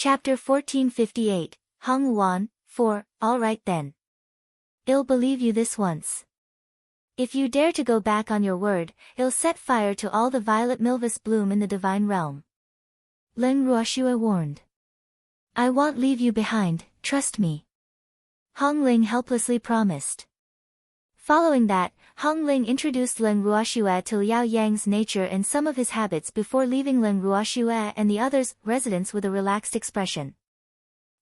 Chapter 1458, Hung Luan, 4, Alright then. I'll believe you this once. If you dare to go back on your word, I'll set fire to all the violet milvus bloom in the divine realm. Leng Ruoxue warned. I won't leave you behind, trust me. Hong Ling helplessly promised. Following that, Hong Ling introduced Leng Ruoxue to Liao Yang's nature and some of his habits before leaving Leng Ruoxue and the others' residence with a relaxed expression.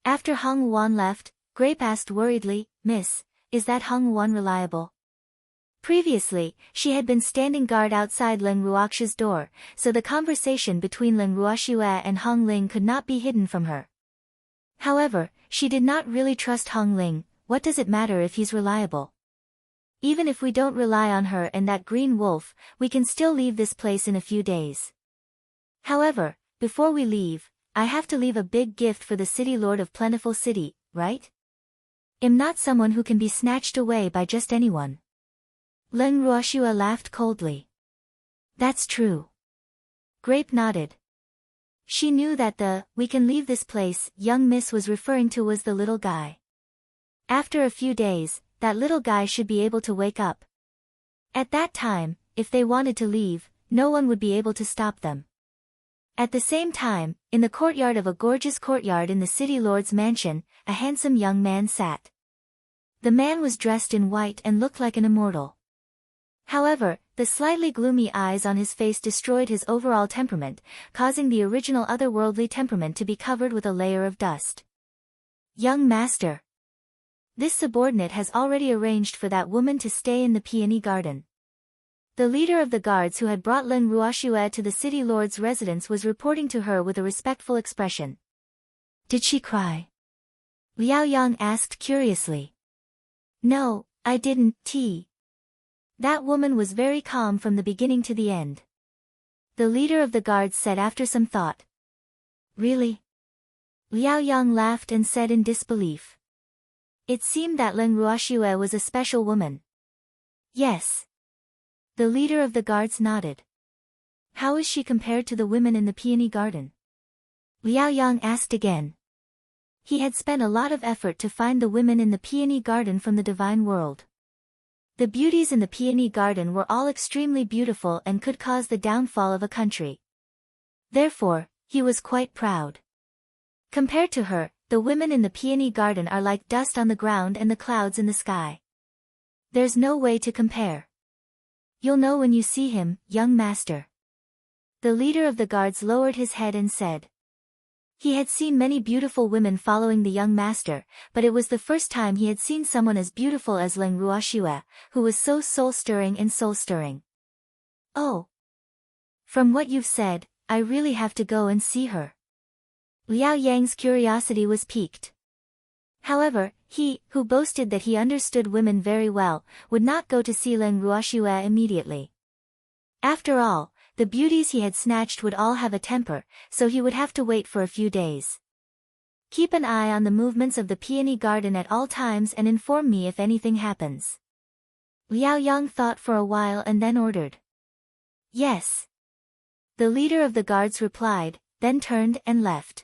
After Hong Luan left, Grape asked worriedly, Miss, is that Hong Luan reliable? Previously, she had been standing guard outside Leng Ruoxue's door, so the conversation between Leng Ruoxue and Hong Ling could not be hidden from her. However, she did not really trust Hong Ling. What does it matter if he's reliable? Even if we don't rely on her and that green wolf, we can still leave this place in a few days. However, before we leave, I have to leave a big gift for the city lord of Plentiful City, right? I'm not someone who can be snatched away by just anyone. Leng Ruoxue laughed coldly. That's true. Grape nodded. She knew that the, we can leave this place, young miss was referring to was the little guy. After a few days, that little guy should be able to wake up. At that time, if they wanted to leave, no one would be able to stop them. At the same time, in the courtyard of a gorgeous courtyard in the city lord's mansion, a handsome young man sat. The man was dressed in white and looked like an immortal. However, the slightly gloomy eyes on his face destroyed his overall temperament, causing the original otherworldly temperament to be covered with a layer of dust. Young master. This subordinate has already arranged for that woman to stay in the peony garden. The leader of the guards who had brought Leng Ruoxue to the city lord's residence was reporting to her with a respectful expression. Did she cry? Liao Yang asked curiously. No, I didn't, T. That woman was very calm from the beginning to the end. The leader of the guards said after some thought. Really? Liao Yang laughed and said in disbelief. It seemed that Leng Ruoxue was a special woman. Yes. The leader of the guards nodded. How is she compared to the women in the peony garden? Liao Yang asked again. He had spent a lot of effort to find the women in the peony garden from the divine world. The beauties in the peony garden were all extremely beautiful and could cause the downfall of a country. Therefore, he was quite proud. Compared to her, the women in the peony garden are like dust on the ground and the clouds in the sky. There's no way to compare. You'll know when you see him, young master. The leader of the guards lowered his head and said. He had seen many beautiful women following the young master, but it was the first time he had seen someone as beautiful as Leng Ruoxue, who was so soul-stirring and soul-stirring. Oh. From what you've said, I really have to go and see her. Liao Yang's curiosity was piqued. However, he, who boasted that he understood women very well, would not go to see Leng Ruoxue immediately. After all, the beauties he had snatched would all have a temper, so he would have to wait for a few days. Keep an eye on the movements of the peony garden at all times and inform me if anything happens. Liao Yang thought for a while and then ordered. Yes. The leader of the guards replied, then turned and left.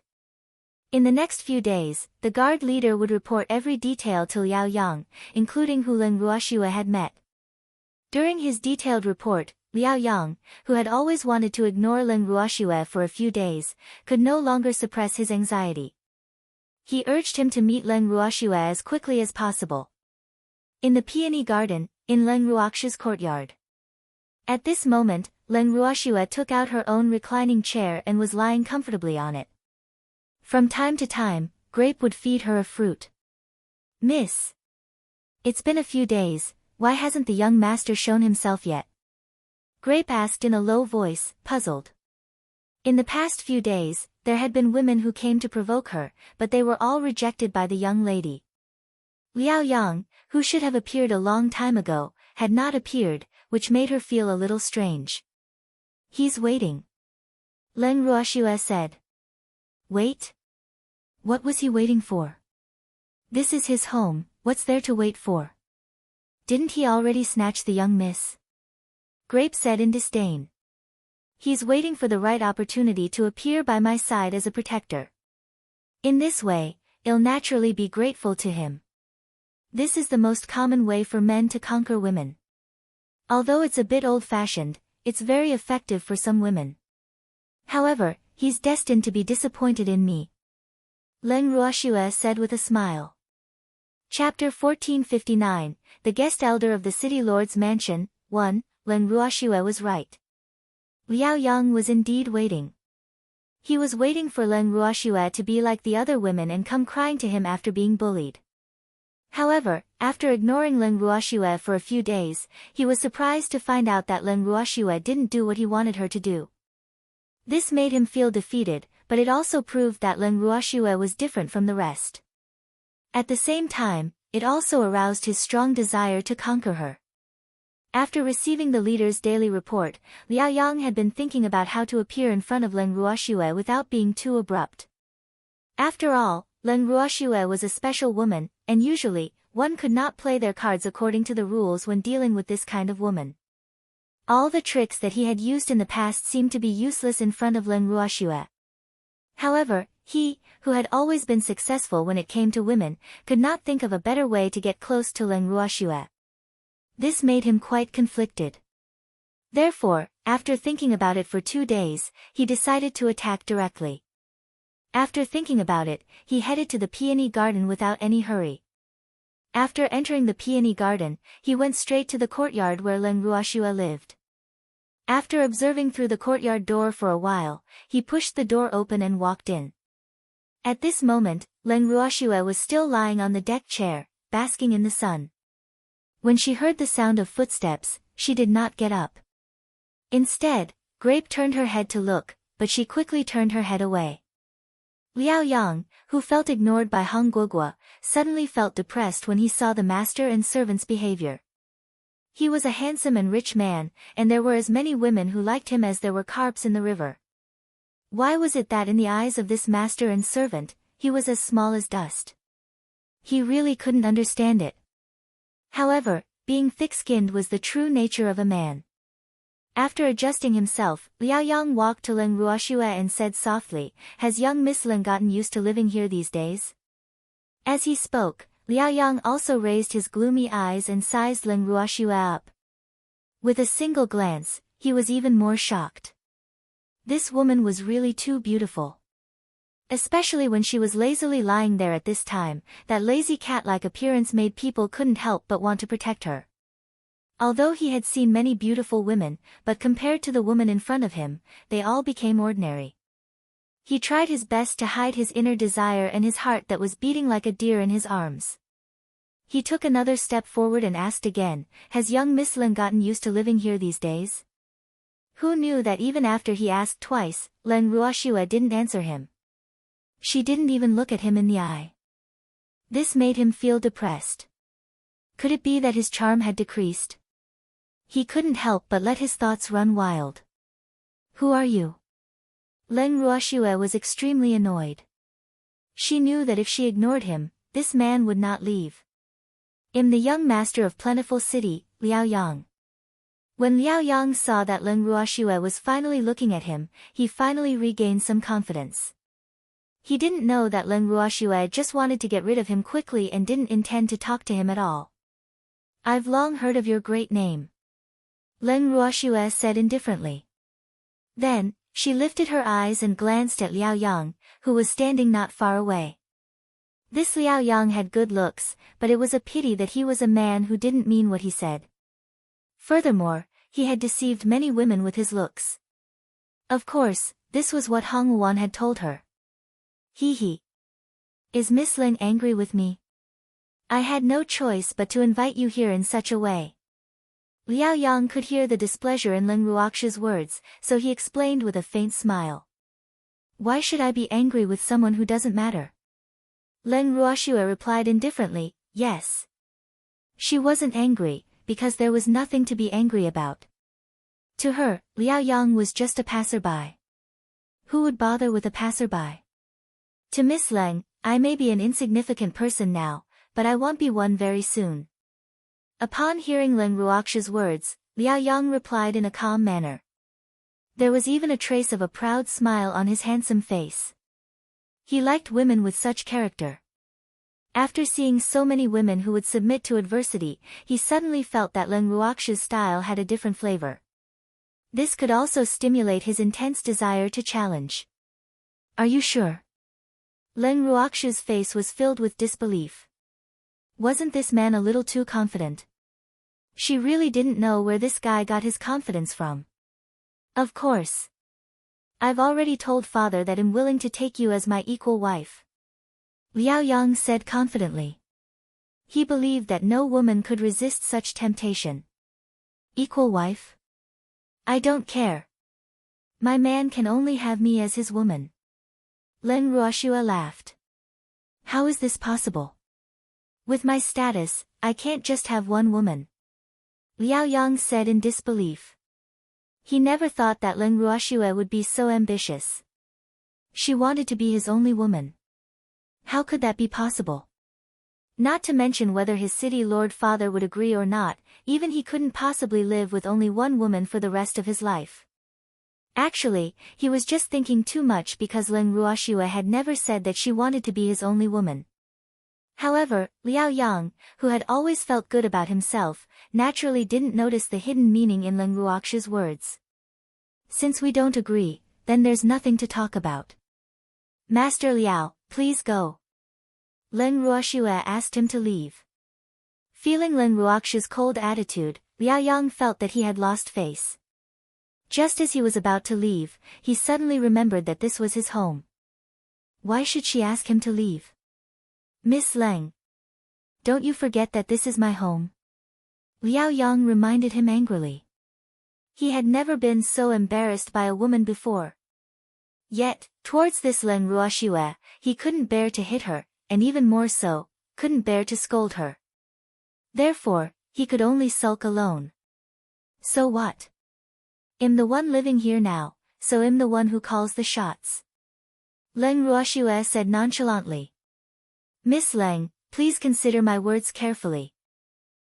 In the next few days, the guard leader would report every detail to Liao Yang, including who Leng Ruoxue had met. During his detailed report, Liao Yang, who had always wanted to ignore Leng Ruoxue for a few days, could no longer suppress his anxiety. He urged him to meet Leng Ruoxue as quickly as possible. In the peony garden, in Leng Ruoxue's courtyard. At this moment, Leng Ruoxue took out her own reclining chair and was lying comfortably on it. From time to time, Grape would feed her a fruit. Miss. It's been a few days, why hasn't the young master shown himself yet? Grape asked in a low voice, puzzled. In the past few days, there had been women who came to provoke her, but they were all rejected by the young lady. Liao Yang, who should have appeared a long time ago, had not appeared, which made her feel a little strange. He's waiting. Leng Ruoxue said. Wait? What was he waiting for? This is his home, what's there to wait for? Didn't he already snatch the young miss? Grape said in disdain. He's waiting for the right opportunity to appear by my side as a protector. In this way, he'll naturally be grateful to him. This is the most common way for men to conquer women. Although it's a bit old-fashioned, it's very effective for some women. However, he's destined to be disappointed in me, Leng Ruoxue said with a smile. Chapter 1459, The Guest Elder of the City Lord's Mansion. 1. Leng Ruoxue was right. Liao Yang was indeed waiting. He was waiting for Leng Ruoxue to be like the other women and come crying to him after being bullied. However, after ignoring Leng Ruoxue for a few days, he was surprised to find out that Leng Ruoxue didn't do what he wanted her to do. This made him feel defeated, but it also proved that Leng Ruoxue was different from the rest. At the same time, it also aroused his strong desire to conquer her. After receiving the leader's daily report, Liao Yang had been thinking about how to appear in front of Leng Ruoxue without being too abrupt. After all, Leng Ruoxue was a special woman, and usually, one could not play their cards according to the rules when dealing with this kind of woman. All the tricks that he had used in the past seemed to be useless in front of Leng Ruoxue. However, he, who had always been successful when it came to women, could not think of a better way to get close to Leng Ruoxue. This made him quite conflicted. Therefore, after thinking about it for 2 days, he decided to attack directly. After thinking about it, he headed to the peony garden without any hurry. After entering the peony garden, he went straight to the courtyard where Leng Ruoxue lived. After observing through the courtyard door for a while, he pushed the door open and walked in. At this moment, Leng Ruoxue was still lying on the deck chair, basking in the sun. When she heard the sound of footsteps, she did not get up. Instead, Grape turned her head to look, but she quickly turned her head away. Liao Yang, who felt ignored by Hong Guogua, suddenly felt depressed when he saw the master and servant's behavior. He was a handsome and rich man, and there were as many women who liked him as there were carps in the river. Why was it that in the eyes of this master and servant, he was as small as dust? He really couldn't understand it. However, being thick-skinned was the true nature of a man. After adjusting himself, Liao Yang walked to Leng Ruoxue and said softly, "Has young Miss Leng gotten used to living here these days?" As he spoke, Liao Yang also raised his gloomy eyes and sized Leng Ruoxue up. With a single glance, he was even more shocked. This woman was really too beautiful. Especially when she was lazily lying there at this time, that lazy cat-like appearance made people couldn't help but want to protect her. Although he had seen many beautiful women, but compared to the woman in front of him, they all became ordinary. He tried his best to hide his inner desire and his heart that was beating like a deer in his arms. He took another step forward and asked again, "Has young Miss Leng gotten used to living here these days?" Who knew that even after he asked twice, Leng Ruoxue didn't answer him. She didn't even look at him in the eye. This made him feel depressed. Could it be that his charm had decreased? He couldn't help but let his thoughts run wild. "Who are you?" Leng Ruoxue was extremely annoyed. She knew that if she ignored him, this man would not leave. "I'm the young master of Plentiful City, Liao Yang." When Liao Yang saw that Leng Ruoxue was finally looking at him, he finally regained some confidence. He didn't know that Leng Ruoxue just wanted to get rid of him quickly and didn't intend to talk to him at all. "I've long heard of your great name," Leng Ruoxue said indifferently. Then, she lifted her eyes and glanced at Liao Yang, who was standing not far away. This Liao Yang had good looks, but it was a pity that he was a man who didn't mean what he said. Furthermore, he had deceived many women with his looks. Of course, this was what Hong Luan had told her. He. Is Miss Leng angry with me? I had no choice but to invite you here in such a way. Liao Yang could hear the displeasure in Leng Ruoxue's words, so he explained with a faint smile. Why should I be angry with someone who doesn't matter? Leng Ruoxue replied indifferently, yes. She wasn't angry, because there was nothing to be angry about. To her, Liao Yang was just a passerby. Who would bother with a passerby? To Miss Leng, I may be an insignificant person now, but I won't be one very soon. Upon hearing Leng Ruoxue's words, Liao Yang replied in a calm manner. There was even a trace of a proud smile on his handsome face. He liked women with such character. After seeing so many women who would submit to adversity, he suddenly felt that Leng Ruoxu's style had a different flavor. This could also stimulate his intense desire to challenge. Are you sure? Leng Ruoxu's face was filled with disbelief. Wasn't this man a little too confident? She really didn't know where this guy got his confidence from. Of course. I've already told father that I'm willing to take you as my equal wife. Liao Yang said confidently. He believed that no woman could resist such temptation. Equal wife? I don't care. My man can only have me as his woman. Leng Ruoxue laughed. How is this possible? With my status, I can't just have one woman. Liao Yang said in disbelief. He never thought that Leng Ruoxue would be so ambitious. She wanted to be his only woman. How could that be possible? Not to mention whether his city lord father would agree or not, even he couldn't possibly live with only one woman for the rest of his life. Actually, he was just thinking too much because Leng Ruoxue had never said that she wanted to be his only woman. However, Liao Yang, who had always felt good about himself, naturally didn't notice the hidden meaning in Leng Ruoxue's words. Since we don't agree, then there's nothing to talk about. Master Liao, please go. Leng Ruoxue asked him to leave. Feeling Leng Ruoxue's cold attitude, Liao Yang felt that he had lost face. Just as he was about to leave, he suddenly remembered that this was his home. Why should she ask him to leave? Miss Leng. Don't you forget that this is my home? Liao Yang reminded him angrily. He had never been so embarrassed by a woman before. Yet, towards this Leng Ruoxue, he couldn't bear to hit her, and even more so, couldn't bear to scold her. Therefore, he could only sulk alone. So what? I'm the one living here now, so I'm the one who calls the shots. Leng Ruoxue said nonchalantly. Miss Leng, please consider my words carefully.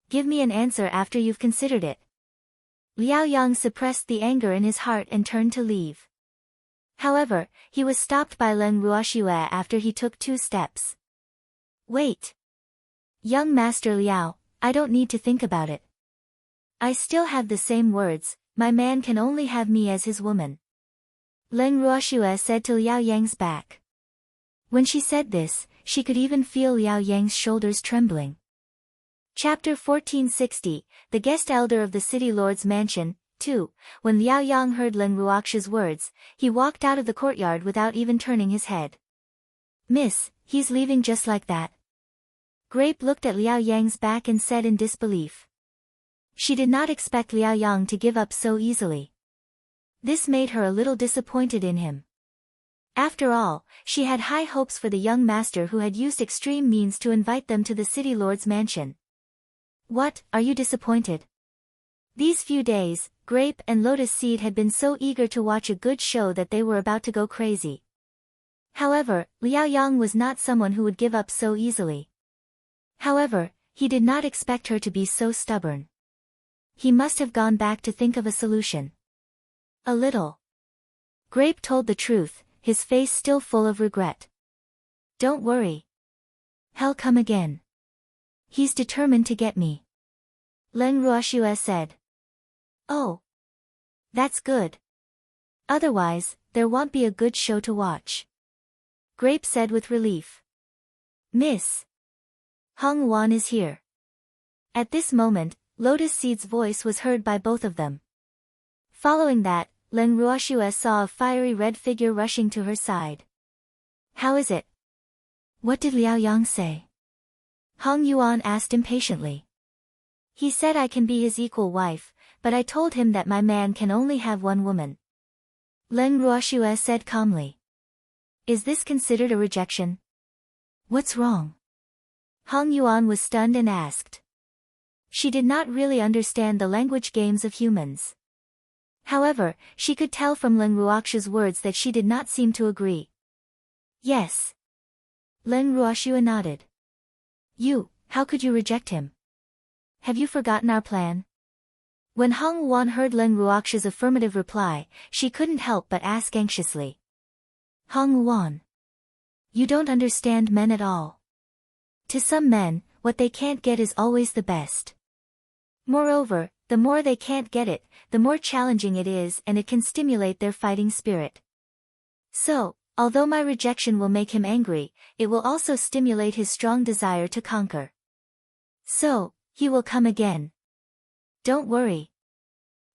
Give me an answer after you've considered it. Liao Yang suppressed the anger in his heart and turned to leave. However, he was stopped by Leng Ruoxue after he took 2 steps. Wait. Young Master Liao, I don't need to think about it. I still have the same words, my man can only have me as his woman. Leng Ruoxue said to Liao Yang's back. When she said this, she could even feel Liao Yang's shoulders trembling. Chapter 1460, The Guest Elder of the City Lord's Mansion, 2. When Liao Yang heard Leng Ruoxue's words, he walked out of the courtyard without even turning his head. Miss, he's leaving just like that. Grape looked at Liao Yang's back and said in disbelief. She did not expect Liao Yang to give up so easily. This made her a little disappointed in him. After all, she had high hopes for the young master who had used extreme means to invite them to the city lord's mansion. What, are you disappointed? These few days, Grape and Lotus Seed had been so eager to watch a good show that they were about to go crazy. However, Liao Yang was not someone who would give up so easily. However, he did not expect her to be so stubborn. He must have gone back to think of a solution. A little. Grape told the truth, his face still full of regret. Don't worry. He'll come again. He's determined to get me. Leng Ruoxue said. Oh. That's good. Otherwise, there won't be a good show to watch. Grape said with relief. Miss. Hung Wan is here. At this moment, Lotus Seed's voice was heard by both of them. Following that, Leng Ruoxue saw a fiery red figure rushing to her side. How is it? What did Liao Yang say? Hong Yuan asked impatiently. He said I can be his equal wife, but I told him that my man can only have one woman. Leng Ruoxue said calmly. Is this considered a rejection? What's wrong? Hong Yuan was stunned and asked. She did not really understand the language games of humans. However, she could tell from Leng Ruoxue's words that she did not seem to agree. Yes. Leng Ruoxue nodded. How could you reject him? Have you forgotten our plan? When Hong Yuan heard Leng Ruoxue's affirmative reply, she couldn't help but ask anxiously. Hong Yuan. You don't understand men at all. To some men, what they can't get is always the best. Moreover, the more they can't get it, the more challenging it is and it can stimulate their fighting spirit. So, although my rejection will make him angry, it will also stimulate his strong desire to conquer. So, he will come again. Don't worry.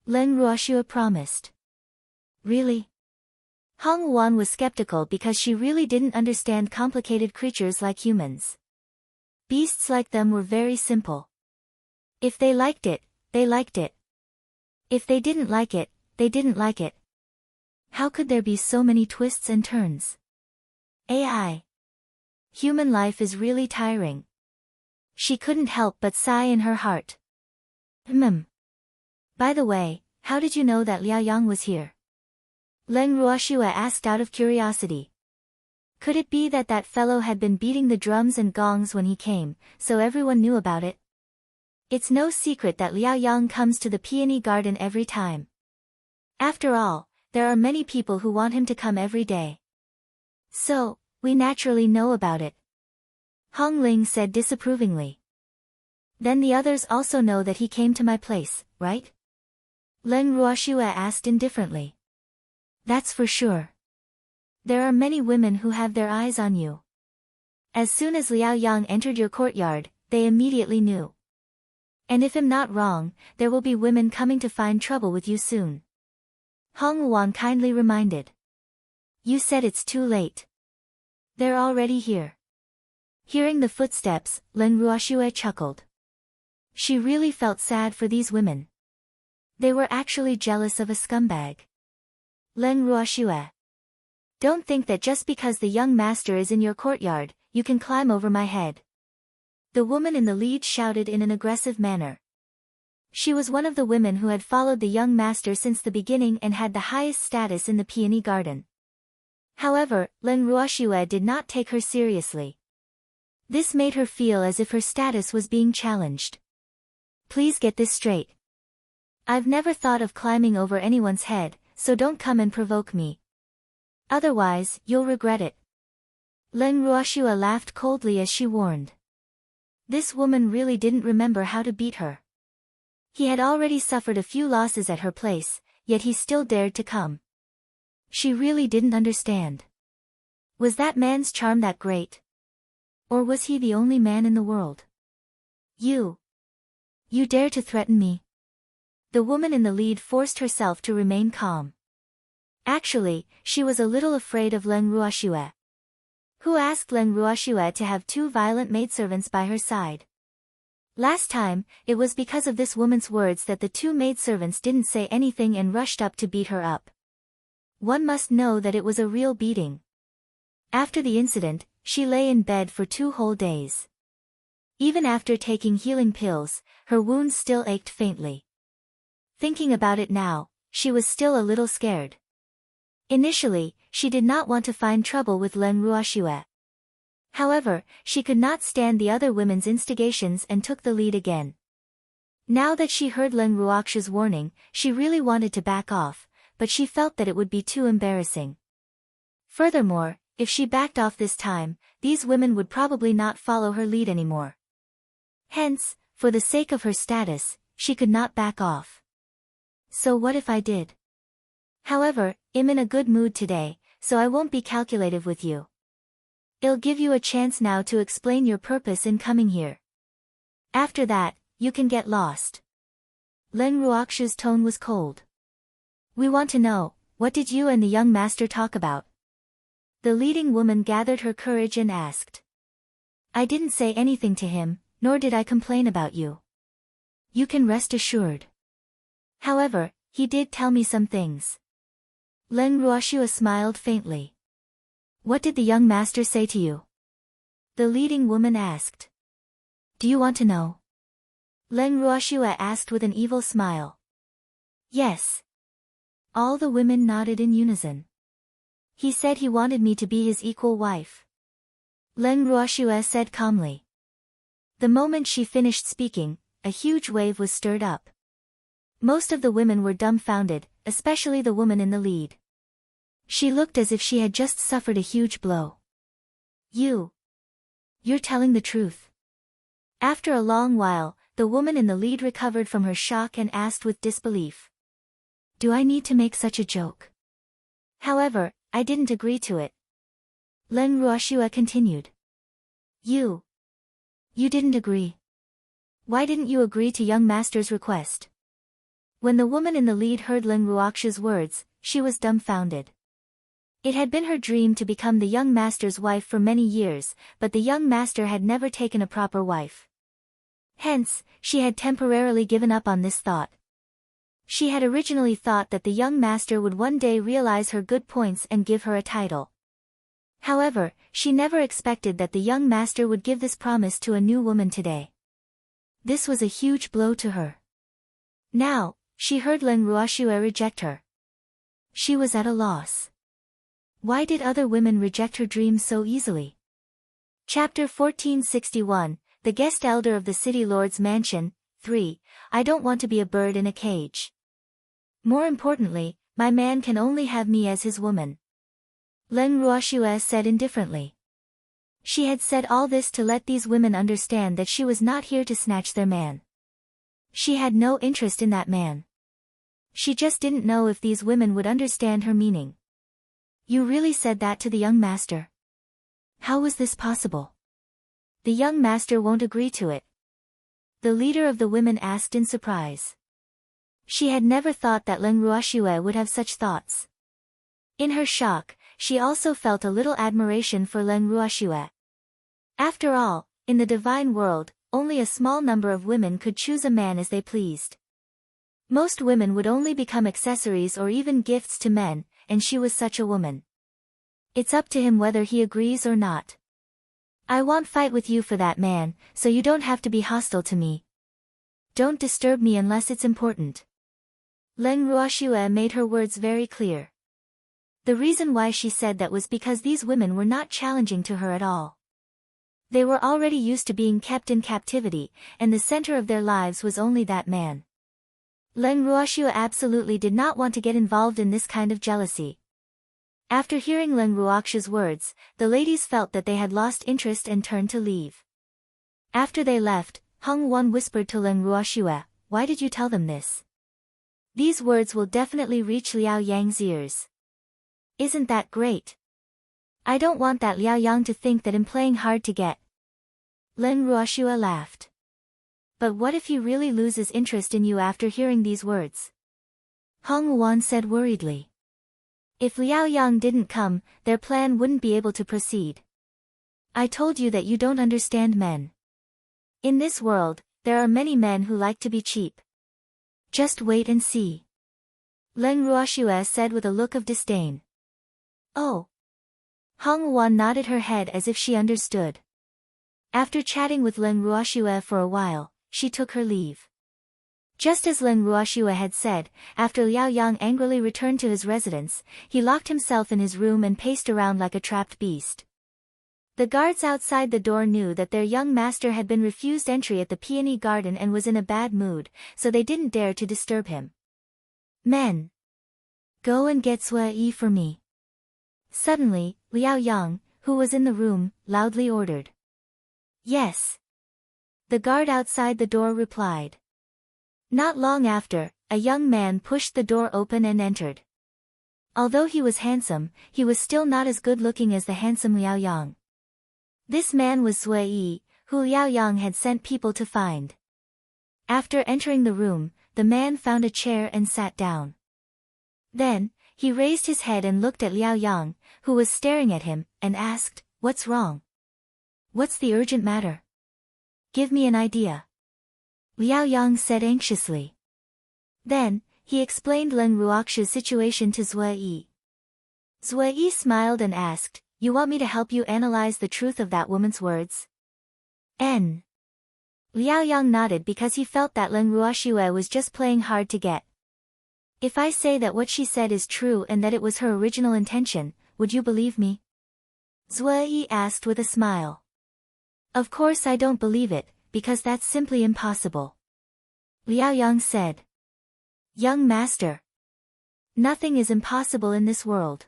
Leng Ruoxue promised. Really? Hong Luan was skeptical because she really didn't understand complicated creatures like humans. Beasts like them were very simple. If they liked it, they liked it. If they didn't like it, they didn't like it. How could there be so many twists and turns? AI. Human life is really tiring. She couldn't help but sigh in her heart. By the way, how did you know that Liao Yang was here? Leng Ruoxue asked out of curiosity. Could it be that that fellow had been beating the drums and gongs when he came, so everyone knew about it? It's no secret that Liao Yang comes to the peony garden every time. After all, there are many people who want him to come every day. So, we naturally know about it. Hong Ling said disapprovingly. Then the others also know that he came to my place, right? Leng Ruoxue asked indifferently. That's for sure. There are many women who have their eyes on you. As soon as Liao Yang entered your courtyard, they immediately knew. And if I'm not wrong, there will be women coming to find trouble with you soon. Hong Luan kindly reminded. You said it's too late. They're already here. Hearing the footsteps, Leng Ruoxue chuckled. She really felt sad for these women. They were actually jealous of a scumbag. Leng Ruoxue. Don't think that just because the young master is in your courtyard, you can climb over my head. The woman in the lead shouted in an aggressive manner. She was one of the women who had followed the young master since the beginning and had the highest status in the peony garden. However, Leng Ruoxue did not take her seriously. This made her feel as if her status was being challenged. Please get this straight. I've never thought of climbing over anyone's head, so don't come and provoke me. Otherwise, you'll regret it. Leng Ruoxue laughed coldly as she warned. This woman really didn't remember how to beat her. He had already suffered a few losses at her place, yet he still dared to come. She really didn't understand. Was that man's charm that great? Or was he the only man in the world? You dare to threaten me? The woman in the lead forced herself to remain calm. Actually, she was a little afraid of Leng Ruoxue. Who asked Leng Ruoxue to have two violent maidservants by her side? Last time, it was because of this woman's words that the two maidservants didn't say anything and rushed up to beat her up. One must know that it was a real beating. After the incident, she lay in bed for 2 whole days. Even after taking healing pills, her wounds still ached faintly. Thinking about it now, she was still a little scared. Initially, she did not want to find trouble with Leng Ruoxue. However, she could not stand the other women's instigations and took the lead again. Now that she heard Leng Ruoxue's warning, she really wanted to back off, but she felt that it would be too embarrassing. Furthermore, if she backed off this time, these women would probably not follow her lead anymore. Hence, for the sake of her status, she could not back off. So what if I did? However, I'm in a good mood today, so I won't be calculative with you. I'll give you a chance now to explain your purpose in coming here. After that, you can get lost. Leng Ruoxue's tone was cold. We want to know, what did you and the young master talk about? The leading woman gathered her courage and asked. I didn't say anything to him, nor did I complain about you. You can rest assured. However, he did tell me some things. Leng Ruoxue smiled faintly. What did the young master say to you? The leading woman asked. Do you want to know? Leng Ruoxue asked with an evil smile. Yes. All the women nodded in unison. He said he wanted me to be his equal wife. Leng Ruoxue said calmly. The moment she finished speaking, a huge wave was stirred up. Most of the women were dumbfounded, especially the woman in the lead. She looked as if she had just suffered a huge blow. You're telling the truth. After a long while, the woman in the lead recovered from her shock and asked with disbelief. Do I need to make such a joke? However, I didn't agree to it. Leng Ruoxue continued. You didn't agree. Why didn't you agree to young master's request? When the woman in the lead heard Leng Ruoxue's words, she was dumbfounded. It had been her dream to become the young master's wife for many years, but the young master had never taken a proper wife. Hence, she had temporarily given up on this thought. She had originally thought that the young master would one day realize her good points and give her a title. However, she never expected that the young master would give this promise to a new woman today. This was a huge blow to her. Now, she heard Leng Ruoxue reject her. She was at a loss. Why did other women reject her dreams so easily? Chapter 1461, The Guest Elder of the City Lord's Mansion, 3, I don't want to be a bird in a cage. More importantly, my man can only have me as his woman. Leng Ruoxue said indifferently. She had said all this to let these women understand that she was not here to snatch their man. She had no interest in that man. She just didn't know if these women would understand her meaning. You really said that to the young master? How was this possible? The young master won't agree to it. The leader of the women asked in surprise. She had never thought that Leng Ruoxue would have such thoughts. In her shock, she also felt a little admiration for Leng Ruoxue. After all, in the divine world, only a small number of women could choose a man as they pleased. Most women would only become accessories or even gifts to men, and she was such a woman. It's up to him whether he agrees or not. I won't fight with you for that man, so you don't have to be hostile to me. Don't disturb me unless it's important. Leng Ruoxue made her words very clear. The reason why she said that was because these women were not challenging to her at all. They were already used to being kept in captivity, and the center of their lives was only that man. Leng Ruoxue absolutely did not want to get involved in this kind of jealousy. After hearing Leng Ruoxue's words, the ladies felt that they had lost interest and turned to leave. After they left, Hung Wan whispered to Leng Ruoxue, why did you tell them this? These words will definitely reach Liao Yang's ears. Isn't that great? I don't want that Liao Yang to think that I'm playing hard to get. Leng Ruoxue laughed. But what if he really loses interest in you after hearing these words? Hong Wan said worriedly. If Liao Yang didn't come, their plan wouldn't be able to proceed. I told you that you don't understand men. In this world, there are many men who like to be cheap. Just wait and see. Leng Ruoxue said with a look of disdain. Oh. Hong Wan nodded her head as if she understood. After chatting with Leng Ruoxue for a while, she took her leave. Just as Leng Ruoxue had said, after Liao Yang angrily returned to his residence, he locked himself in his room and paced around like a trapped beast. The guards outside the door knew that their young master had been refused entry at the peony garden and was in a bad mood, so they didn't dare to disturb him. Men! Go and get Sui for me. Suddenly, Liao Yang, who was in the room, loudly ordered. Yes. The guard outside the door replied. Not long after, a young man pushed the door open and entered. Although he was handsome, he was still not as good-looking as the handsome Liao Yang. This man was Sui, who Liao Yang had sent people to find. After entering the room, the man found a chair and sat down. Then, he raised his head and looked at Liao Yang, who was staring at him, and asked, What's wrong? What's the urgent matter? Give me an idea. Liao Yang said anxiously. Then, he explained Leng Ruoxue's situation to Sui. Sui smiled and asked, You want me to help you analyze the truth of that woman's words? N. Liao Yang nodded because he felt that Leng Ruoxue was just playing hard to get. If I say that what she said is true and that it was her original intention, would you believe me? Sui asked with a smile. Of course I don't believe it, because that's simply impossible. Liao Yang said. Young master. Nothing is impossible in this world.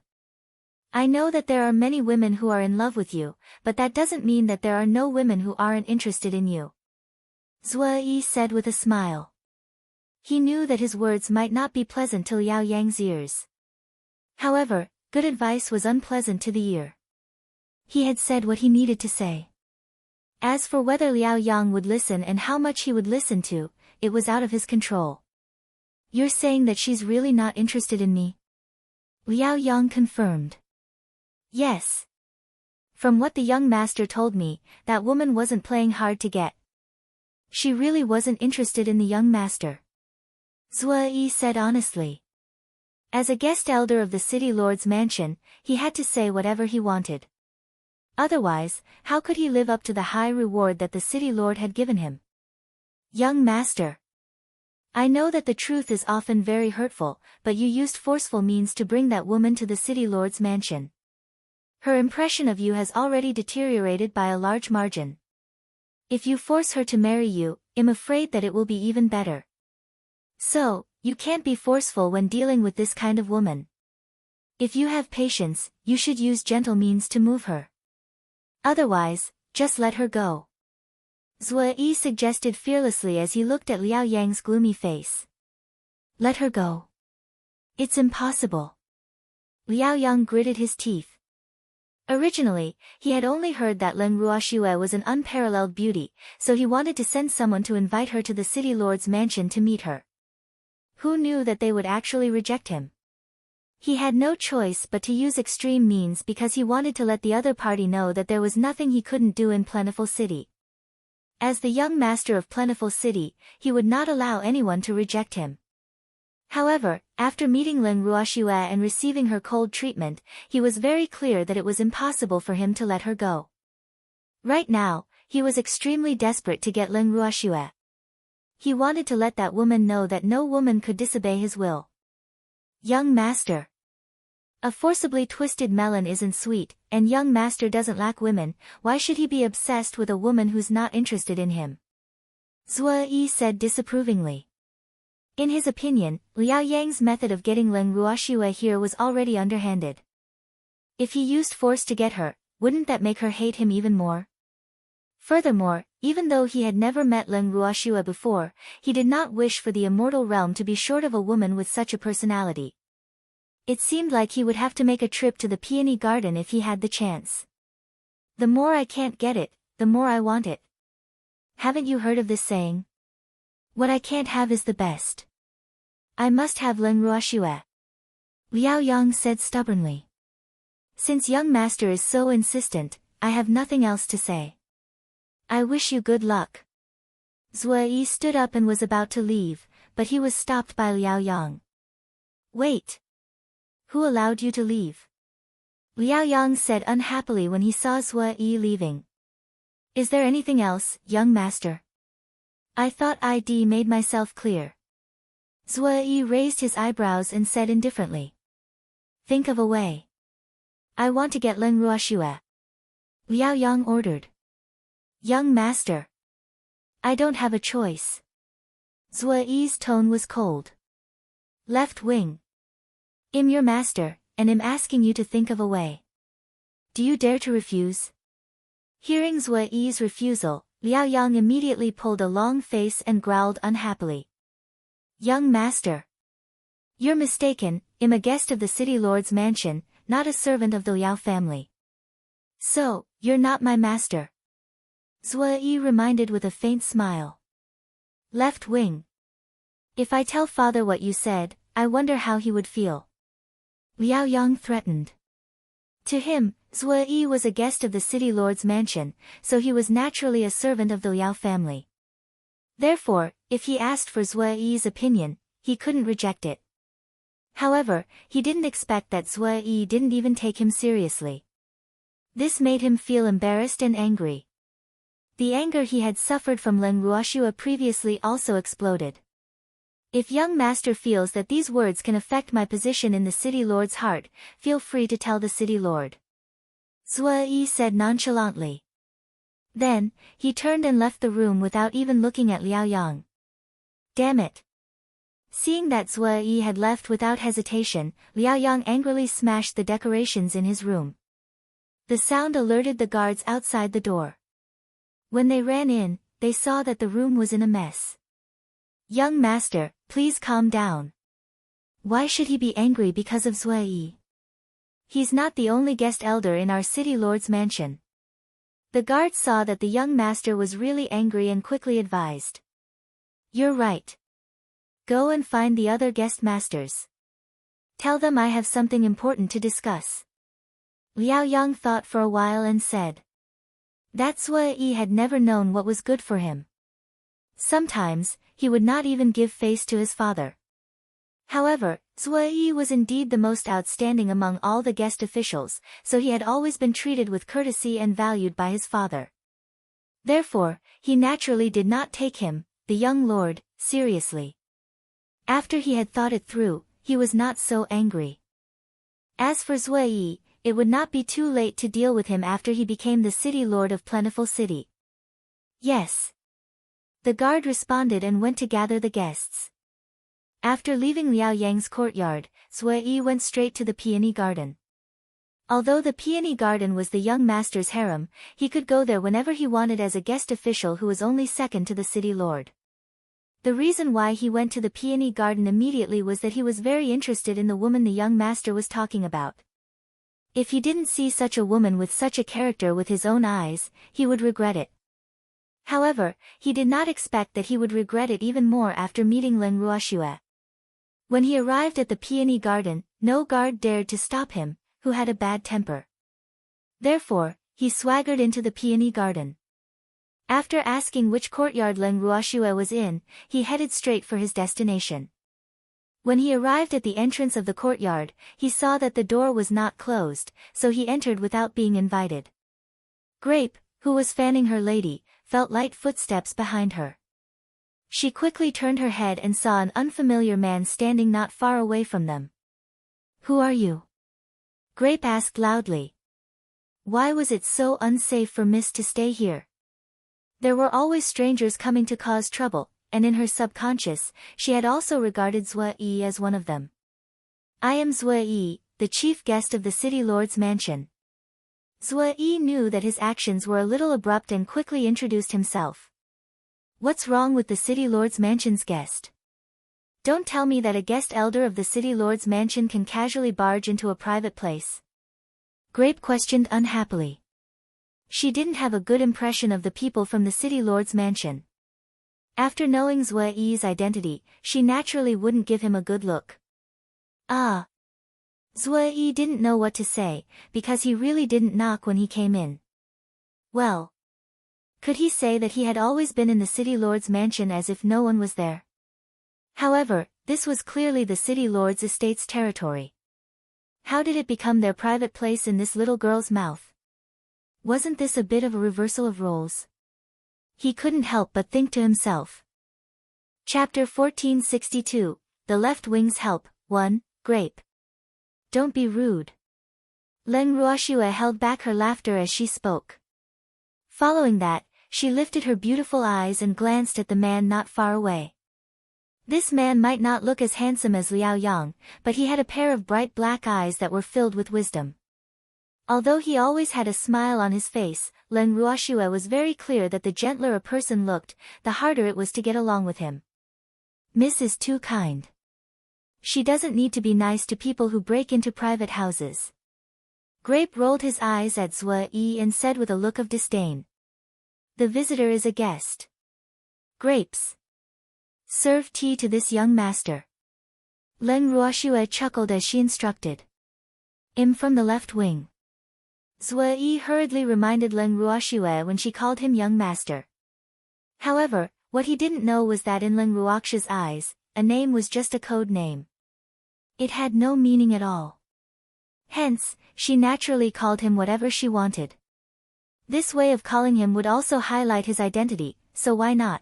I know that there are many women who are in love with you, but that doesn't mean that there are no women who aren't interested in you. Zui said with a smile. He knew that his words might not be pleasant to Liao Yang's ears. However, good advice was unpleasant to the ear. He had said what he needed to say. As for whether Liao Yang would listen and how much he would listen to, it was out of his control. You're saying that she's really not interested in me? Liao Yang confirmed. Yes. From what the young master told me, that woman wasn't playing hard to get. She really wasn't interested in the young master. Zui said honestly. As a guest elder of the city lord's mansion, he had to say whatever he wanted. Otherwise, how could he live up to the high reward that the city lord had given him? Young master. I know that the truth is often very hurtful, but you used forceful means to bring that woman to the city lord's mansion. Her impression of you has already deteriorated by a large margin. If you force her to marry you, I'm afraid that it will be even better. So, you can't be forceful when dealing with this kind of woman. If you have patience, you should use gentle means to move her. Otherwise, just let her go. Zui suggested fearlessly as he looked at Liao Yang's gloomy face. Let her go. It's impossible. Liao Yang gritted his teeth. Originally, he had only heard that Leng Ruoxue was an unparalleled beauty, so he wanted to send someone to invite her to the city lord's mansion to meet her. Who knew that they would actually reject him? He had no choice but to use extreme means because he wanted to let the other party know that there was nothing he couldn't do in Plentiful City. As the young master of Plentiful City, he would not allow anyone to reject him. However, after meeting Leng Ruoxue and receiving her cold treatment, he was very clear that it was impossible for him to let her go. Right now, he was extremely desperate to get Leng Ruoxue. He wanted to let that woman know that no woman could disobey his will. Young master. A forcibly twisted melon isn't sweet, and young master doesn't lack women. Why should he be obsessed with a woman who's not interested in him? Zui said disapprovingly. In his opinion, Liao Yang's method of getting Leng Ruoxue here was already underhanded. If he used force to get her, wouldn't that make her hate him even more? Furthermore, even though he had never met Leng Ruoxue before, he did not wish for the immortal realm to be short of a woman with such a personality. It seemed like he would have to make a trip to the peony garden if he had the chance. The more I can't get it, the more I want it. Haven't you heard of this saying? What I can't have is the best. I must have Leng Ruoxue. Liao Yang said stubbornly. Since young master is so insistent, I have nothing else to say. I wish you good luck. Zui stood up and was about to leave, but he was stopped by Liao Yang. Wait. Who allowed you to leave? Liao Yang said unhappily when he saw Zui leaving. Is there anything else, young master? I thought I'd made myself clear. Zui raised his eyebrows and said indifferently. Think of a way. I want to get Leng Ruoxue. Liao Yang ordered. Young master. I don't have a choice. Zui's tone was cold. Left wing. I'm your master, and I'm asking you to think of a way. Do you dare to refuse? Hearing Zui's refusal, Liao Yang immediately pulled a long face and growled unhappily. Young master. You're mistaken, I'm a guest of the city lord's mansion, not a servant of the Liao family. So, you're not my master. Zui reminded with a faint smile. Left wing. If I tell father what you said, I wonder how he would feel. Liao Yang threatened. To him, Zui was a guest of the city lord's mansion, so he was naturally a servant of the Liao family. Therefore, if he asked for Zui's opinion, he couldn't reject it. However, he didn't expect that Zui didn't even take him seriously. This made him feel embarrassed and angry. The anger he had suffered from Leng Ruoxue previously also exploded. If young master feels that these words can affect my position in the city lord's heart, feel free to tell the city lord. Zui said nonchalantly. Then, he turned and left the room without even looking at Liao Yang. Damn it. Seeing that Zue Yi had left without hesitation, Liao Yang angrily smashed the decorations in his room. The sound alerted the guards outside the door. When they ran in, they saw that the room was in a mess. "Young master, please calm down. Why should he be angry because of Zue Yi? He's not the only guest elder in our city lord's mansion." The guards saw that the young master was really angry and quickly advised. "You're right. Go and find the other guest masters. Tell them I have something important to discuss." Liao Yang thought for a while and said that Zue Yi had never known what was good for him. Sometimes, he would not even give face to his father. However, Zue Yi was indeed the most outstanding among all the guest officials, so he had always been treated with courtesy and valued by his father. Therefore, he naturally did not take him, the young lord, seriously. After he had thought it through, he was not so angry. As for Zue Yi, it would not be too late to deal with him after he became the city lord of Plentiful City. "Yes." The guard responded and went to gather the guests. After leaving Liao Yang's courtyard, Zue Yi went straight to the peony garden. Although the peony garden was the young master's harem, he could go there whenever he wanted as a guest official who was only second to the city lord. The reason why he went to the peony garden immediately was that he was very interested in the woman the young master was talking about. If he didn't see such a woman with such a character with his own eyes, he would regret it. However, he did not expect that he would regret it even more after meeting Leng Ruoxue. When he arrived at the peony garden, no guard dared to stop him, who had a bad temper. Therefore, he swaggered into the peony garden. After asking which courtyard Leng Ruoxue was in, he headed straight for his destination. When he arrived at the entrance of the courtyard, he saw that the door was not closed, so he entered without being invited. Grape, who was fanning her lady, felt light footsteps behind her. She quickly turned her head and saw an unfamiliar man standing not far away from them. "Who are you?" Grape asked loudly. Why was it so unsafe for Miss to stay here? There were always strangers coming to cause trouble, and in her subconscious, she had also regarded Zue Yi as one of them. "I am Zue Yi, the chief guest of the city lord's mansion." Zue Yi knew that his actions were a little abrupt and quickly introduced himself. "What's wrong with the city lord's mansion's guest? Don't tell me that a guest elder of the city lord's mansion can casually barge into a private place?" Grape questioned unhappily. She didn't have a good impression of the people from the city lord's mansion. After knowing Zue Yi's identity, she naturally wouldn't give him a good look. Ah. Zue Yi didn't know what to say, because he really didn't knock when he came in. Well, could he say that he had always been in the city lord's mansion as if no one was there? However, this was clearly the city lord's estate's territory. How did it become their private place in this little girl's mouth? Wasn't this a bit of a reversal of roles? He couldn't help but think to himself. Chapter 1462, The Left Wing's Help, 1, Grape. Don't be rude. Leng Ruoxue held back her laughter as she spoke. Following that, she lifted her beautiful eyes and glanced at the man not far away. This man might not look as handsome as Liao Yang, but he had a pair of bright black eyes that were filled with wisdom. Although he always had a smile on his face, Leng Ruoxue was very clear that the gentler a person looked, the harder it was to get along with him. Miss is too kind. She doesn't need to be nice to people who break into private houses. Grape rolled his eyes at Zue Yi and said with a look of disdain. The visitor is a guest. Grapes. Serve tea to this young master. Leng Ruoxue chuckled as she instructed. I'm from the left wing. Zue Yi hurriedly reminded Leng Ruoxue when she called him young master. However, what he didn't know was that in Leng Ruoxue's eyes, a name was just a code name. It had no meaning at all. Hence, she naturally called him whatever she wanted. This way of calling him would also highlight his identity, so why not?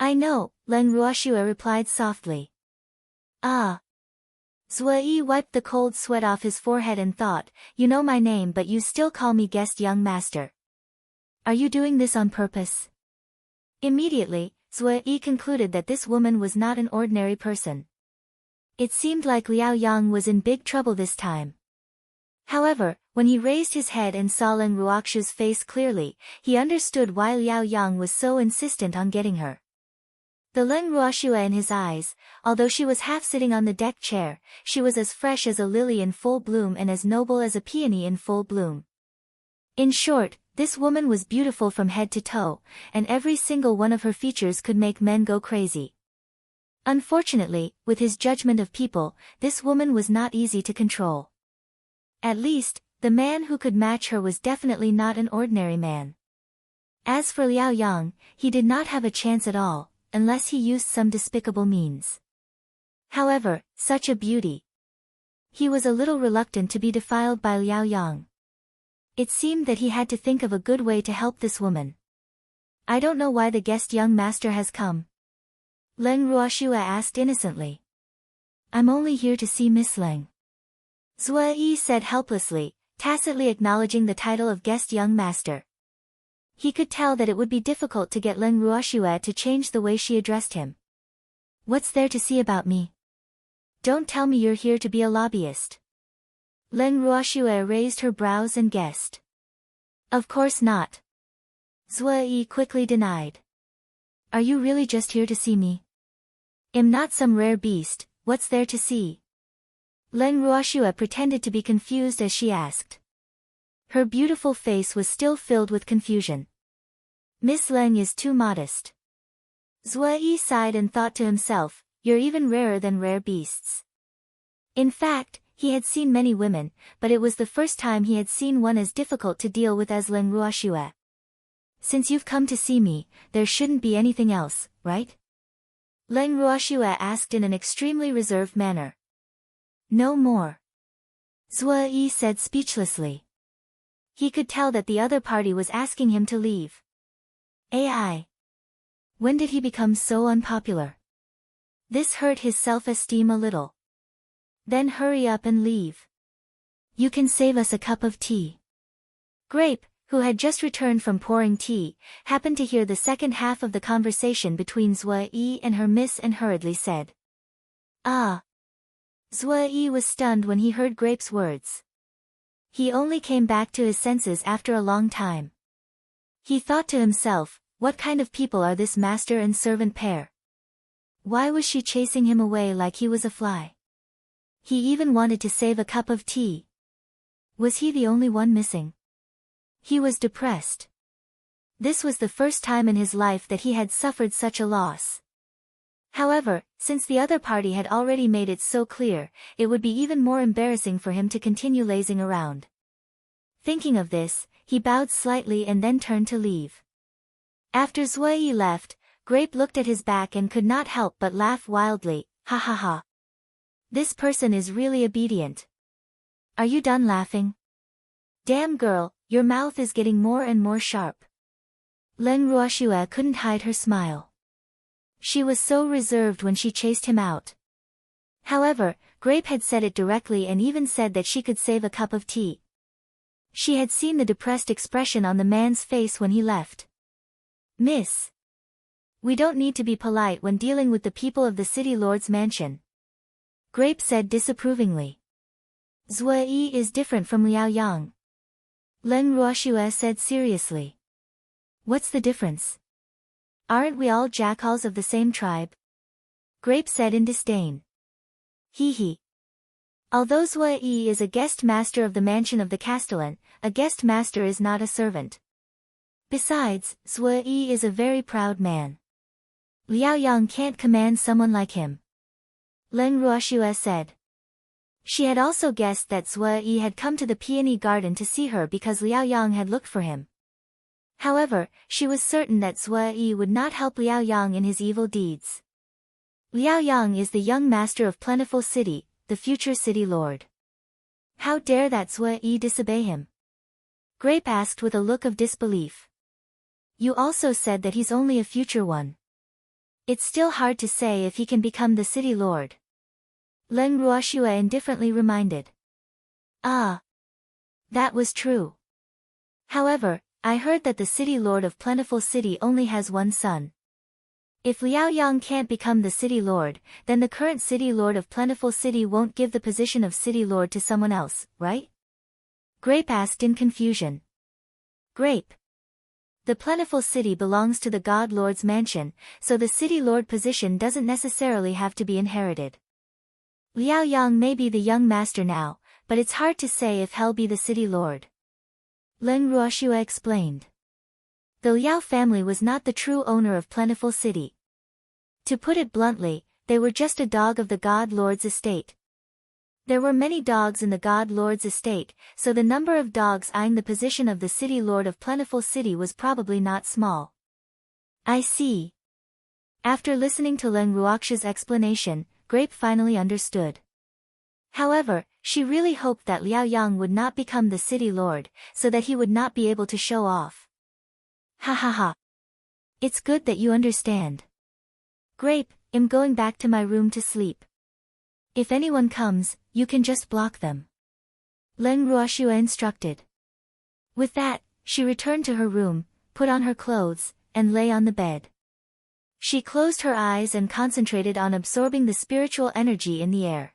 I know, Leng Ruoxue replied softly. Ah. Zue Yi wiped the cold sweat off his forehead and thought, you know my name but you still call me guest young master. Are you doing this on purpose? Immediately, Zui concluded that this woman was not an ordinary person. It seemed like Liao Yang was in big trouble this time. However, when he raised his head and saw Leng Ruoxu's face clearly, he understood why Liao Yang was so insistent on getting her. The Leng Ruoxue in his eyes, although she was half sitting on the deck chair, she was as fresh as a lily in full bloom and as noble as a peony in full bloom. In short, this woman was beautiful from head to toe, and every single one of her features could make men go crazy. Unfortunately, with his judgment of people, this woman was not easy to control. At least, the man who could match her was definitely not an ordinary man. As for Liao Yang, he did not have a chance at all, unless he used some despicable means. However, such a beauty. He was a little reluctant to be defiled by Liao Yang. It seemed that he had to think of a good way to help this woman. I don't know why the guest young master has come. Leng Ruoxue asked innocently. I'm only here to see Miss Leng. Zui said helplessly, tacitly acknowledging the title of guest young master. He could tell that it would be difficult to get Leng Ruoxue to change the way she addressed him. What's there to see about me? Don't tell me you're here to be a lobbyist. Leng Ruoxue raised her brows and guessed. Of course not. Zui quickly denied. Are you really just here to see me? I'm not some rare beast, what's there to see? Leng Ruoxue pretended to be confused as she asked. Her beautiful face was still filled with confusion. Miss Leng is too modest. Zui sighed and thought to himself, you're even rarer than rare beasts. In fact, he had seen many women, but it was the first time he had seen one as difficult to deal with as Leng Ruoxue. Since you've come to see me, there shouldn't be anything else, right? Leng Ruoxue asked in an extremely reserved manner. No more. Zui said speechlessly. He could tell that the other party was asking him to leave. AI. When did he become so unpopular? This hurt his self-esteem a little. Then hurry up and leave. You can save us a cup of tea. Grape, who had just returned from pouring tea, happened to hear the second half of the conversation between Zui and her miss and hurriedly said. Ah. Zui was stunned when he heard Grape's words. He only came back to his senses after a long time. He thought to himself, what kind of people are this master and servant pair? Why was she chasing him away like he was a fly? He even wanted to save a cup of tea. Was he the only one missing? He was depressed. This was the first time in his life that he had suffered such a loss. However, since the other party had already made it so clear, it would be even more embarrassing for him to continue lazing around. Thinking of this, he bowed slightly and then turned to leave. After Zui left, Grape looked at his back and could not help but laugh wildly, ha ha ha. This person is really obedient. Are you done laughing? Damn girl, your mouth is getting more and more sharp. Leng Ruoxue couldn't hide her smile. She was so reserved when she chased him out. However, Grape had said it directly and even said that she could save a cup of tea. She had seen the depressed expression on the man's face when he left. Miss. We don't need to be polite when dealing with the people of the city lord's mansion. Grape said disapprovingly. Zui is different from Liao Yang. Leng Ruoxue said seriously. What's the difference? Aren't we all jackals of the same tribe? Grape said in disdain. Hee hee. Although Zui is a guest master of the mansion of the Castellan, a guest master is not a servant. Besides, Zui is a very proud man. Liao Yang can't command someone like him. Leng Ruoxue said. She had also guessed that Zui had come to the peony garden to see her because Liao Yang had looked for him. However, she was certain that Zui would not help Liao Yang in his evil deeds. Liao Yang is the young master of Plentiful City, the future city lord. How dare that Zui disobey him? Grape asked with a look of disbelief. You also said that he's only a future one. It's still hard to say if he can become the city lord. Leng Ruoxue indifferently reminded. Ah. That was true. However, I heard that the city lord of Plentiful City only has one son. If Liao Yang can't become the city lord, then the current city lord of Plentiful City won't give the position of city lord to someone else, right? Grape asked in confusion. Grape. The Plentiful City belongs to the God Lord's mansion, so the city lord position doesn't necessarily have to be inherited. Liao Yang may be the young master now, but it's hard to say if he'll be the city lord. Leng Ruoxue explained. The Liao family was not the true owner of Plentiful City. To put it bluntly, they were just a dog of the God Lord's estate. There were many dogs in the God Lord's estate, so the number of dogs eyeing the position of the city lord of Plentiful City was probably not small. I see. After listening to Leng Ruoxue's explanation, Grape finally understood. However, she really hoped that Liao Yang would not become the city lord, so that he would not be able to show off. Ha ha ha. It's good that you understand. Grape, I'm going back to my room to sleep. If anyone comes, you can just block them. Leng Ruoxue instructed. With that, she returned to her room, put on her clothes, and lay on the bed. She closed her eyes and concentrated on absorbing the spiritual energy in the air.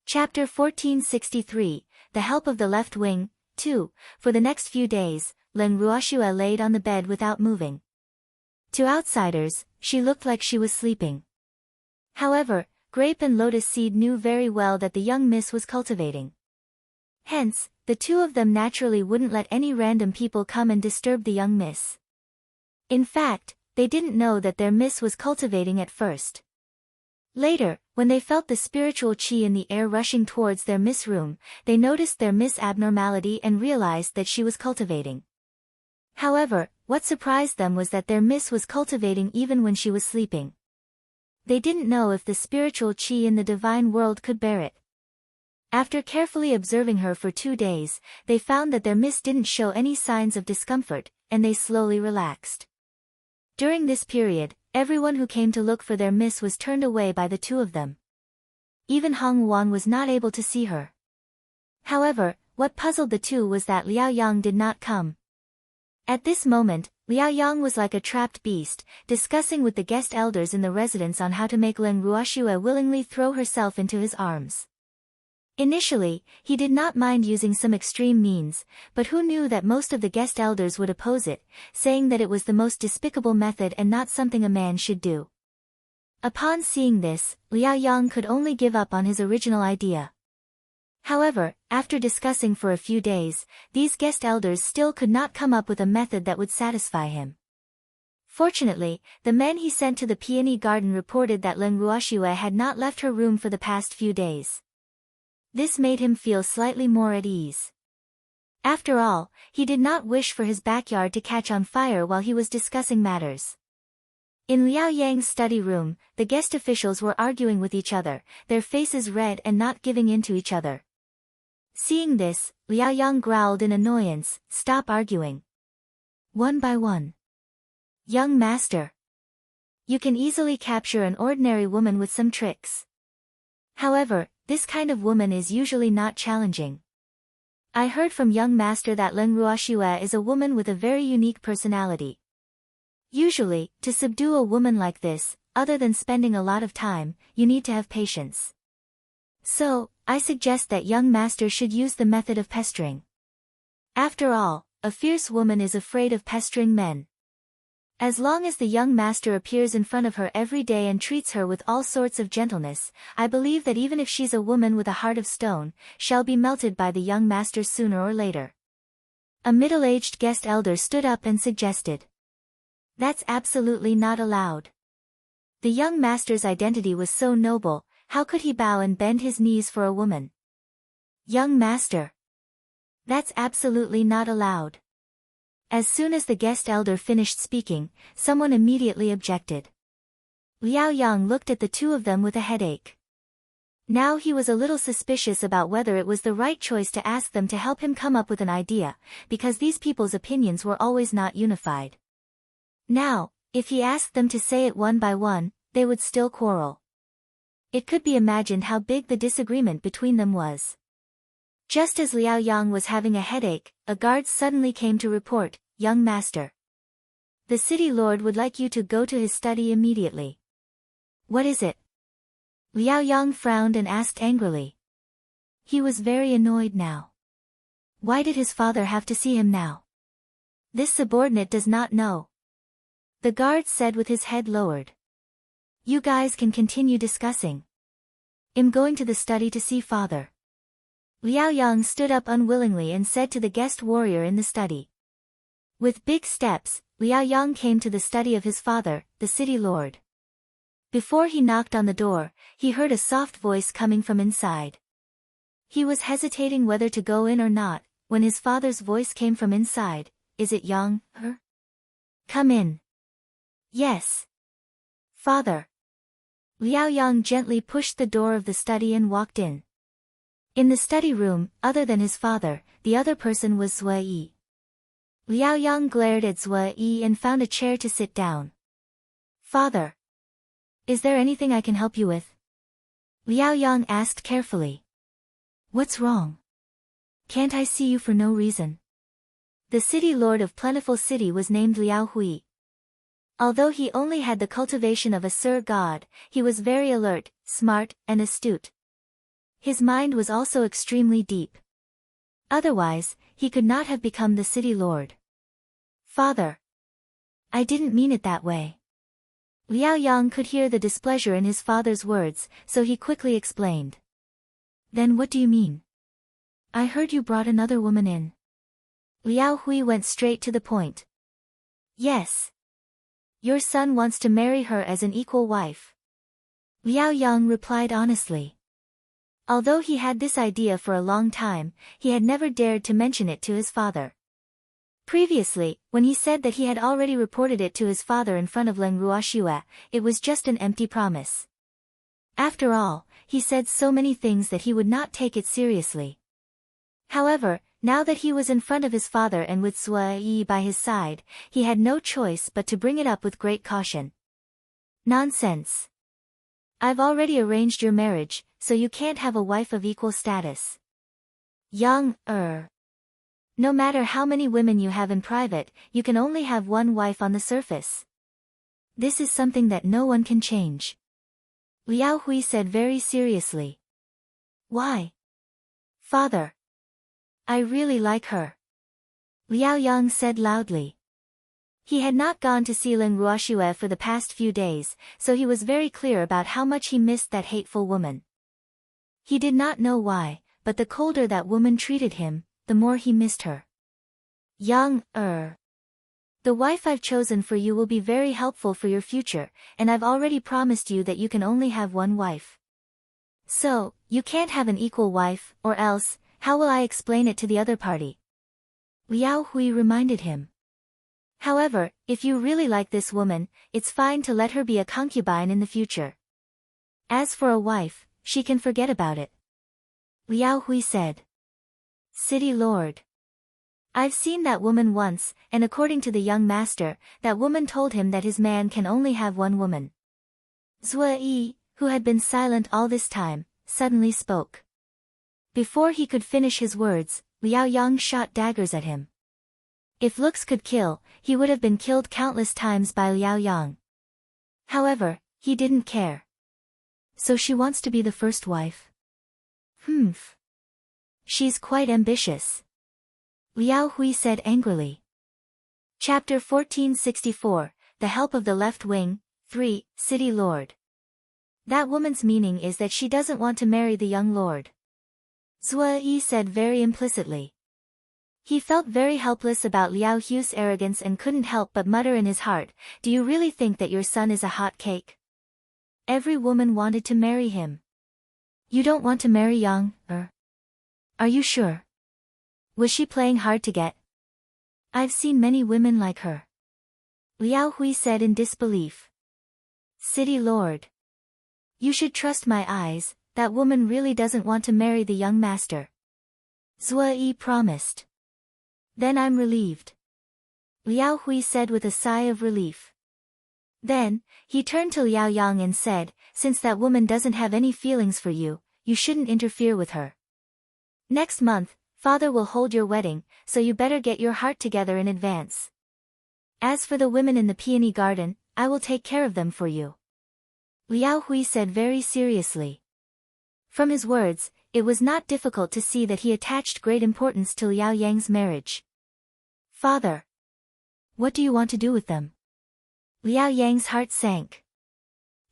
Chapter 1463, The Help of the Left Wing, 2. For the next few days, Leng Ruoxue laid on the bed without moving. To outsiders, she looked like she was sleeping. However, Grape and Lotus Seed knew very well that the young miss was cultivating. Hence, the two of them naturally wouldn't let any random people come and disturb the young miss. In fact, they didn't know that their miss was cultivating at first. Later, when they felt the spiritual qi in the air rushing towards their miss room, they noticed their miss abnormality and realized that she was cultivating. However, what surprised them was that their miss was cultivating even when she was sleeping. They didn't know if the spiritual qi in the divine world could bear it. After carefully observing her for 2 days, they found that their miss didn't show any signs of discomfort, and they slowly relaxed. During this period, everyone who came to look for their miss was turned away by the two of them. Even Hong Wan was not able to see her. However, what puzzled the two was that Liao Yang did not come. At this moment, Liao Yang was like a trapped beast, discussing with the guest elders in the residence on how to make Leng Ruoxue willingly throw herself into his arms. Initially, he did not mind using some extreme means, but who knew that most of the guest elders would oppose it, saying that it was the most despicable method and not something a man should do. Upon seeing this, Liao Yang could only give up on his original idea. However, after discussing for a few days, these guest elders still could not come up with a method that would satisfy him. Fortunately, the men he sent to the peony garden reported that Leng Ruoxue had not left her room for the past few days. This made him feel slightly more at ease. After all, he did not wish for his backyard to catch on fire while he was discussing matters. In Liao Yang's study room, the guest officials were arguing with each other, their faces red and not giving in to each other. Seeing this, Liao Yang growled in annoyance, "Stop arguing. One by one. Young master. You can easily capture an ordinary woman with some tricks. However, this kind of woman is usually not challenging. I heard from young master that Leng Ruoxue is a woman with a very unique personality. Usually, to subdue a woman like this, other than spending a lot of time, you need to have patience. So, I suggest that young master should use the method of pestering. After all, a fierce woman is afraid of pestering men. As long as the young master appears in front of her every day and treats her with all sorts of gentleness, I believe that even if she's a woman with a heart of stone, she'll be melted by the young master sooner or later." A middle-aged guest elder stood up and suggested. "That's absolutely not allowed. The young master's identity was so noble, how could he bow and bend his knees for a woman? Young master. That's absolutely not allowed." As soon as the guest elder finished speaking, someone immediately objected. Liao Yang looked at the two of them with a headache. Now he was a little suspicious about whether it was the right choice to ask them to help him come up with an idea, because these people's opinions were always not unified. Now, if he asked them to say it one by one, they would still quarrel. It could be imagined how big the disagreement between them was. Just as Liao Yang was having a headache, a guard suddenly came to report, "Young master." The city lord would like you to go to his study immediately. What is it? Liao Yang frowned and asked angrily. He was very annoyed now. Why did his father have to see him now? This subordinate does not know. The guard said with his head lowered. You guys can continue discussing. I'm going to the study to see father. Liao Yang stood up unwillingly and said to the guest warrior in the study. With big steps, Liao Yang came to the study of his father, the city lord. Before he knocked on the door, he heard a soft voice coming from inside. He was hesitating whether to go in or not, when his father's voice came from inside. Is it Yang, her? Come in. Yes. Father. Liao Yang gently pushed the door of the study and walked in. In the study room, other than his father, the other person was Zue Yi. Liao Yang glared at Zue Yi and found a chair to sit down. Father. Is there anything I can help you with? Liao Yang asked carefully. What's wrong? Can't I see you for no reason? The city lord of Plentiful City was named Liao Hui. Although he only had the cultivation of a Sir God, he was very alert, smart, and astute. His mind was also extremely deep. Otherwise, he could not have become the city lord. Father. I didn't mean it that way. Liao Yang could hear the displeasure in his father's words, so he quickly explained. Then what do you mean? I heard you brought another woman in. Liao Hui went straight to the point. Yes. Your son wants to marry her as an equal wife. Liao Yang replied honestly. Although he had this idea for a long time, he had never dared to mention it to his father. Previously, when he said that he had already reported it to his father in front of Leng Ruoxue, it was just an empty promise. After all, he said so many things that he would not take it seriously. However, now that he was in front of his father and with Zue Yi by his side, he had no choice but to bring it up with great caution. Nonsense. I've already arranged your marriage, so you can't have a wife of equal status. Young, No matter how many women you have in private, you can only have one wife on the surface. This is something that no one can change. Liao Hui said very seriously. Why? Father. I really like her. Liao Yang said loudly. He had not gone to see Leng Ruoxue for the past few days, so he was very clear about how much he missed that hateful woman. He did not know why, but the colder that woman treated him, the more he missed her. Young, The wife I've chosen for you will be very helpful for your future, and I've already promised you that you can only have one wife. So, you can't have an equal wife, or else, how will I explain it to the other party? Liao Hui reminded him. However, if you really like this woman, it's fine to let her be a concubine in the future. As for a wife, she can forget about it. Liao Hui said. City Lord. I've seen that woman once, and according to the young master, that woman told him that his man can only have one woman. Zue Yi, who had been silent all this time, suddenly spoke. Before he could finish his words, Liao Yang shot daggers at him. If looks could kill, he would have been killed countless times by Liao Yang. However, he didn't care. So she wants to be the first wife? Humph. She's quite ambitious. Liao Hui said angrily. Chapter 1464, The Help of the Left Wing, 3, City Lord. That woman's meaning is that she doesn't want to marry the young lord. Zue Yi said very implicitly. He felt very helpless about Liao Hu's arrogance and couldn't help but mutter in his heart, do you really think that your son is a hot cake? Every woman wanted to marry him. You don't want to marry Yang, Are you sure? Was she playing hard to get? I've seen many women like her. Liao Hui said in disbelief. City Lord. You should trust my eyes, that woman really doesn't want to marry the young master. Zue Yi promised. Then I'm relieved. Liao Hui said with a sigh of relief. Then, he turned to Liao Yang and said, since that woman doesn't have any feelings for you, you shouldn't interfere with her. Next month, father will hold your wedding, so you better get your heart together in advance. As for the women in the peony garden, I will take care of them for you. Liao Hui said very seriously. From his words, it was not difficult to see that he attached great importance to Liao Yang's marriage. Father, what do you want to do with them? Liao Yang's heart sank.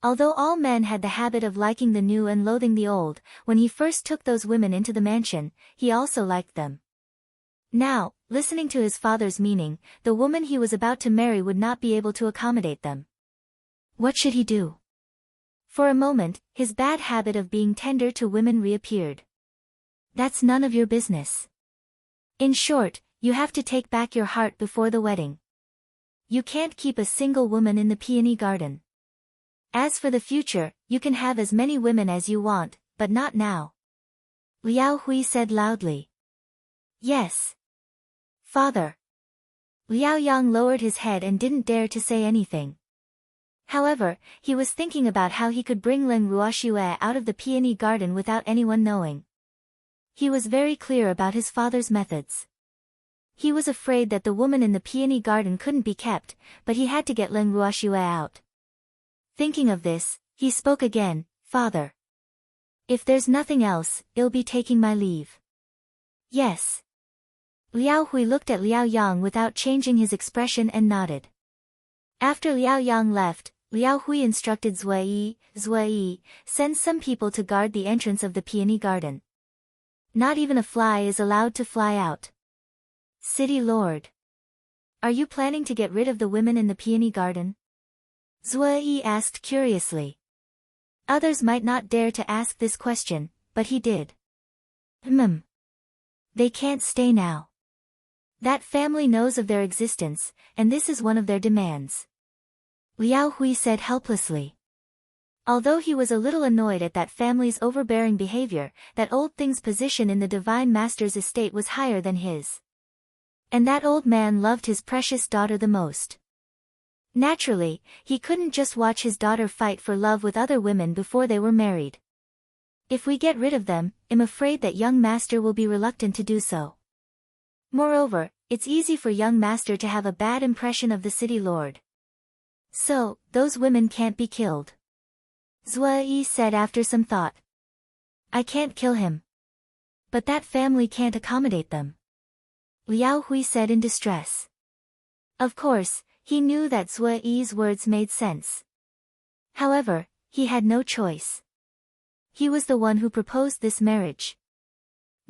Although all men had the habit of liking the new and loathing the old, when he first took those women into the mansion, he also liked them. Now, listening to his father's meaning, the woman he was about to marry would not be able to accommodate them. What should he do? For a moment, his bad habit of being tender to women reappeared. That's none of your business. In short, you have to take back your heart before the wedding. You can't keep a single woman in the peony garden. As for the future, you can have as many women as you want, but not now. Liao Hui said loudly. Yes. Father. Liao Yang lowered his head and didn't dare to say anything. However, he was thinking about how he could bring Leng Ruoxue out of the peony garden without anyone knowing. He was very clear about his father's methods. He was afraid that the woman in the peony garden couldn't be kept, but he had to get Leng Ruoxue out. Thinking of this, he spoke again, Father. If there's nothing else, I'll be taking my leave. Yes. Liao Hui looked at Liao Yang without changing his expression and nodded. After Liao Yang left, Liao Hui instructed Zui, send some people to guard the entrance of the peony garden. Not even a fly is allowed to fly out. City Lord. Are you planning to get rid of the women in the peony garden? Zui asked curiously. Others might not dare to ask this question, but he did. They can't stay now. That family knows of their existence, and this is one of their demands. Liao Hui said helplessly. Although he was a little annoyed at that family's overbearing behavior, that old thing's position in the Divine Master's estate was higher than his. And that old man loved his precious daughter the most. Naturally, he couldn't just watch his daughter fight for love with other women before they were married. If we get rid of them, I'm afraid that young master will be reluctant to do so. Moreover, it's easy for young master to have a bad impression of the city lord. So, those women can't be killed. Zui said after some thought. I can't kill him. But that family can't accommodate them. Liao Hui said in distress. Of course, he knew that Zui's words made sense. However, he had no choice. He was the one who proposed this marriage.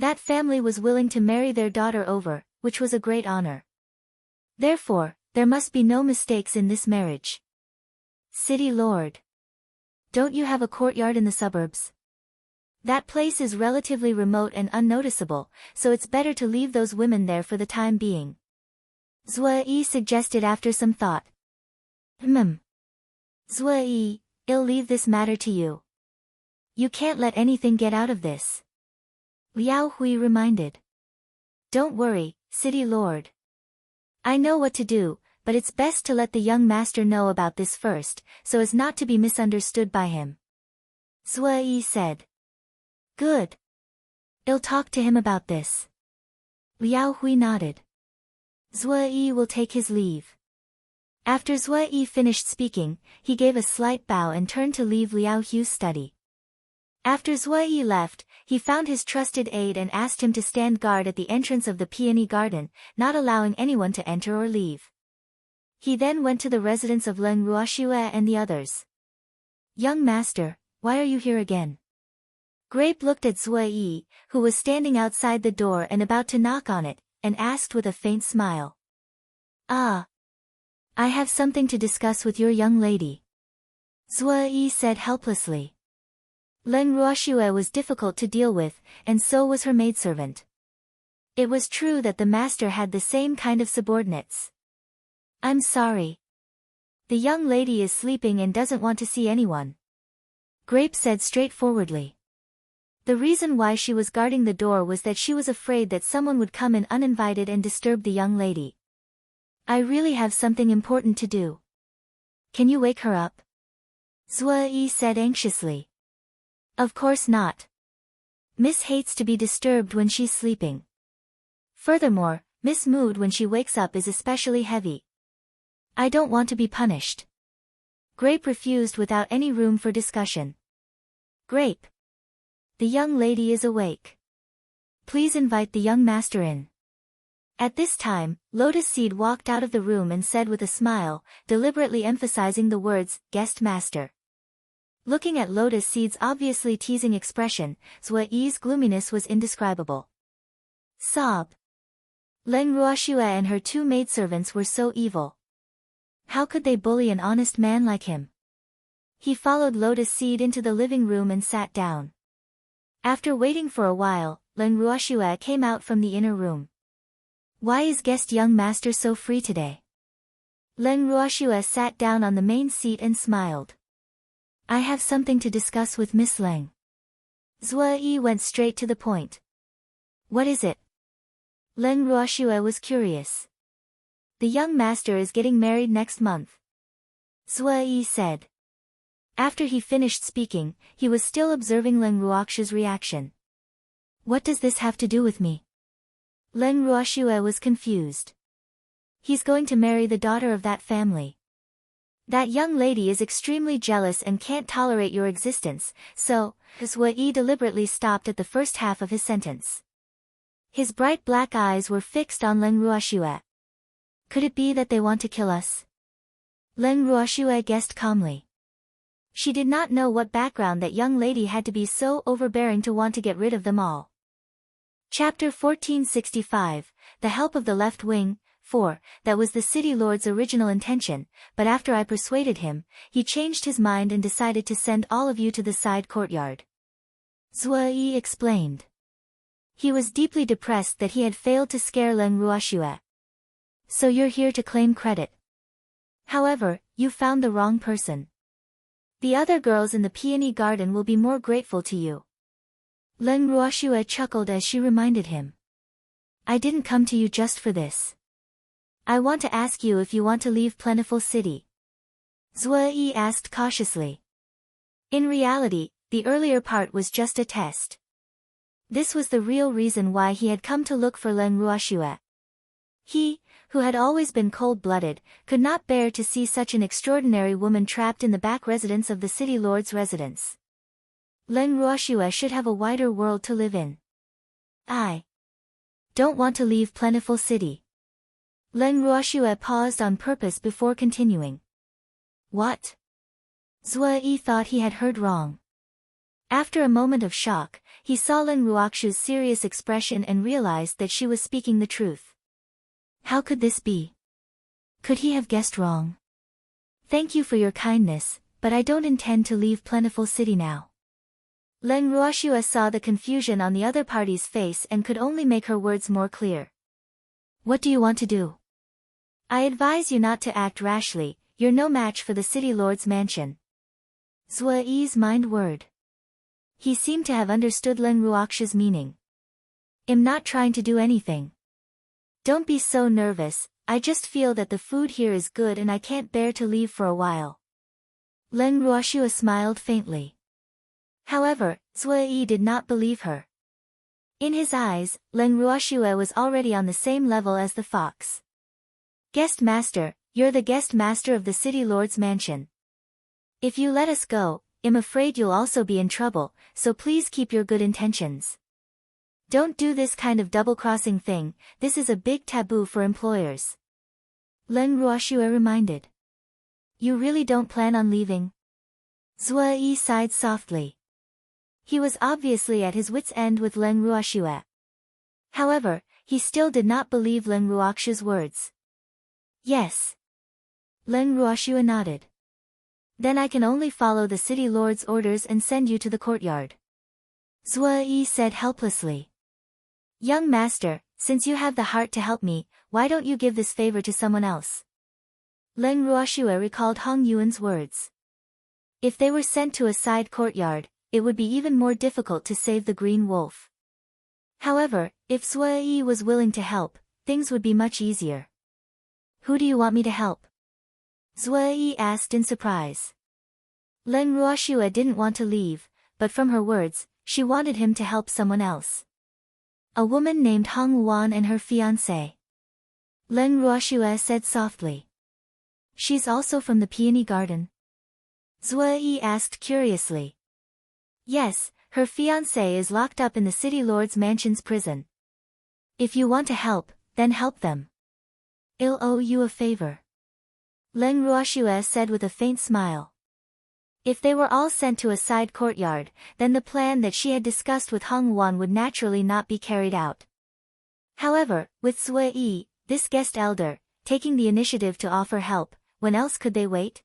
That family was willing to marry their daughter over, which was a great honor. Therefore, there must be no mistakes in this marriage. City Lord. Don't you have a courtyard in the suburbs? That place is relatively remote and unnoticeable, so it's better to leave those women there for the time being. Zui suggested after some thought. Zui, I'll leave this matter to you. You can't let anything get out of this. Liao Hui reminded. Don't worry, City Lord. I know what to do, but it's best to let the young master know about this first, so as not to be misunderstood by him. Zui said. Good. I'll talk to him about this. Liao Hui nodded. Zui will take his leave. After Zui finished speaking, he gave a slight bow and turned to leave Liao Hui's study. After Zui left, he found his trusted aide and asked him to stand guard at the entrance of the peony garden, not allowing anyone to enter or leave. He then went to the residence of Leng Ruoxue and the others. Young master, why are you here again? Grape looked at Zui, who was standing outside the door and about to knock on it, and asked with a faint smile. Ah. I have something to discuss with your young lady. Zui said helplessly. Leng Ruoxue was difficult to deal with, and so was her maidservant. It was true that the master had the same kind of subordinates. I'm sorry. The young lady is sleeping and doesn't want to see anyone. Grape said straightforwardly. The reason why she was guarding the door was that she was afraid that someone would come in uninvited and disturb the young lady. I really have something important to do. Can you wake her up? Zui said anxiously. Of course not. Miss hates to be disturbed when she's sleeping. Furthermore, Miss' mood when she wakes up is especially heavy. I don't want to be punished. Grape refused without any room for discussion. Grape. The young lady is awake. Please invite the young master in. At this time, Lotus Seed walked out of the room and said with a smile, deliberately emphasizing the words, guest master. Looking at Lotus Seed's obviously teasing expression, Zhui's gloominess was indescribable. Sob. Leng Ruoxue and her two maidservants were so evil. How could they bully an honest man like him? He followed Lotus Seed into the living room and sat down. After waiting for a while, Leng Ruoxue came out from the inner room. Why is guest young master so free today? Leng Ruoxue sat down on the main seat and smiled. I have something to discuss with Miss Leng. Zhui went straight to the point. What is it? Leng Ruoxue was curious. The young master is getting married next month. Zhui said. After he finished speaking, he was still observing Leng Ruoxue's reaction. What does this have to do with me? Leng Ruoxue was confused. He's going to marry the daughter of that family. That young lady is extremely jealous and can't tolerate your existence, so, Zhui deliberately stopped at the first half of his sentence. His bright black eyes were fixed on Leng Ruoxue. Could it be that they want to kill us? Leng Ruoxue guessed calmly. She did not know what background that young lady had to be so overbearing to want to get rid of them all. Chapter 1465, The Help of the Left Wing, 4, That was the City Lord's original intention, but after I persuaded him, he changed his mind and decided to send all of you to the side courtyard. Zhui explained. He was deeply depressed that he had failed to scare Leng Ruoxue. So you're here to claim credit. However, you found the wrong person. The other girls in the peony garden will be more grateful to you. Leng Ruoxue chuckled as she reminded him. I didn't come to you just for this. I want to ask you if you want to leave Plentiful City. Zhui asked cautiously. In reality, the earlier part was just a test. This was the real reason why he had come to look for Leng Ruoxue. He, who had always been cold-blooded, could not bear to see such an extraordinary woman trapped in the back residence of the city lord's residence. Leng Ruoxue should have a wider world to live in. I don't want to leave Plentiful City. Leng Ruoxue paused on purpose before continuing. What? Zhui thought he had heard wrong. After a moment of shock, he saw Leng Ruoxue's serious expression and realized that she was speaking the truth. How could this be? Could he have guessed wrong? Thank you for your kindness, but I don't intend to leave Plentiful City now. Leng Ruoxue saw the confusion on the other party's face and could only make her words more clear. What do you want to do? I advise you not to act rashly, you're no match for the city lord's mansion. Zhui's mind word. He seemed to have understood Leng Ruoxue's meaning. I'm not trying to do anything. Don't be so nervous, I just feel that the food here is good and I can't bear to leave for a while. Leng Ruoxue smiled faintly. However, Zhui did not believe her. In his eyes, Leng Ruoxue was already on the same level as the fox. Guest master, you're the guest master of the city lord's mansion. If you let us go, I'm afraid you'll also be in trouble, so please keep your good intentions. Don't do this kind of double-crossing thing, this is a big taboo for employers. Leng Ruoxue reminded. You really don't plan on leaving? Zhui sighed softly. He was obviously at his wit's end with Leng Ruoxue. However, he still did not believe Leng Ruoxue's words. Yes. Leng Ruoxue nodded. Then I can only follow the city lord's orders and send you to the courtyard. Zhui said helplessly. Young master, since you have the heart to help me, why don't you give this favor to someone else? Leng Ruoxue recalled Hong Yuan's words. If they were sent to a side courtyard, it would be even more difficult to save the green wolf. However, if Zhui was willing to help, things would be much easier. Who do you want me to help? Zhui asked in surprise. Leng Ruoxue didn't want to leave, but from her words, she wanted him to help someone else. A woman named Hong Luan and her fiancé. Leng Ruoxue said softly. She's also from the Peony Garden? Zui asked curiously. Yes, her fiancé is locked up in the City Lord's Mansion's prison. If you want to help, then help them. I'll owe you a favor. Leng Ruoxue said with a faint smile. If they were all sent to a side courtyard, then the plan that she had discussed with Hung Wan would naturally not be carried out. However, with Zui, this guest elder, taking the initiative to offer help, when else could they wait?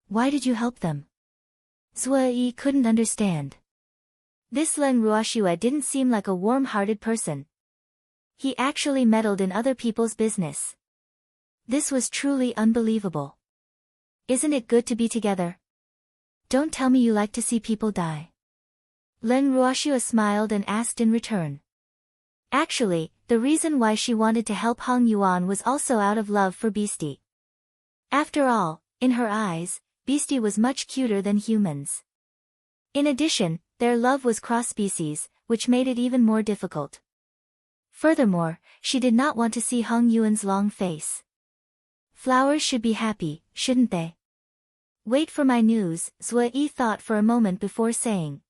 Why did you help them? Zui couldn't understand. This Leng Ruoxue didn't seem like a warm-hearted person. He actually meddled in other people's business. This was truly unbelievable. Isn't it good to be together? Don't tell me you like to see people die. Leng Ruoxue smiled and asked in return. Actually, the reason why she wanted to help Hung Yuan was also out of love for Beastie. After all, in her eyes, Beastie was much cuter than humans. In addition, their love was cross-species, which made it even more difficult. Furthermore, she did not want to see Hung Yuan's long face. Flowers should be happy, shouldn't they? Wait for my news, Zui thought for a moment before saying.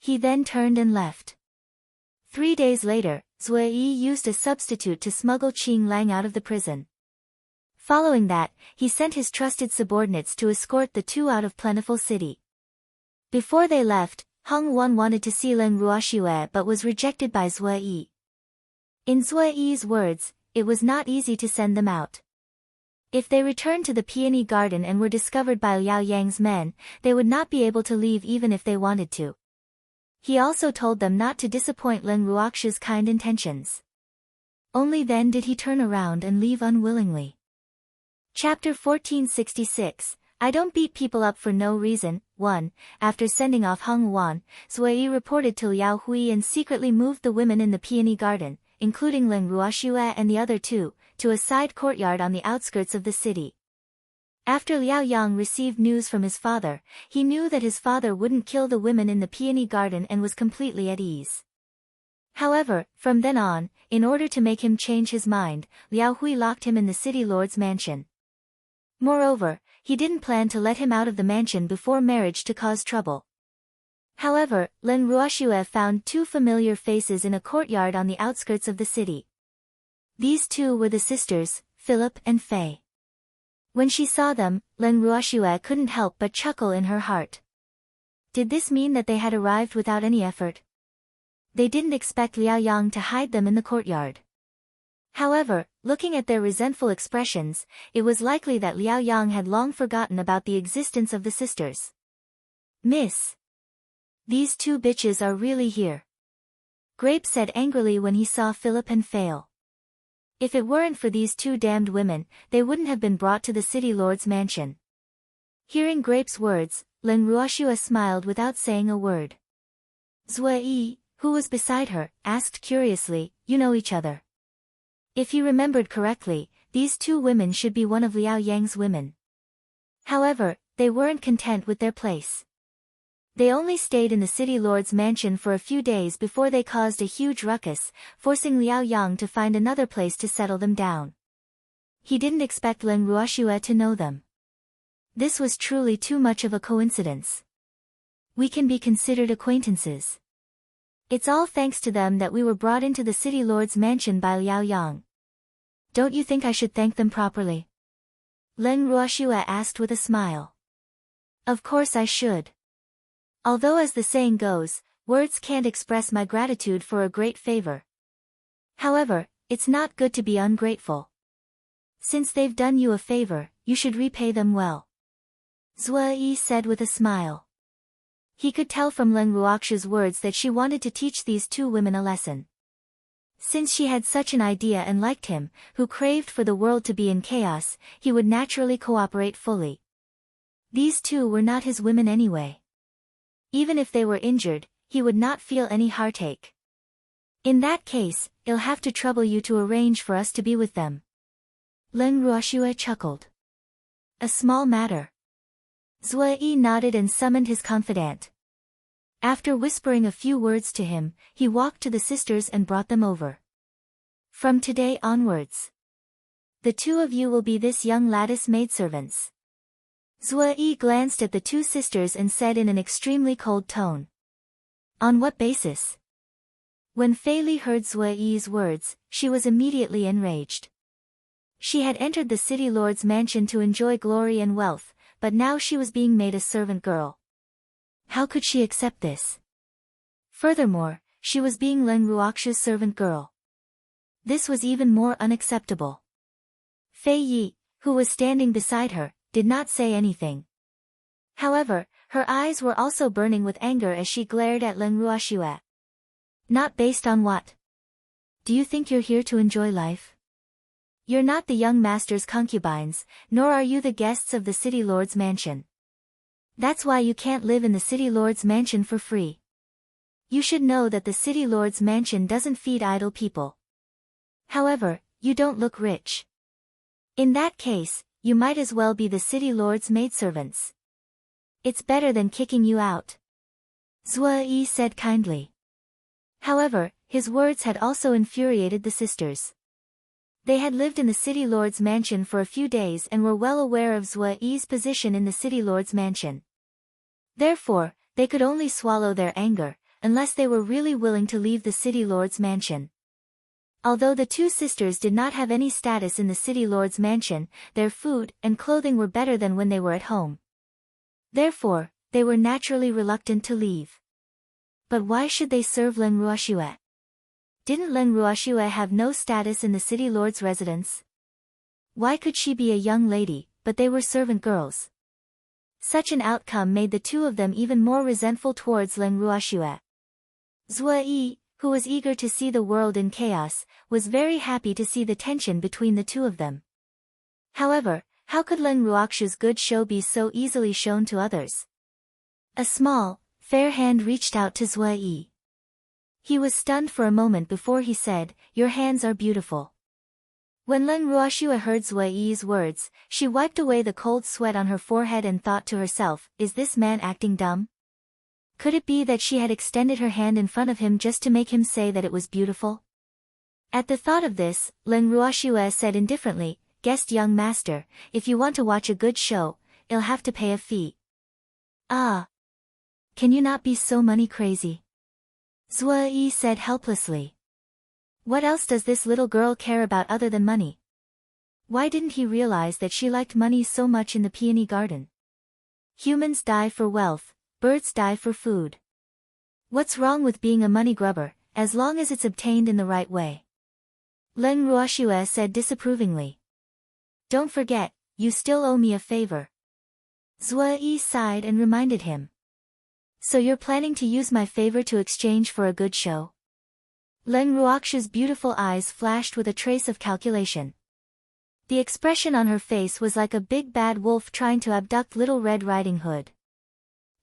He then turned and left. 3 days later, Zui used a substitute to smuggle Qing Lang out of the prison. Following that, he sent his trusted subordinates to escort the two out of Plentiful City. Before they left, Hung Wan wanted to see Leng Ruoxue but was rejected by Zui. In Zui's words, it was not easy to send them out. If they returned to the Peony Garden and were discovered by Liao Yang's men, they would not be able to leave even if they wanted to. He also told them not to disappoint Leng Ruoxue's kind intentions. Only then did he turn around and leave unwillingly. Chapter 1466, I don't beat people up for no reason. 1. After sending off Hung Wan, Zui reported to Liao Hui and secretly moved the women in the Peony Garden, including Leng Ruoxue and the other two, to a side courtyard on the outskirts of the city. After Liao Yang received news from his father, he knew that his father wouldn't kill the women in the Peony Garden and was completely at ease. However, from then on, in order to make him change his mind, Liao Hui locked him in the City Lord's mansion. Moreover, he didn't plan to let him out of the mansion before marriage to cause trouble. However, Leng Ruoxue found two familiar faces in a courtyard on the outskirts of the city. These two were the sisters, Philip and Fei. When she saw them, Leng Ruoxue couldn't help but chuckle in her heart. Did this mean that they had arrived without any effort? They didn't expect Liao Yang to hide them in the courtyard. However, looking at their resentful expressions, it was likely that Liao Yang had long forgotten about the existence of the sisters. Miss. These two bitches are really here. Grape said angrily when he saw Philip and Fei. If it weren't for these two damned women, they wouldn't have been brought to the City Lord's mansion. Hearing Grape's words, Leng Ruoxue smiled without saying a word. Zui, who was beside her, asked curiously, you know each other? If he remembered correctly, these two women should be one of Liao Yang's women. However, they weren't content with their place. They only stayed in the City Lord's mansion for a few days before they caused a huge ruckus, forcing Liao Yang to find another place to settle them down. He didn't expect Leng Ruoxue to know them. This was truly too much of a coincidence. We can be considered acquaintances. It's all thanks to them that we were brought into the City Lord's mansion by Liao Yang. Don't you think I should thank them properly? Leng Ruoxue asked with a smile. Of course I should. Although as the saying goes, words can't express my gratitude for a great favor. However, it's not good to be ungrateful. Since they've done you a favor, you should repay them well. Zui said with a smile. He could tell from Leng Ruoxue's words that she wanted to teach these two women a lesson. Since she had such an idea and liked him, who craved for the world to be in chaos, he would naturally cooperate fully. These two were not his women anyway. Even if they were injured, he would not feel any heartache. In that case, I'll have to trouble you to arrange for us to be with them. Leng Ruoxue chuckled. A small matter. Zui nodded and summoned his confidant. After whispering a few words to him, he walked to the sisters and brought them over. From today onwards, The two of you will be this young lattice maidservants. Zui glanced at the two sisters and said in an extremely cold tone. On what basis? When Fei Li heard Zui's words, she was immediately enraged. She had entered the city lord's mansion to enjoy glory and wealth, but now she was being made a servant girl. How could she accept this? Furthermore, she was being Leng Ruoxu's servant girl. This was even more unacceptable. Fei Yi, who was standing beside her, did not say anything. However, her eyes were also burning with anger as she glared at Leng Ruoxue. Not based on what? Do you think you're here to enjoy life? You're not the young master's concubines, nor are you the guests of the city lord's mansion. That's why you can't live in the city lord's mansion for free. You should know that the city lord's mansion doesn't feed idle people. However, you don't look rich. In that case, you might as well be the city lord's maidservants. It's better than kicking you out. Zui said kindly. However, his words had also infuriated the sisters. They had lived in the city lord's mansion for a few days and were well aware of Zui's position in the city lord's mansion. Therefore, they could only swallow their anger, unless they were really willing to leave the city lord's mansion. Although the two sisters did not have any status in the city lord's mansion, their food and clothing were better than when they were at home. Therefore, they were naturally reluctant to leave. But why should they serve Leng Ruoxue? Didn't Leng Ruoxue have no status in the city lord's residence? Why could she be a young lady, but they were servant girls? Such an outcome made the two of them even more resentful towards Leng Ruoxue. Zui, who was eager to see the world in chaos, was very happy to see the tension between the two of them. However, how could Leng Ruoxu's good show be so easily shown to others? A small, fair hand reached out to Zui. He was stunned for a moment before he said, "Your hands are beautiful." When Leng Ruoxue heard Zui's words, she wiped away the cold sweat on her forehead and thought to herself, is this man acting dumb? Could it be that she had extended her hand in front of him just to make him say that it was beautiful? At the thought of this, Leng Ruoxue said indifferently, "Guest young master, if you want to watch a good show, you'll have to pay a fee." Ah! Can you not be so money crazy? Zui said helplessly. What else does this little girl care about other than money? Why didn't he realize that she liked money so much in the peony garden? Humans die for wealth, birds die for food. What's wrong with being a money grubber, as long as it's obtained in the right way? Leng Ruoxue said disapprovingly. Don't forget, you still owe me a favor. Zui sighed and reminded him. So you're planning to use my favor to exchange for a good show? Leng Ruoxu's beautiful eyes flashed with a trace of calculation. The expression on her face was like a big bad wolf trying to abduct Little Red Riding Hood.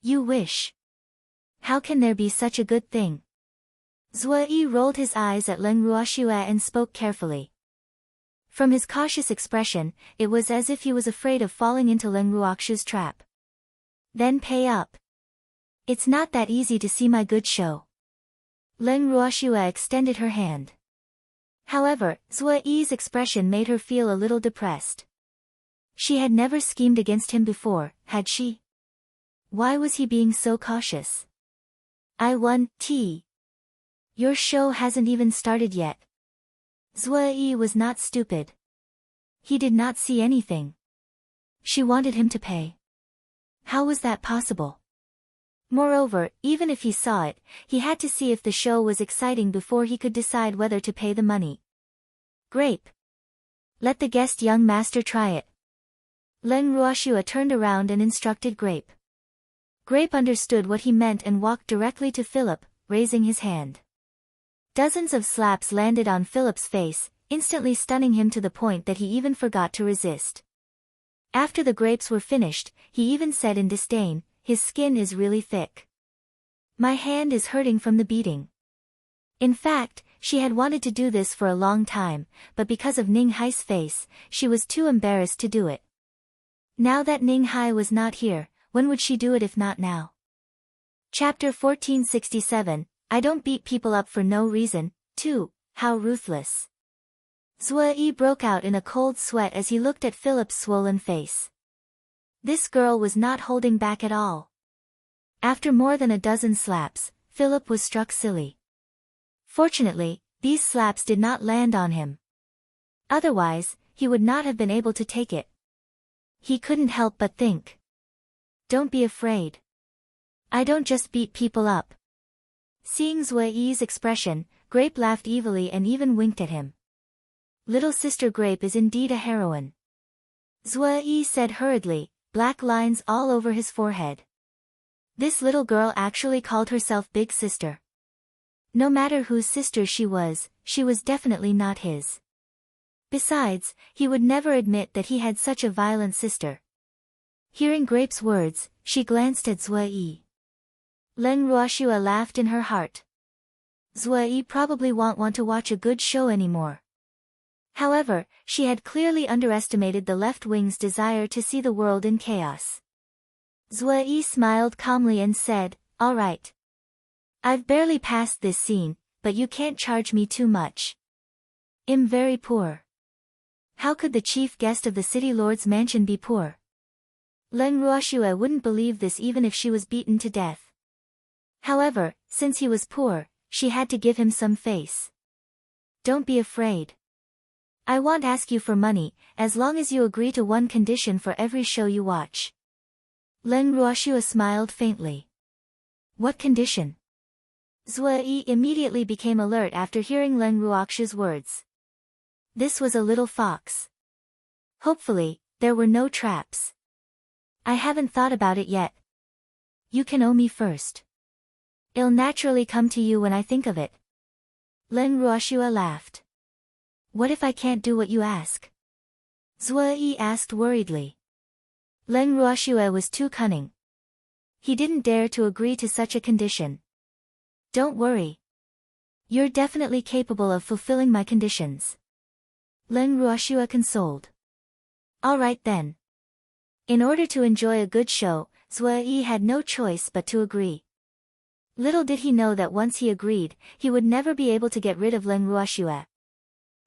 You wish. How can there be such a good thing? Zui rolled his eyes at Leng Ruoxue and spoke carefully. From his cautious expression, it was as if he was afraid of falling into Leng Ruoxu's trap. Then pay up. It's not that easy to see my good show. Leng Ruoxue extended her hand. However, Zui's expression made her feel a little depressed. She had never schemed against him before, had she? Why was he being so cautious? I won, T. Your show hasn't even started yet. Zui was not stupid. He did not see anything. She wanted him to pay. How was that possible? Moreover, even if he saw it, he had to see if the show was exciting before he could decide whether to pay the money. Grape. Let the guest young master try it. Leng Ruoxue turned around and instructed Grape. Grape understood what he meant and walked directly to Philip, raising his hand. Dozens of slaps landed on Philip's face, instantly stunning him to the point that he even forgot to resist. After the grapes were finished, he even said in disdain, his skin is really thick. My hand is hurting from the beating. In fact, she had wanted to do this for a long time, but because of Ning Hai's face, she was too embarrassed to do it. Now that Ning Hai was not here, when would she do it if not now? Chapter 1467, I don't beat people up for no reason, 2, How ruthless. Zui broke out in a cold sweat as he looked at Philip's swollen face. This girl was not holding back at all. After more than a dozen slaps, Philip was struck silly. Fortunately, these slaps did not land on him. Otherwise, he would not have been able to take it. He couldn't help but think. Don't be afraid. I don't just beat people up. Seeing Zui's expression, Grape laughed evilly and even winked at him. Little Sister Grape is indeed a heroine. Zui said hurriedly, black lines all over his forehead. This little girl actually called herself Big Sister. No matter whose sister she was definitely not his. Besides, he would never admit that he had such a violent sister. Hearing Grape's words, she glanced at Zui. Leng Ruoxua laughed in her heart. Zui probably won't want to watch a good show anymore. However, she had clearly underestimated the left wing's desire to see the world in chaos. Zui smiled calmly and said, all right. I've barely passed this scene, but you can't charge me too much. I'm very poor. How could the chief guest of the city lord's mansion be poor? Leng Ruoxua wouldn't believe this even if she was beaten to death. However, since he was poor, she had to give him some face. Don't be afraid. I won't ask you for money, as long as you agree to one condition for every show you watch. Leng Ruoxua smiled faintly. What condition? Zui immediately became alert after hearing Leng Ruoxua's words. This was a little fox. Hopefully, there were no traps. I haven't thought about it yet. You can owe me first. It'll naturally come to you when I think of it. Leng Ruoxua laughed. What if I can't do what you ask? Zui asked worriedly. Leng Ruoxua was too cunning. He didn't dare to agree to such a condition. Don't worry. You're definitely capable of fulfilling my conditions. Leng Ruoxua consoled. All right then. In order to enjoy a good show, Zui had no choice but to agree. Little did he know that once he agreed, he would never be able to get rid of Leng Ruoxua.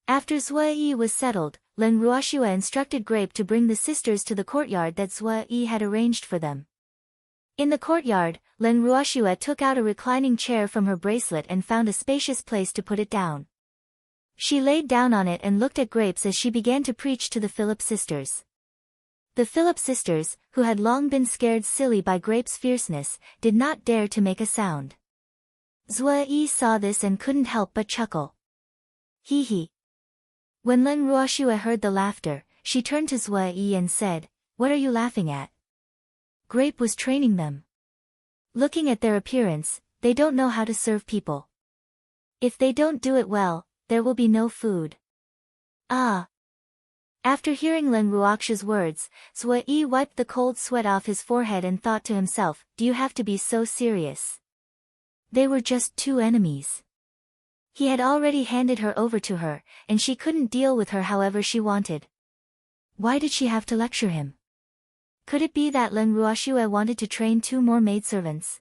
After Zui was settled, Leng Ruoxua instructed Grape to bring the sisters to the courtyard that Zui had arranged for them. In the courtyard, Leng Ruoxua took out a reclining chair from her bracelet and found a spacious place to put it down. She laid down on it and looked at Grapes as she began to preach to the Philip sisters. The Philip sisters, who had long been scared silly by Grape's fierceness, did not dare to make a sound. Zui saw this and couldn't help but chuckle. Hee hee. When Leng Ruoxua heard the laughter, she turned to Zui and said, what are you laughing at? Grape was training them. Looking at their appearance, they don't know how to serve people. If they don't do it well, there will be no food. Ah. After hearing Leng Ruoxua's words, Zui wiped the cold sweat off his forehead and thought to himself, do you have to be so serious? They were just two enemies. He had already handed her over to her, and she couldn't deal with her however she wanted. Why did she have to lecture him? Could it be that Leng Ruoxua wanted to train two more maidservants?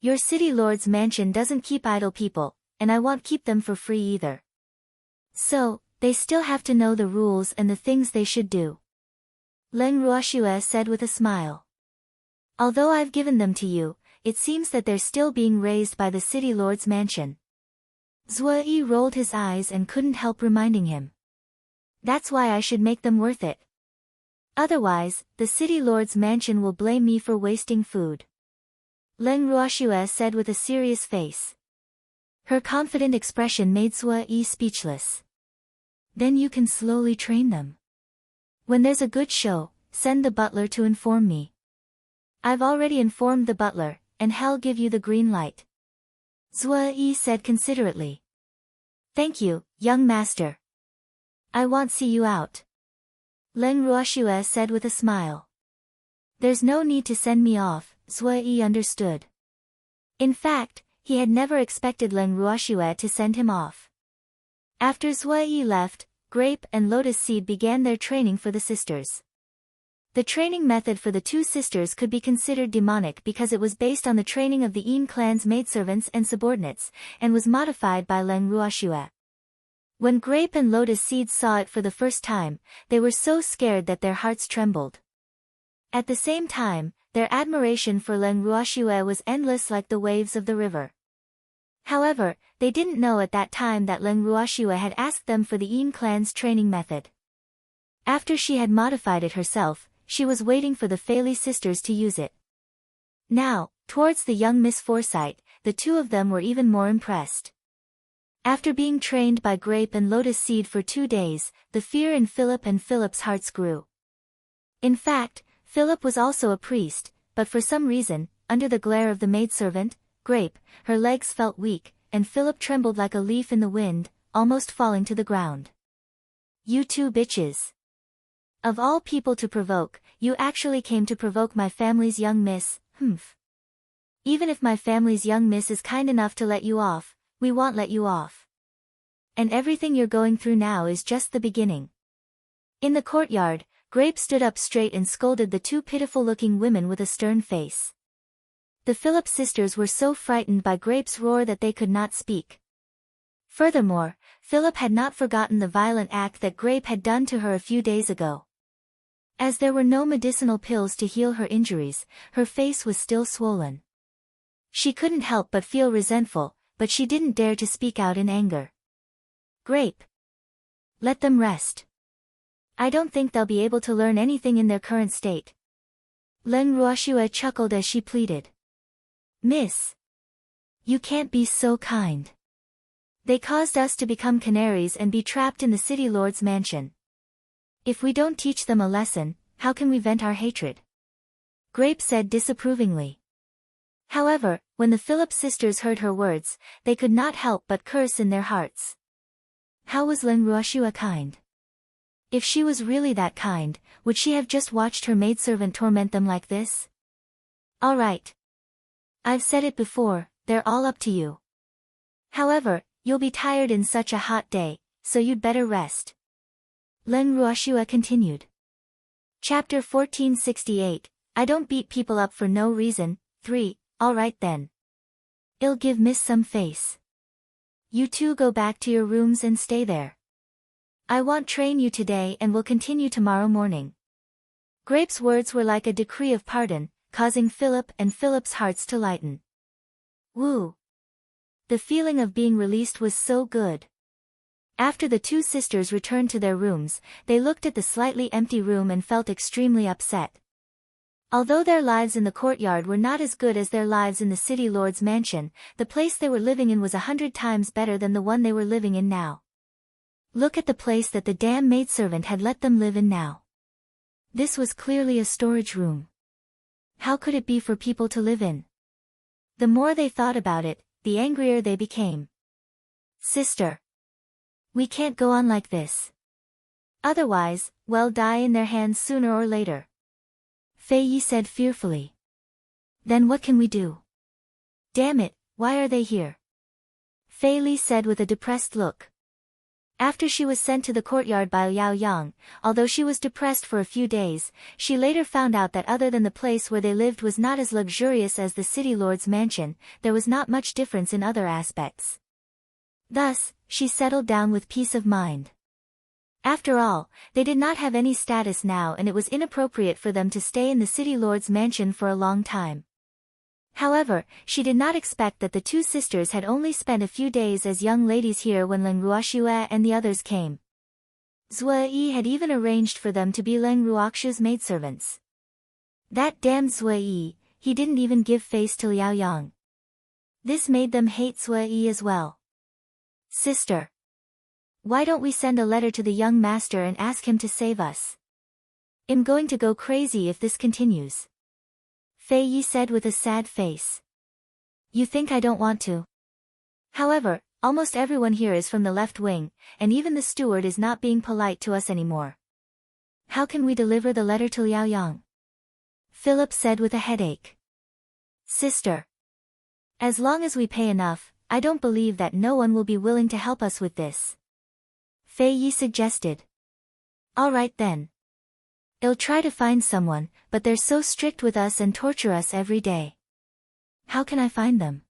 Your city lord's mansion doesn't keep idle people, and I won't keep them for free either. So, they still have to know the rules and the things they should do. Leng Ruoxua said with a smile. Although I've given them to you, it seems that they're still being raised by the city lord's mansion. Zui rolled his eyes and couldn't help reminding him. That's why I should make them worth it. Otherwise, the city lord's mansion will blame me for wasting food. Leng Ruoxua said with a serious face. Her confident expression made Zui speechless. Then you can slowly train them. When there's a good show, send the butler to inform me. I've already informed the butler, and he'll give you the green light. Zui said considerately. Thank you, young master. I won't see you out. Leng Ruoxua said with a smile. There's no need to send me off, Zui understood. In fact, he had never expected Leng Ruoxua to send him off. After Zui left, Grape and Lotus Seed began their training for the sisters. The training method for the two sisters could be considered demonic because it was based on the training of the Yin clan's maidservants and subordinates, and was modified by Leng Ruoxua. When Grape and Lotus Seed saw it for the first time, they were so scared that their hearts trembled. At the same time, their admiration for Len Ruoxue was endless like the waves of the river. However, they didn't know at that time that Len Ruoxue had asked them for the Yin clan's training method. After she had modified it herself, she was waiting for the Fei sisters to use it. Now, towards the young Miss Foresight, the two of them were even more impressed. After being trained by Grape and Lotus Seed for 2 days, the fear in Philip and Philip's hearts grew. In fact, Philip was also a priest, but for some reason, under the glare of the maidservant, Grape, her legs felt weak, and Philip trembled like a leaf in the wind, almost falling to the ground. "You two bitches. Of all people to provoke, you actually came to provoke my family's young miss, humph. Even if my family's young miss is kind enough to let you off, we won't let you off. And everything you're going through now is just the beginning." In the courtyard, Grape stood up straight and scolded the two pitiful-looking women with a stern face. The Philip sisters were so frightened by Grape's roar that they could not speak. Furthermore, Philip had not forgotten the violent act that Grape had done to her a few days ago. As there were no medicinal pills to heal her injuries, her face was still swollen. She couldn't help but feel resentful, but she didn't dare to speak out in anger. "Grape. Let them rest. I don't think they'll be able to learn anything in their current state." Len Ruoxue chuckled as she pleaded. "Miss. You can't be so kind. They caused us to become canaries and be trapped in the city lord's mansion. If we don't teach them a lesson, how can we vent our hatred?" Grape said disapprovingly. However, when the Philip sisters heard her words, they could not help but curse in their hearts. How was Len Ruoxue kind? If she was really that kind, would she have just watched her maidservant torment them like this? "All right. I've said it before, they're all up to you. However, you'll be tired in such a hot day, so you'd better rest." Len Ruoxue continued. Chapter 1468, I Don't Beat People Up for No Reason, 3, all right then. I'll give Miss some face. You two go back to your rooms and stay there. I won't train you today and will continue tomorrow morning. Grape's words were like a decree of pardon, causing Philip and Philip's hearts to lighten. Woo! The feeling of being released was so good. After the two sisters returned to their rooms, they looked at the slightly empty room and felt extremely upset. Although their lives in the courtyard were not as good as their lives in the city lord's mansion, the place they were living in was 100 times better than the one they were living in now. Look at the place that the damn maidservant had let them live in now. This was clearly a storage room. How could it be for people to live in? The more they thought about it, the angrier they became. "Sister. We can't go on like this. Otherwise, we'll die in their hands sooner or later," Fei Yi said fearfully. "Then what can we do? Damn it, why are they here?" Fei Li said with a depressed look. After she was sent to the courtyard by Liao Yang, although she was depressed for a few days, she later found out that other than the place where they lived was not as luxurious as the city lord's mansion, there was not much difference in other aspects. Thus, she settled down with peace of mind. After all, they did not have any status now and it was inappropriate for them to stay in the city lord's mansion for a long time. However, she did not expect that the two sisters had only spent a few days as young ladies here when Len Ruoxue and the others came. Zue Yi had even arranged for them to be Len Ruoxue's maidservants. That damned Zue Yi, he didn't even give face to Liao Yang. This made them hate Zue Yi as well. "Sister. Why don't we send a letter to the young master and ask him to save us? I'm going to go crazy if this continues," Fei Yi said with a sad face. "You think I don't want to? However, almost everyone here is from the left wing, and even the steward is not being polite to us anymore. How can we deliver the letter to Liao Yang?" Philip said with a headache. "Sister. As long as we pay enough, I don't believe that no one will be willing to help us with this," Fei Yi suggested. "All right then. I'll try to find someone, but they're so strict with us and torture us every day. How can I find them?"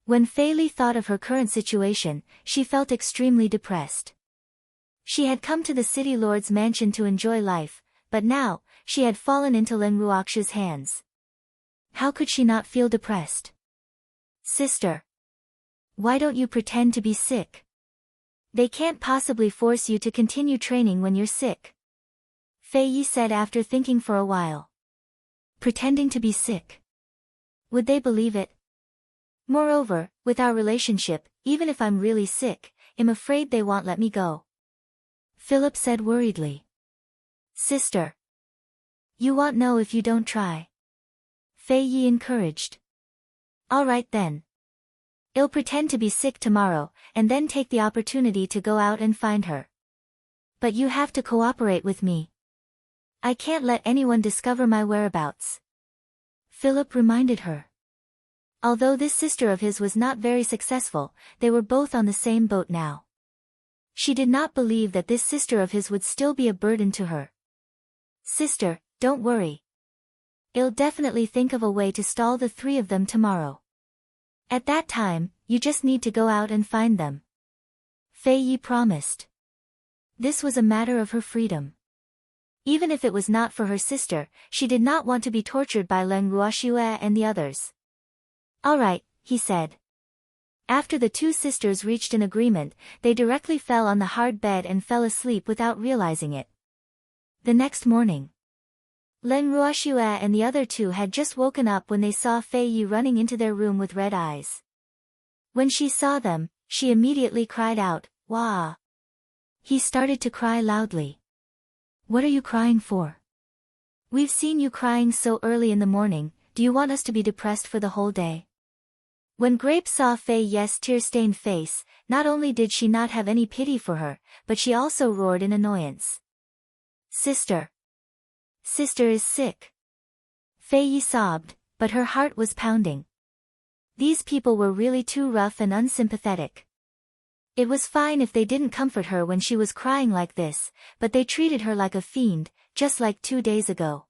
When Fei Li thought of her current situation, she felt extremely depressed. She had come to the city lord's mansion to enjoy life, but now, she had fallen into Leng Ruoxu's hands. How could she not feel depressed? Sister. Why don't you pretend to be sick? They can't possibly force you to continue training when you're sick. Fei Yi said after thinking for a while. Pretending to be sick. Would they believe it? Moreover, with our relationship, even if I'm really sick, I'm afraid they won't let me go. Philip said worriedly. Sister. You won't know if you don't try. Fei Yi encouraged. All right then. I'll pretend to be sick tomorrow, and then take the opportunity to go out and find her. But you have to cooperate with me. I can't let anyone discover my whereabouts. Philip reminded her. Although this sister of his was not very successful, they were both on the same boat now. She did not believe that this sister of his would still be a burden to her. Sister, don't worry. I'll definitely think of a way to stall the three of them tomorrow. At that time, you just need to go out and find them. Fei Yi promised. This was a matter of her freedom. Even if it was not for her sister, she did not want to be tortured by Leng Ruoxue and the others. All right, he said. After the two sisters reached an agreement, they directly fell on the hard bed and fell asleep without realizing it. The next morning, Leng Ruoxue and the other two had just woken up when they saw Fei Yi running into their room with red eyes. When she saw them, she immediately cried out, "Wah!" He started to cry loudly. What are you crying for? We've seen you crying so early in the morning, do you want us to be depressed for the whole day? When Grape saw Fei Yi's tear-stained face, not only did she not have any pity for her, but she also roared in annoyance. Sister. Sister is sick. Fei Yi sobbed, but her heart was pounding. These people were really too rough and unsympathetic. It was fine if they didn't comfort her when she was crying like this, but they treated her like a fiend, just like 2 days ago.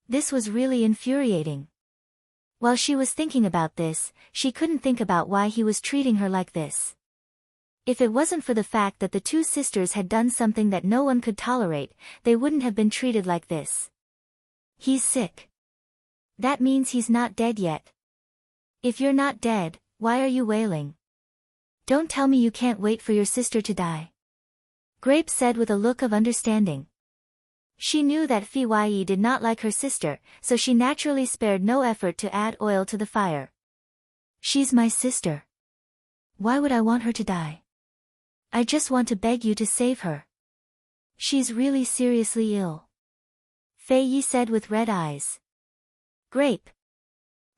This was really infuriating. While she was thinking about this, she couldn't think about why he was treating her like this. If it wasn't for the fact that the two sisters had done something that no one could tolerate, they wouldn't have been treated like this. He's sick. That means he's not dead yet. If you're not dead, why are you wailing? Don't tell me you can't wait for your sister to die. Grape said with a look of understanding. She knew that Fei Yi did not like her sister, so she naturally spared no effort to add oil to the fire. She's my sister. Why would I want her to die? I just want to beg you to save her. She's really seriously ill. Fei Yi said with red eyes. Grape.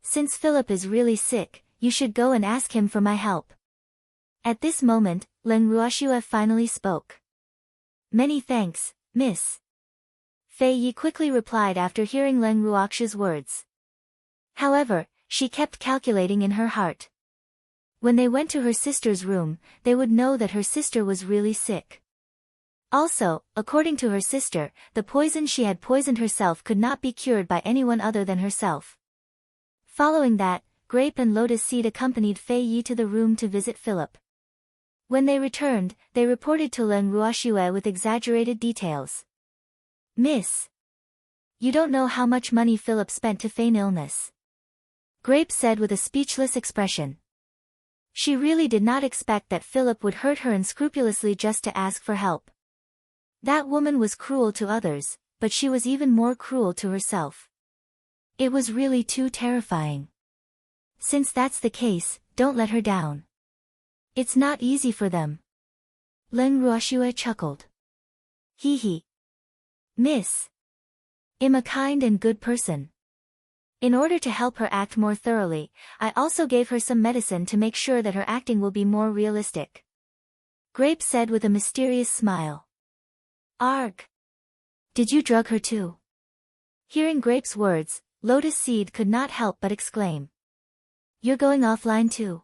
Since Philip is really sick, you should go and ask him for my help. At this moment, Leng Ruoxue finally spoke. Many thanks, miss. Fei Yi quickly replied after hearing Leng Ruoxue's words. However, she kept calculating in her heart. When they went to her sister's room, they would know that her sister was really sick. Also, according to her sister, the poison she had poisoned herself could not be cured by anyone other than herself. Following that, Grape and Lotus Seed accompanied Fei Yi to the room to visit Philip. When they returned, they reported to Leng Ruoxue with exaggerated details. Miss. You don't know how much money Philip spent to feign illness. Grape said with a speechless expression. She really did not expect that Philip would hurt her unscrupulously just to ask for help. That woman was cruel to others, but she was even more cruel to herself. It was really too terrifying. Since that's the case, don't let her down. It's not easy for them. Leng Ruoxue chuckled. Hee hee. Miss. I'm a kind and good person. In order to help her act more thoroughly, I also gave her some medicine to make sure that her acting will be more realistic. Grape said with a mysterious smile. Arg. Did you drug her too? Hearing Grape's words, Lotus Seed could not help but exclaim. You're going offline too.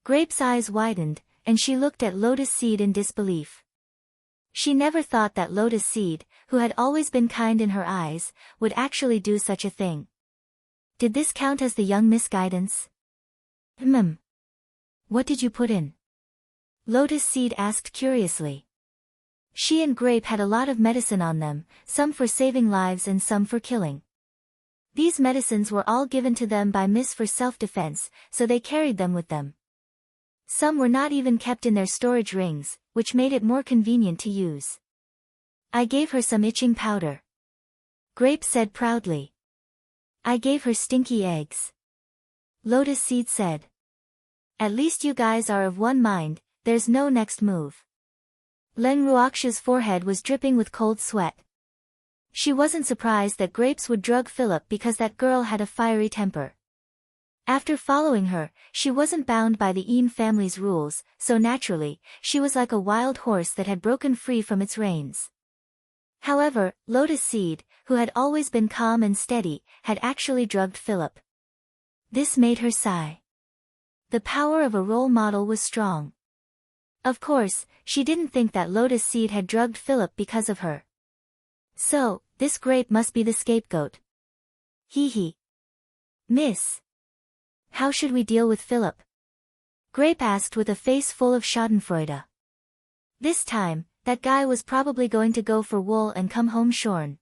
Grape's eyes widened, and she looked at Lotus Seed in disbelief. She never thought that Lotus Seed, who had always been kind in her eyes, would actually do such a thing. Did this count as the young misguidance? What did you put in? Lotus Seed asked curiously. She and Grape had a lot of medicine on them, some for saving lives and some for killing. These medicines were all given to them by Miss for self-defense, so they carried them with them. Some were not even kept in their storage rings, which made it more convenient to use. I gave her some itching powder. Grape said proudly. I gave her stinky eggs. Lotus Seed said. At least you guys are of one mind, there's no next move. Leng Ruoxia's forehead was dripping with cold sweat. She wasn't surprised that Grapes would drug Philip because that girl had a fiery temper. After following her, she wasn't bound by the Yin family's rules, so naturally, she was like a wild horse that had broken free from its reins. However, Lotus Seed, who had always been calm and steady, had actually drugged Philip. This made her sigh. The power of a role model was strong. Of course, she didn't think that Lotus Seed had drugged Philip because of her. So, this Grape must be the scapegoat. Hee hee. Miss. How should we deal with Philip? Grape asked with a face full of schadenfreude. This time, that guy was probably going to go for wool and come home shorn.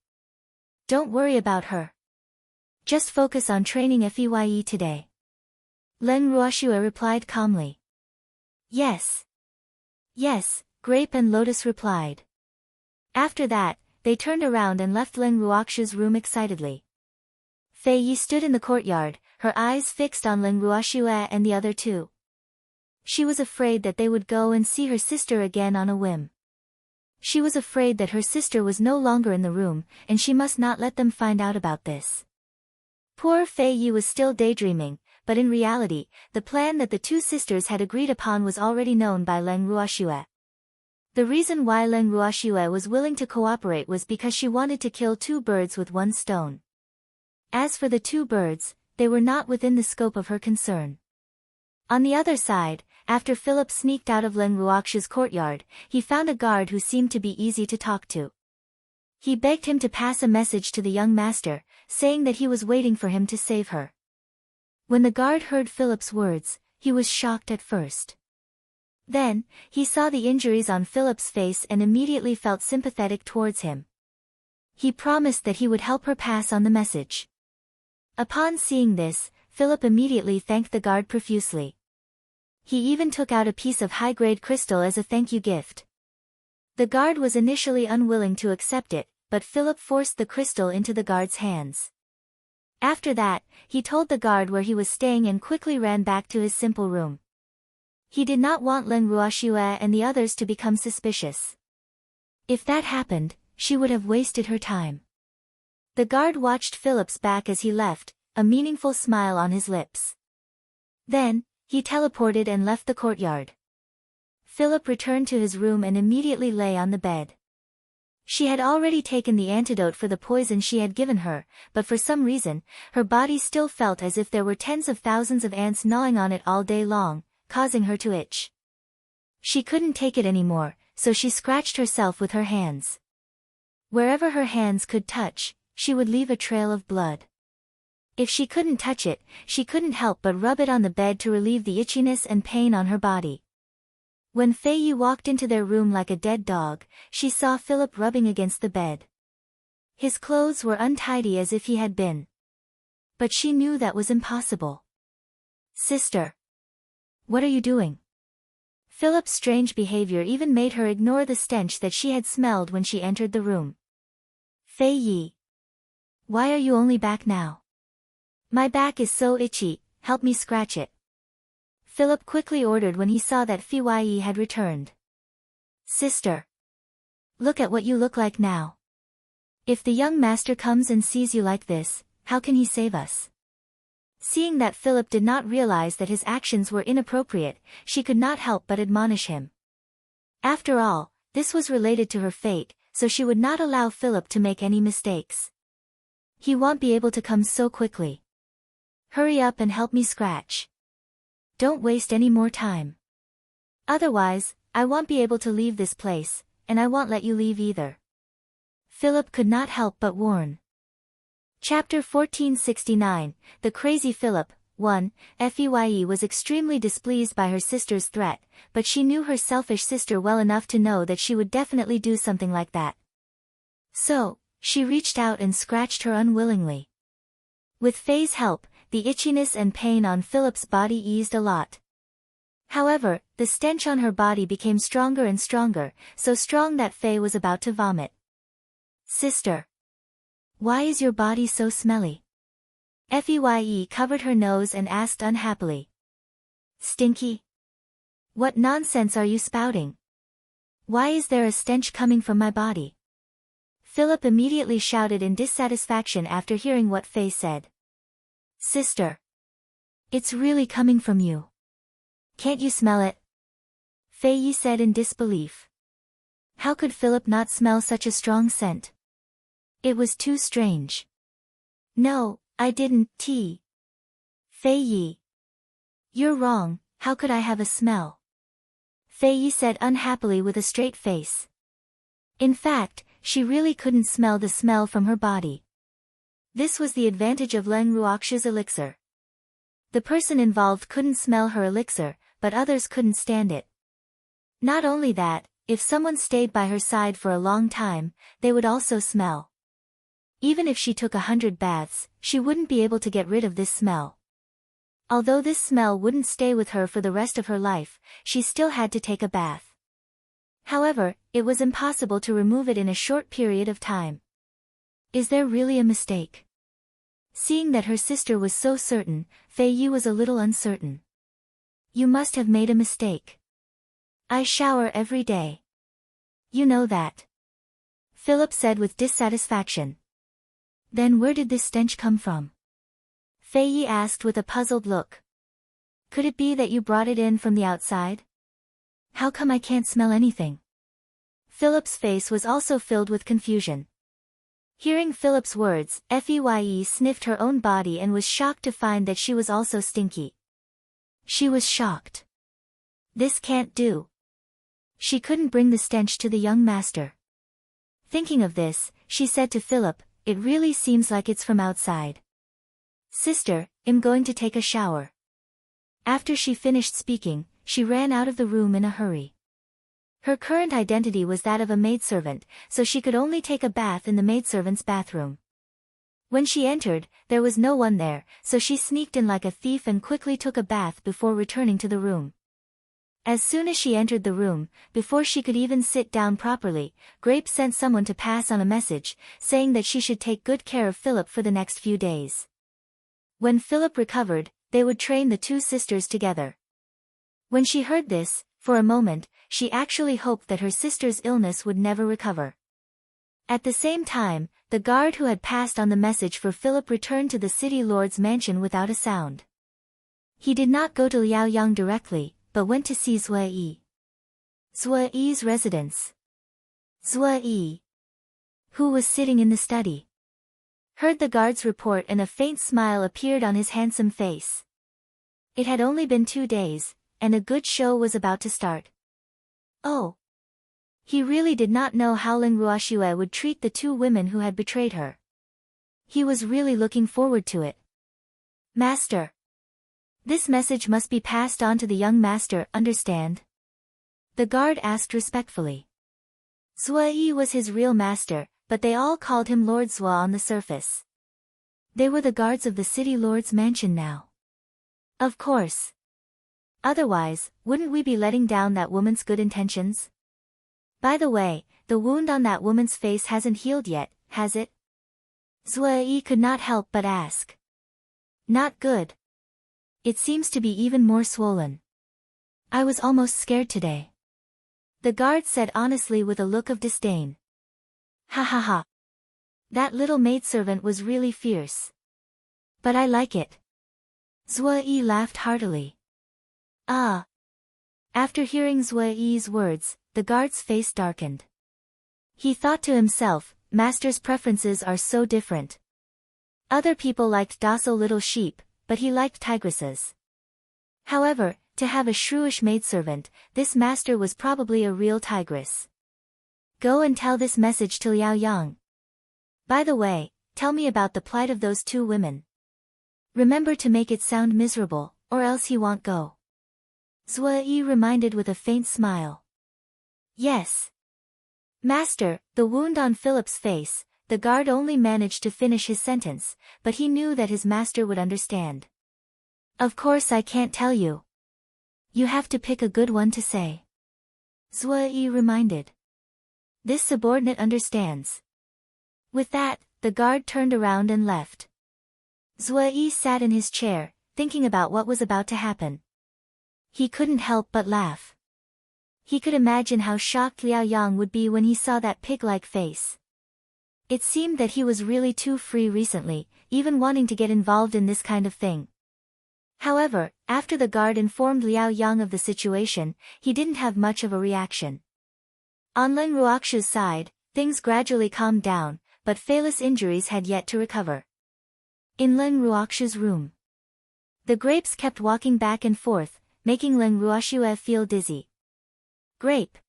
Don't worry about her. Just focus on training Feye today. Leng Ruoxia replied calmly. Yes. Yes, Grape and Lotus replied. After that, they turned around and left Leng Ruoxia's room excitedly. Fei Yi stood in the courtyard, her eyes fixed on Leng Ruoxia and the other two. She was afraid that they would go and see her sister again on a whim. She was afraid that her sister was no longer in the room, and she must not let them find out about this. Poor Fei Yi was still daydreaming, but in reality, the plan that the two sisters had agreed upon was already known by Leng Ruoxia. The reason why Leng Ruoxia was willing to cooperate was because she wanted to kill two birds with one stone. As for the two birds, they were not within the scope of her concern. On the other side, after Philip sneaked out of Leng Ruoxia's courtyard, he found a guard who seemed to be easy to talk to. He begged him to pass a message to the young master, saying that he was waiting for him to save her. When the guard heard Philip's words, he was shocked at first. Then, he saw the injuries on Philip's face and immediately felt sympathetic towards him. He promised that he would help her pass on the message. Upon seeing this, Philip immediately thanked the guard profusely. He even took out a piece of high-grade crystal as a thank you gift. The guard was initially unwilling to accept it, but Philip forced the crystal into the guard's hands. After that, he told the guard where he was staying and quickly ran back to his simple room. He did not want Leng Ruoxia and the others to become suspicious. If that happened, she would have wasted her time. The guard watched Philip's back as he left, a meaningful smile on his lips. Then, he teleported and left the courtyard. Philip returned to his room and immediately lay on the bed. She had already taken the antidote for the poison she had given her, but for some reason, her body still felt as if there were tens of thousands of ants gnawing on it all day long, causing her to itch. She couldn't take it anymore, so she scratched herself with her hands. Wherever her hands could touch, she would leave a trail of blood. If she couldn't touch it, she couldn't help but rub it on the bed to relieve the itchiness and pain on her body. When Fei Yi walked into their room like a dead dog, she saw Philip rubbing against the bed. His clothes were untidy as if he had been. But she knew that was impossible. Sister. What are you doing? Philip's strange behavior even made her ignore the stench that she had smelled when she entered the room. Fei Yi. Why are you only back now? My back is so itchy, help me scratch it. Philip quickly ordered when he saw that Feye had returned. Sister. Look at what you look like now. If the young master comes and sees you like this, how can he save us? Seeing that Philip did not realize that his actions were inappropriate, she could not help but admonish him. After all, this was related to her fate, so she would not allow Philip to make any mistakes. He won't be able to come so quickly. Hurry up and help me scratch. Don't waste any more time. Otherwise, I won't be able to leave this place, and I won't let you leave either. Philip could not help but warn. Chapter 1469, The Crazy Philip, 1. Feye was extremely displeased by her sister's threat, but she knew her selfish sister well enough to know that she would definitely do something like that. So, she reached out and scratched her unwillingly. With Faye's help, the itchiness and pain on Philip's body eased a lot. However, the stench on her body became stronger and stronger, so strong that Faye was about to vomit. Sister. Why is your body so smelly? Feye covered her nose and asked unhappily. Stinky? What nonsense are you spouting? Why is there a stench coming from my body? Philip immediately shouted in dissatisfaction after hearing what Faye said. Sister. It's really coming from you. Can't you smell it? Faye said in disbelief. How could Philip not smell such a strong scent? It was too strange. No, I didn't, Faye. You're wrong, how could I have a smell? Faye said unhappily with a straight face. In fact, she really couldn't smell the smell from her body. This was the advantage of Leng Ruoxu's elixir. The person involved couldn't smell her elixir, but others couldn't stand it. Not only that, if someone stayed by her side for a long time, they would also smell. Even if she took 100 baths, she wouldn't be able to get rid of this smell. Although this smell wouldn't stay with her for the rest of her life, she still had to take a bath. However, it was impossible to remove it in a short period of time. Is there really a mistake? Seeing that her sister was so certain, Fei was a little uncertain. You must have made a mistake. I shower every day. You know that. Philip said with dissatisfaction. Then where did this stench come from? Fei asked with a puzzled look. Could it be that you brought it in from the outside? How come I can't smell anything? Philip's face was also filled with confusion. Hearing Philip's words, Feye sniffed her own body and was shocked to find that she was also stinky. She was shocked. This can't do. She couldn't bring the stench to the young master. Thinking of this, she said to Philip, it really seems like it's from outside. Sister, I'm going to take a shower. After she finished speaking, she ran out of the room in a hurry. Her current identity was that of a maidservant, so she could only take a bath in the maidservant's bathroom. When she entered, there was no one there, so she sneaked in like a thief and quickly took a bath before returning to the room. As soon as she entered the room, before she could even sit down properly, Grape sent someone to pass on a message, saying that she should take good care of Philip for the next few days. When Philip recovered, they would train the two sisters together. When she heard this, for a moment, she actually hoped that her sister's illness would never recover. At the same time, the guard who had passed on the message for Philip returned to the city lord's mansion without a sound. He did not go to Liaoyang directly, but went to see Zui. Zui's residence. Zui, who was sitting in the study, heard the guard's report and a faint smile appeared on his handsome face. It had only been 2 days, and a good show was about to start. Oh! He really did not know how Ling Ruoxue would treat the 2 women who had betrayed her. He was really looking forward to it. Master! This message must be passed on to the young master, understand? The guard asked respectfully. Zui was his real master, but they all called him Lord Zua on the surface. They were the guards of the city lord's mansion now. Of course. Otherwise, wouldn't we be letting down that woman's good intentions? By the way, the wound on that woman's face hasn't healed yet, has it? Zui could not help but ask. Not good. It seems to be even more swollen. I was almost scared today. The guard said honestly with a look of disdain. Ha ha ha. That little maidservant was really fierce. But I like it. Zui laughed heartily. Ah. After hearing Zui's words, the guard's face darkened. He thought to himself, master's preferences are so different. Other people liked docile little sheep, but he liked tigresses. However, to have a shrewish maidservant, this master was probably a real tigress. Go and tell this message to Liaoyang. By the way, tell me about the plight of those 2 women. Remember to make it sound miserable, or else he won't go. Zui reminded with a faint smile. Yes. Master, the wound on Philip's face, the guard only managed to finish his sentence, but he knew that his master would understand. Of course I can't tell you. You have to pick a good one to say. Zui reminded. This subordinate understands. With that, the guard turned around and left. Zui sat in his chair, thinking about what was about to happen. He couldn't help but laugh. He could imagine how shocked Liao Yang would be when he saw that pig-like face. It seemed that he was really too free recently, even wanting to get involved in this kind of thing. However, after the guard informed Liao Yang of the situation, he didn't have much of a reaction. On Leng Ruoxu's side, things gradually calmed down, but Phelis' injuries had yet to recover. In Leng Ruoxu's room, the grapes kept walking back and forth, making Leng Ruoxue feel dizzy. Grape,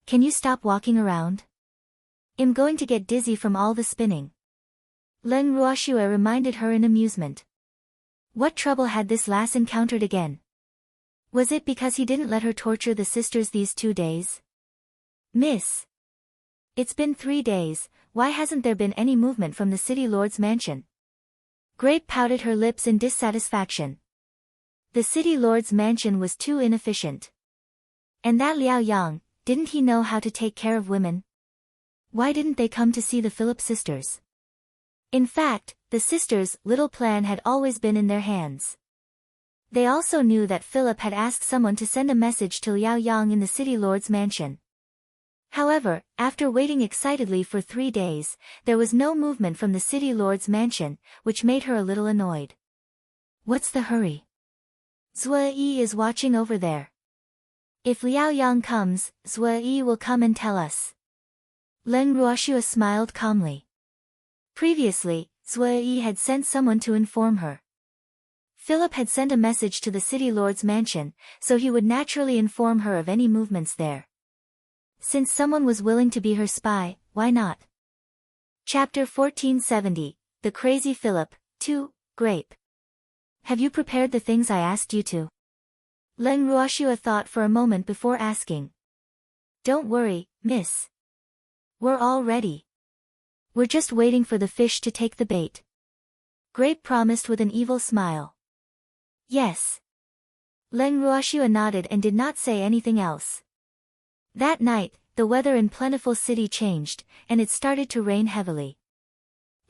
can you stop walking around? I'm going to get dizzy from all the spinning. Leng Ruoxue reminded her in amusement. What trouble had this lass encountered again? Was it because he didn't let her torture the sisters these 2 days? Miss, it's been 3 days, why hasn't there been any movement from the city lord's mansion? Grape pouted her lips in dissatisfaction. The city lord's mansion was too inefficient. And that Liao Yang, didn't he know how to take care of women? Why didn't they come to see the Philip sisters? In fact, the sisters' little plan had always been in their hands. They also knew that Philip had asked someone to send a message to Liao Yang in the city lord's mansion. However, after waiting excitedly for 3 days, there was no movement from the city lord's mansion, which made her a little annoyed. What's the hurry? Zui is watching over there. If Liao Yang comes, Zui will come and tell us. Leng Ruoxue smiled calmly. Previously, Zui had sent someone to inform her. Philip had sent a message to the city lord's mansion, so he would naturally inform her of any movements there. Since someone was willing to be her spy, why not? Chapter 1470, The Crazy Philip, 2, Grape. Have you prepared the things I asked you to? Leng Ruoxue thought for a moment before asking. Don't worry, miss. We're all ready. We're just waiting for the fish to take the bait. Grape promised with an evil smile. Yes. Leng Ruoxue nodded and did not say anything else. That night, the weather in Plentiful City changed, and it started to rain heavily.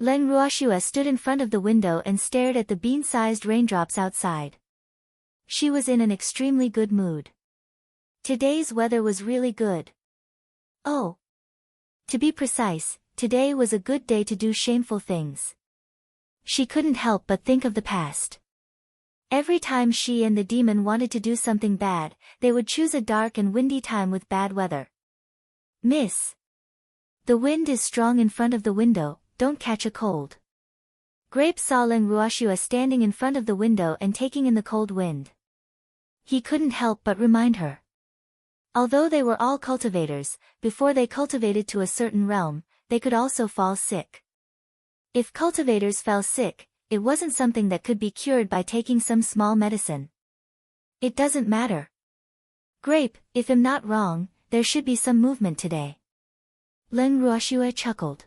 Leng Ruoxue stood in front of the window and stared at the bean-sized raindrops outside. She was in an extremely good mood. Today's weather was really good. Oh. To be precise, today was a good day to do shameful things. She couldn't help but think of the past. Every time she and the demon wanted to do something bad, they would choose a dark and windy time with bad weather. Miss. The wind is strong in front of the window, don't catch a cold. Grape saw Leng Ruoxue standing in front of the window and taking in the cold wind. He couldn't help but remind her. Although they were all cultivators, before they cultivated to a certain realm, they could also fall sick. If cultivators fell sick, it wasn't something that could be cured by taking some small medicine. It doesn't matter. Grape, if I'm not wrong, there should be some movement today. Leng Ruoxue chuckled.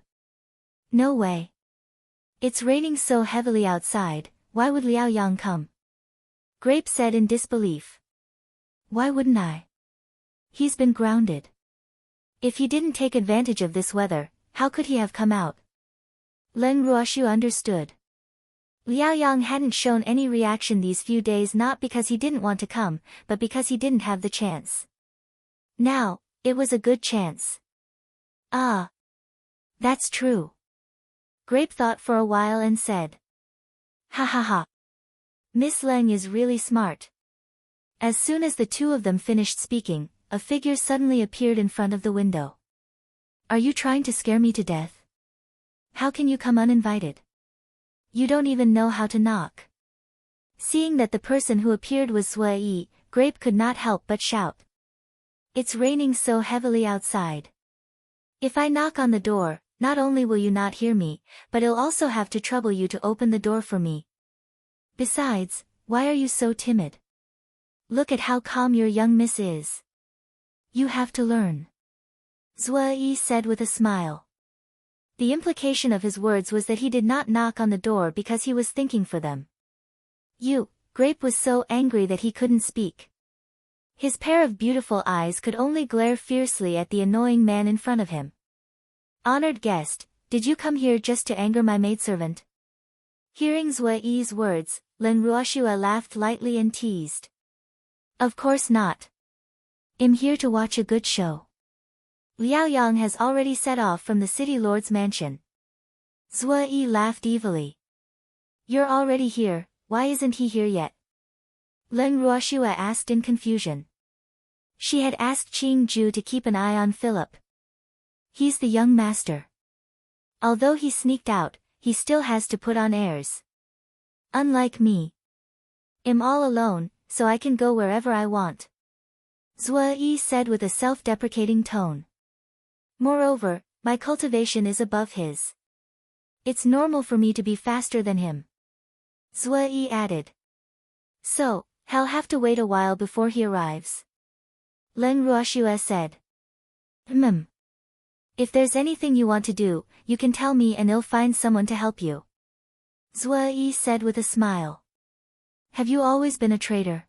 No way. It's raining so heavily outside, why would Liao Yang come? Grape said in disbelief. Why wouldn't I? He's been grounded. If he didn't take advantage of this weather, how could he have come out? Leng Ruoxue understood. Liao Yang hadn't shown any reaction these few days, not because he didn't want to come, but because he didn't have the chance. Now, it was a good chance. Ah. That's true. Grape thought for a while and said. Ha ha ha. Miss Leng is really smart. As soon as the two of them finished speaking, a figure suddenly appeared in front of the window. Are you trying to scare me to death? How can you come uninvited? You don't even know how to knock. Seeing that the person who appeared was Zui, Grape could not help but shout. It's raining so heavily outside. If I knock on the door, not only will you not hear me, but I'll also have to trouble you to open the door for me. Besides, why are you so timid? Look at how calm your young miss is. You have to learn. Zui said with a smile. The implication of his words was that he did not knock on the door because he was thinking for them. Grape was so angry that he couldn't speak. His pair of beautiful eyes could only glare fiercely at the annoying man in front of him. Honored guest, did you come here just to anger my maidservant? Hearing Zui's words, Len Ruoxue laughed lightly and teased. Of course not. I'm here to watch a good show. Liao Yang has already set off from the city lord's mansion. Zui laughed evilly. You're already here, why isn't he here yet? Len Ruoxue asked in confusion. She had asked Qing Ju to keep an eye on Philip. He's the young master. Although he sneaked out, he still has to put on airs. Unlike me. I'm all alone, so I can go wherever I want. Zui said with a self-deprecating tone. Moreover, my cultivation is above his. It's normal for me to be faster than him. Zui added. So, I'll have to wait a while before he arrives. Len Ruoxue said. If there's anything you want to do, you can tell me and I'll find someone to help you. Zui said with a smile. Have you always been a traitor?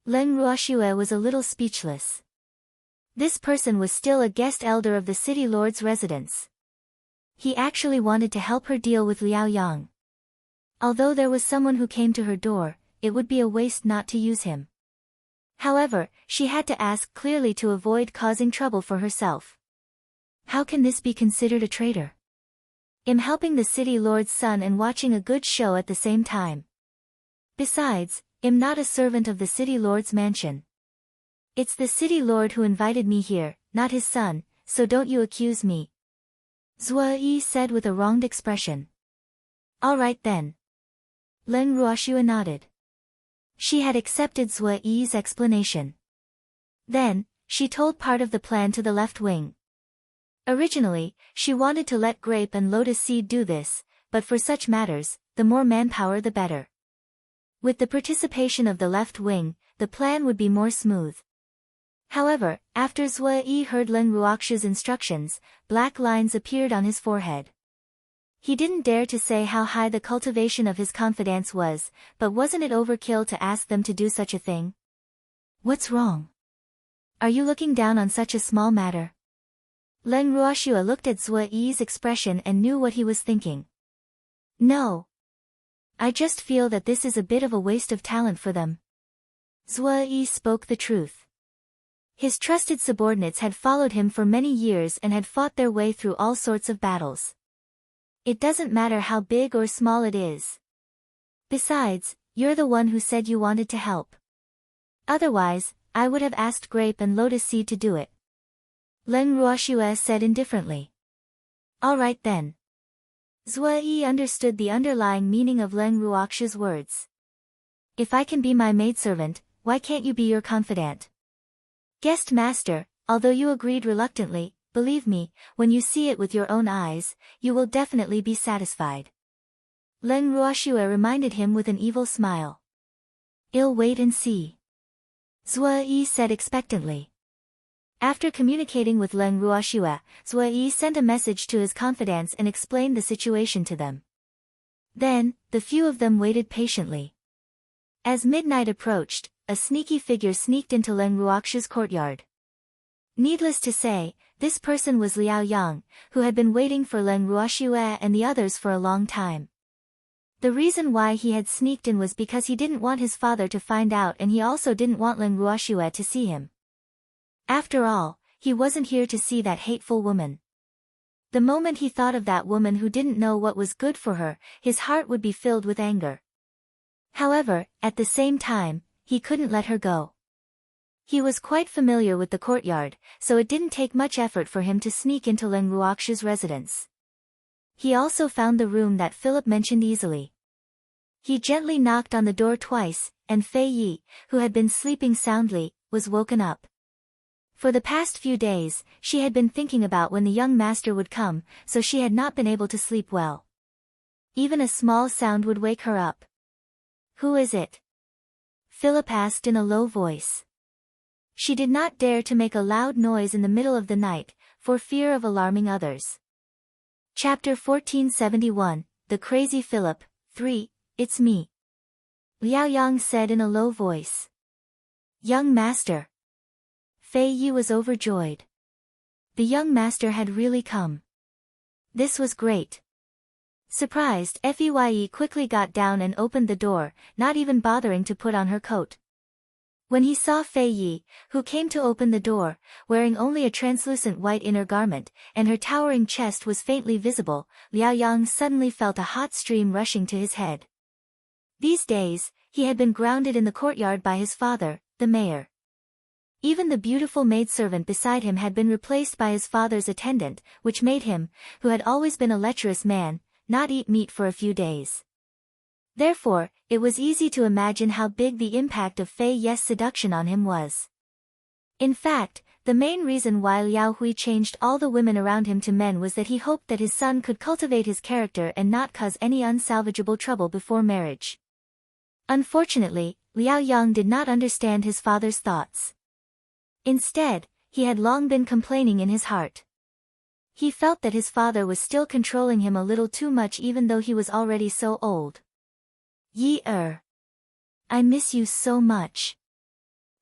Len Ruoxue was a little speechless. This person was still a guest elder of the city lord's residence. He actually wanted to help her deal with Liao Yang. Although there was someone who came to her door, it would be a waste not to use him. However, she had to ask clearly to avoid causing trouble for herself. How can this be considered a traitor? I'm helping the city lord's son and watching a good show at the same time. Besides, I'm not a servant of the city lord's mansion. It's the city lord who invited me here, not his son, so don't you accuse me. Zui said with a wronged expression. All right then. Len Ruoxue nodded. She had accepted Zui's explanation. Then, she told part of the plan to the left wing. Originally, she wanted to let Grape and Lotus Seed do this, but for such matters, the more manpower the better. With the participation of the left wing, the plan would be more smooth. However, after Zui heard Len Ruoxue's instructions, black lines appeared on his forehead. He didn't dare to say how high the cultivation of his confidence was, but wasn't it overkill to ask them to do such a thing? What's wrong? Are you looking down on such a small matter? Len Ruoxue looked at Zui's expression and knew what he was thinking. No. I just feel that this is a bit of a waste of talent for them. Zui spoke the truth. His trusted subordinates had followed him for many years and had fought their way through all sorts of battles. It doesn't matter how big or small it is. Besides, you're the one who said you wanted to help. Otherwise, I would have asked Grape and Lotus Seed to do it. Len Ruoxue said indifferently. All right then. Zui understood the underlying meaning of Len Ruoxue's words. If I can be my maidservant, why can't you be your confidant? Guest master, although you agreed reluctantly, believe me, when you see it with your own eyes, you will definitely be satisfied. Len Ruoxue reminded him with an evil smile. I'll wait and see. Zui said expectantly. After communicating with Len Ruoxue, Zui sent a message to his confidants and explained the situation to them. Then, the few of them waited patiently. As midnight approached, a sneaky figure sneaked into Len Ruoxue's courtyard. Needless to say, this person was Liao Yang, who had been waiting for Len Ruoxue and the others for a long time. The reason why he had sneaked in was because he didn't want his father to find out, and he also didn't want Len Ruoxue to see him. After all, he wasn't here to see that hateful woman. The moment he thought of that woman who didn't know what was good for her, his heart would be filled with anger. However, at the same time, he couldn't let her go. He was quite familiar with the courtyard, so it didn't take much effort for him to sneak into Len Ruoxue's residence. He also found the room that Philip mentioned easily. He gently knocked on the door twice, and Fei Yi, who had been sleeping soundly, was woken up. For the past few days, she had been thinking about when the young master would come, so she had not been able to sleep well. Even a small sound would wake her up. Who is it? Philip asked in a low voice. She did not dare to make a loud noise in the middle of the night, for fear of alarming others. Chapter 1471, The Crazy Philip, 3, It's me. Liao Yang said in a low voice. Young master. Fei Yi was overjoyed. The young master had really come. This was great. Surprised, Fei quickly got down and opened the door, not even bothering to put on her coat. When he saw Fei Yi, who came to open the door, wearing only a translucent white inner garment, and her towering chest was faintly visible, Liao Yang suddenly felt a hot stream rushing to his head. These days, he had been grounded in the courtyard by his father, the mayor. Even the beautiful maidservant beside him had been replaced by his father's attendant, which made him, who had always been a lecherous man, not eat meat for a few days. Therefore, it was easy to imagine how big the impact of Fei Yi's seduction on him was. In fact, the main reason why Liao Hui changed all the women around him to men was that he hoped that his son could cultivate his character and not cause any unsalvageable trouble before marriage. Unfortunately, Liao Yang did not understand his father's thoughts. Instead, he had long been complaining in his heart. He felt that his father was still controlling him a little too much even though he was already so old. I miss you so much.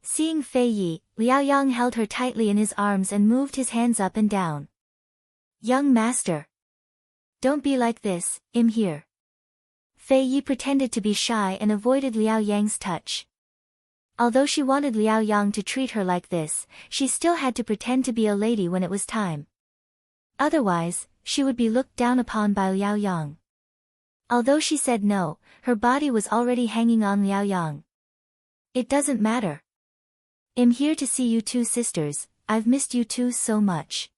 Seeing Fei Yi, Liao Yang held her tightly in his arms and moved his hands up and down. Young master. Don't be like this, I'm here. Fei Yi pretended to be shy and avoided Liao Yang's touch. Although she wanted Liao Yang to treat her like this, she still had to pretend to be a lady when it was time. Otherwise, she would be looked down upon by Liao Yang. Although she said no, her body was already hanging on Liao Yang. It doesn't matter. I'm here to see you two sisters, I've missed you two so much.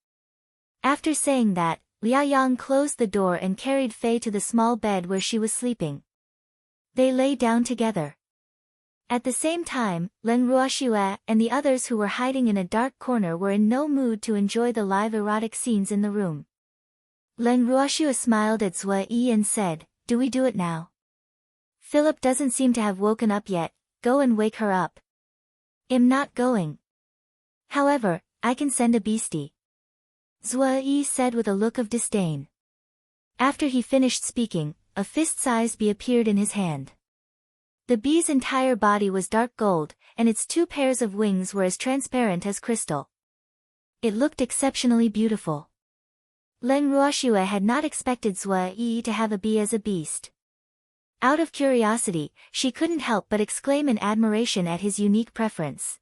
After saying that, Liao Yang closed the door and carried Fei to the small bed where she was sleeping. They lay down together. At the same time, Len Ruoxue and the others who were hiding in a dark corner were in no mood to enjoy the live erotic scenes in the room. Len Ruoxue smiled at Zue Yi and said, Do we do it now? Philip doesn't seem to have woken up yet, go and wake her up. I'm not going. However, I can send a beastie. Zue Yi said with a look of disdain. After he finished speaking, a fist-sized bee appeared in his hand. The bee's entire body was dark gold, and its two pairs of wings were as transparent as crystal. It looked exceptionally beautiful. Len Ruoxue had not expected Zue Yi to have a bee as a beast. Out of curiosity, she couldn't help but exclaim in admiration at his unique preference.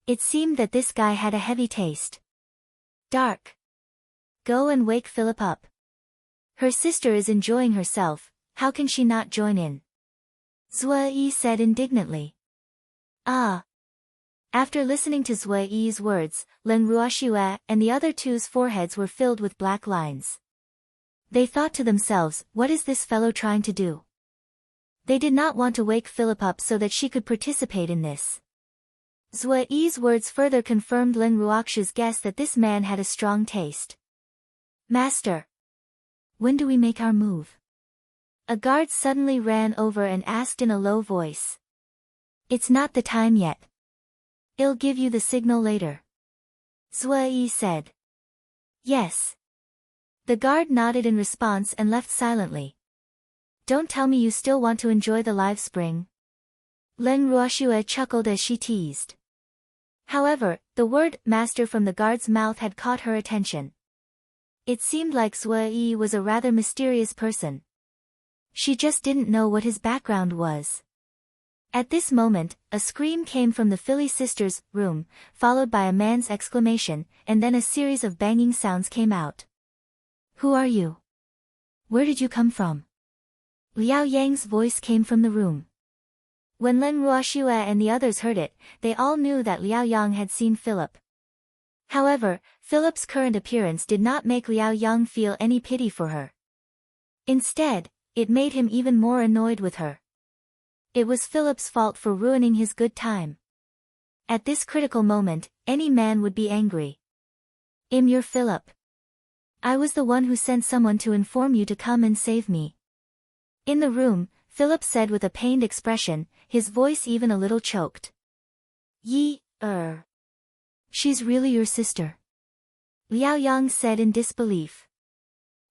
It seemed that this guy had a heavy taste. Dark. Go and wake Philip up. Her sister is enjoying herself, how can she not join in? Zue Yi said indignantly. Ah. After listening to Zue Yi's words, Len Ruoxue and the other two's foreheads were filled with black lines. They thought to themselves, what is this fellow trying to do? They did not want to wake Philip up so that she could participate in this. Zue Yi's words further confirmed Len Ruoxue's guess that this man had a strong taste. Master. When do we make our move? A guard suddenly ran over and asked in a low voice. It's not the time yet. I'll give you the signal later. Zue Yi said. Yes. The guard nodded in response and left silently. Don't tell me you still want to enjoy the live spring. Len Ruoxue chuckled as she teased. However, the word master from the guard's mouth had caught her attention. It seemed like Zue Yi was a rather mysterious person. She just didn't know what his background was. At this moment, a scream came from the Philly sisters' room, followed by a man's exclamation, and then a series of banging sounds came out. Who are you? Where did you come from? Liao Yang's voice came from the room. When Len Ruoxue and the others heard it, they all knew that Liao Yang had seen Philip. However, Philip's current appearance did not make Liao Yang feel any pity for her. Instead, it made him even more annoyed with her. It was Philip's fault for ruining his good time. At this critical moment, any man would be angry. I'm your Philip. I was the one who sent someone to inform you to come and save me. In the room, Philip said with a pained expression, his voice even a little choked. She's really your sister? Liao Yang said in disbelief.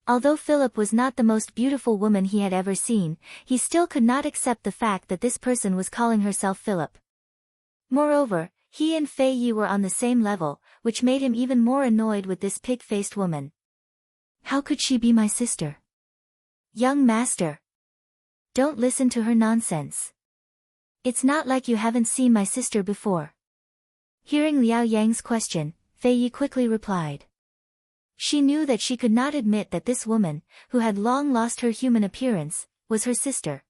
Although Philip was not the most beautiful woman he had ever seen, he still could not accept the fact that this person was calling herself Philip. Moreover, he and Fei Yi were on the same level, which made him even more annoyed with this pig-faced woman. How could she be my sister? Young master. Don't listen to her nonsense. It's not like you haven't seen my sister before. Hearing Liao Yang's question, Fei Yi quickly replied. She knew that she could not admit that this woman, who had long lost her human appearance, was her sister.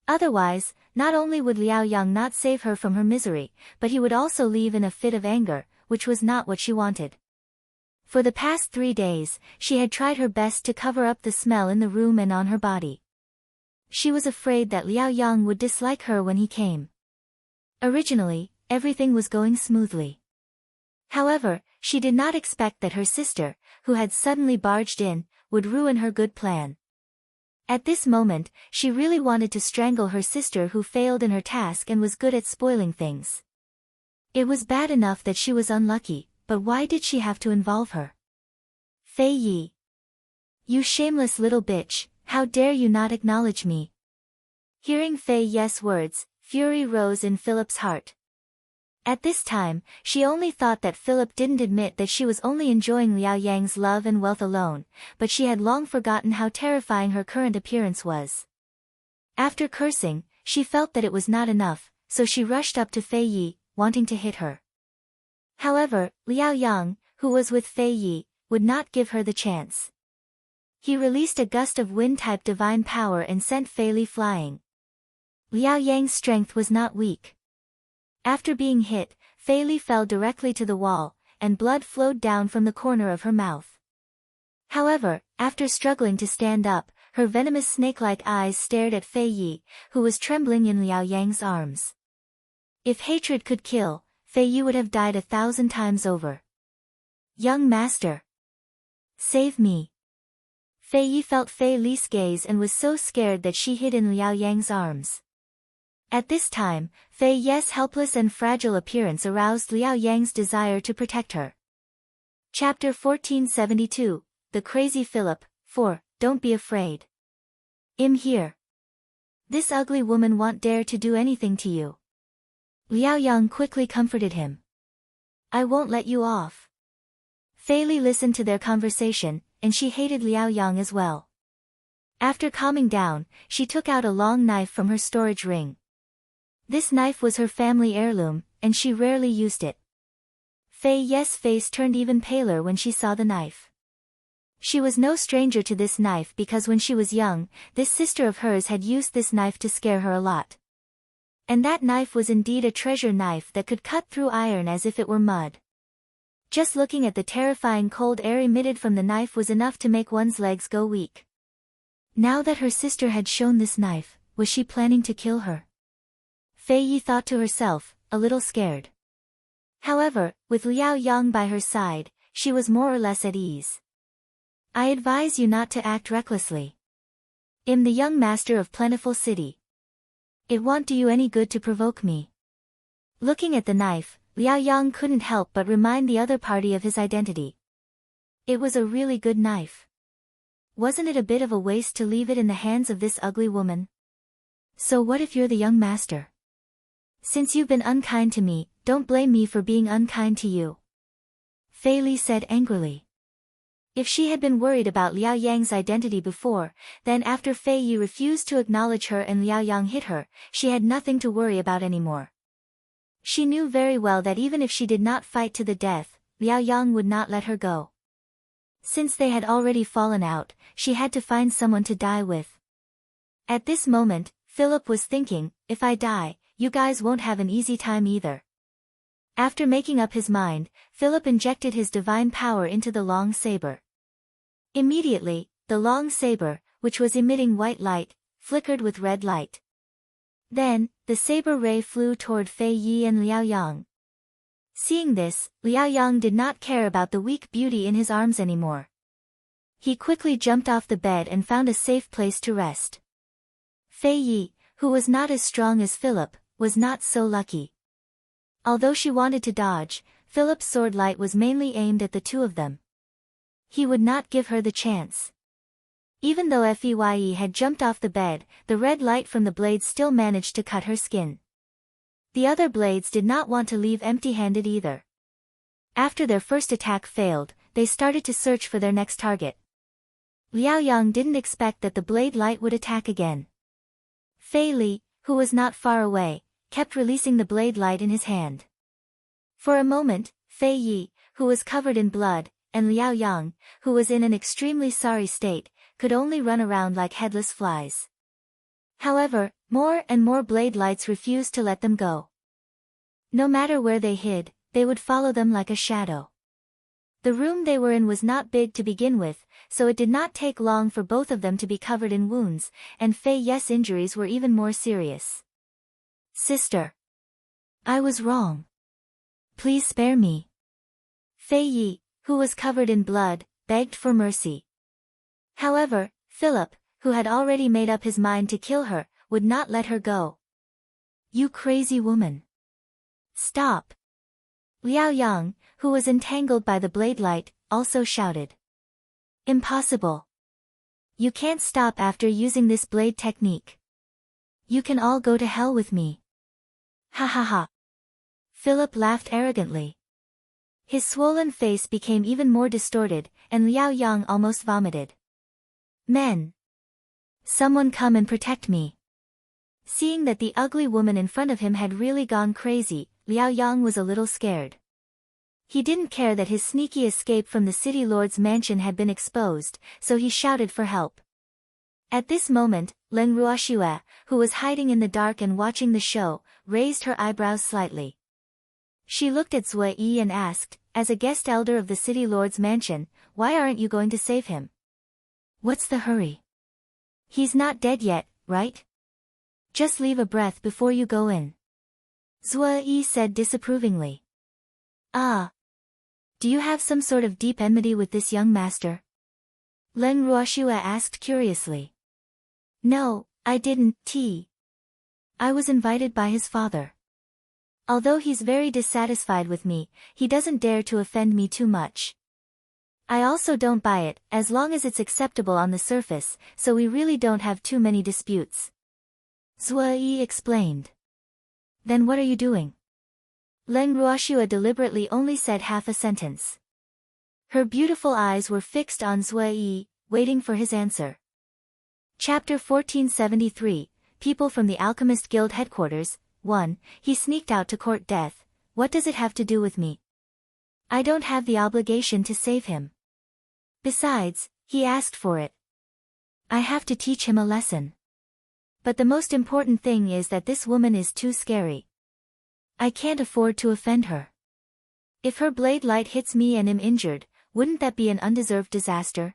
Otherwise, not only would Liao Yang not save her from her misery, but he would also leave in a fit of anger, which was not what she wanted. For the past 3 days, she had tried her best to cover up the smell in the room and on her body. She was afraid that Liao Yang would dislike her when he came. Originally, everything was going smoothly. However, she did not expect that her sister, who had suddenly barged in, would ruin her good plan. At this moment, she really wanted to strangle her sister who failed in her task and was good at spoiling things. It was bad enough that she was unlucky, but why did she have to involve her? Fei Yi. You shameless little bitch, how dare you not acknowledge me? Hearing Fei Yi's words, fury rose in Philip's heart. At this time, she only thought that Philip didn't admit that she was only enjoying Liao Yang's love and wealth alone, but she had long forgotten how terrifying her current appearance was. After cursing, she felt that it was not enough, so she rushed up to Fei Yi, wanting to hit her. However, Liao Yang, who was with Fei Yi, would not give her the chance. He released a gust of wind-type divine power and sent Fei Li flying. Liao Yang's strength was not weak. After being hit, Fei Li fell directly to the wall, and blood flowed down from the corner of her mouth. However, after struggling to stand up, her venomous snake-like eyes stared at Fei Yi, who was trembling in Liao Yang's arms. If hatred could kill, Fei Yi would have died 1,000 times over. Young master. Save me. Fei Yi felt Fei Li's gaze and was so scared that she hid in Liao Yang's arms. At this time, Fei Yi's helpless and fragile appearance aroused Liao Yang's desire to protect her. Chapter 1472, The Crazy Philip, 4, Don't be afraid. I'm here. This ugly woman won't dare to do anything to you. Liao Yang quickly comforted him. I won't let you off. Fei Li listened to their conversation, and she hated Liao Yang as well. After calming down, she took out a long knife from her storage ring. This knife was her family heirloom, and she rarely used it. Fei Yi's face turned even paler when she saw the knife. She was no stranger to this knife because when she was young, this sister of hers had used this knife to scare her a lot. And that knife was indeed a treasure knife that could cut through iron as if it were mud. Just looking at the terrifying cold air emitted from the knife was enough to make one's legs go weak. Now that her sister had shown this knife, was she planning to kill her? Fei Yi thought to herself, a little scared. However, with Liao Yang by her side, she was more or less at ease. I advise you not to act recklessly. I'm the young master of Plentiful City. It won't do you any good to provoke me. Looking at the knife, Liao Yang couldn't help but remind the other party of his identity. It was a really good knife. Wasn't it a bit of a waste to leave it in the hands of this ugly woman? So what if you're the young master? Since you've been unkind to me, don't blame me for being unkind to you. Fei Li said angrily. If she had been worried about Liao Yang's identity before, then after Fei Yi refused to acknowledge her and Liao Yang hit her, she had nothing to worry about anymore. She knew very well that even if she did not fight to the death, Liao Yang would not let her go. Since they had already fallen out, she had to find someone to die with. At this moment, Philip was thinking, if I die, you guys won't have an easy time either. After making up his mind, Philip injected his divine power into the long saber. Immediately, the long saber, which was emitting white light, flickered with red light. Then, the saber ray flew toward Fei Yi and Liao Yang. Seeing this, Liao Yang did not care about the weak beauty in his arms anymore. He quickly jumped off the bed and found a safe place to rest. Fei Yi, who was not as strong as Philip, was not so lucky. Although she wanted to dodge, Philip's sword light was mainly aimed at the two of them. He would not give her the chance. Even though Fei had jumped off the bed, the red light from the blades still managed to cut her skin. The other blades did not want to leave empty-handed either. After their first attack failed, they started to search for their next target. Liao Yang didn't expect that the blade light would attack again. Fei Li, who was not far away, kept releasing the blade light in his hand. For a moment, Fei Yi, who was covered in blood, and Liao Yang, who was in an extremely sorry state, could only run around like headless flies. However, more and more blade lights refused to let them go. No matter where they hid, they would follow them like a shadow. The room they were in was not big to begin with, so it did not take long for both of them to be covered in wounds, and Fei Yi's injuries were even more serious. Sister. I was wrong. Please spare me. Fei Yi, who was covered in blood, begged for mercy. However, Philip, who had already made up his mind to kill her, would not let her go. You crazy woman. Stop. Liao Yang, who was entangled by the blade light, also shouted. Impossible. You can't stop after using this blade technique. You can all go to hell with me. Ha ha ha. Philip laughed arrogantly. His swollen face became even more distorted, and Liao Yang almost vomited. Men. Someone come and protect me. Seeing that the ugly woman in front of him had really gone crazy, Liao Yang was a little scared. He didn't care that his sneaky escape from the city lord's mansion had been exposed, so he shouted for help. At this moment, Leng Ruoxue, who was hiding in the dark and watching the show, raised her eyebrows slightly. She looked at Zui Yi and asked, as a guest elder of the city lord's mansion, why aren't you going to save him? What's the hurry? He's not dead yet, right? Just leave a breath before you go in. Zui Yi said disapprovingly. Ah. Do you have some sort of deep enmity with this young master? Leng Ruoxue asked curiously. No, I didn't, I was invited by his father. Although he's very dissatisfied with me, he doesn't dare to offend me too much. I also don't buy it, as long as it's acceptable on the surface, so we really don't have too many disputes. Zui Yi explained. Then what are you doing? Leng Ruoxue deliberately only said half a sentence. Her beautiful eyes were fixed on Zui Yi, waiting for his answer. Chapter 1473, People from the Alchemist Guild Headquarters, 1, He sneaked out to court death. What does it have to do with me? I don't have the obligation to save him. Besides, he asked for it. I have to teach him a lesson. But the most important thing is that this woman is too scary. I can't afford to offend her. If her blade light hits me and am injured, wouldn't that be an undeserved disaster?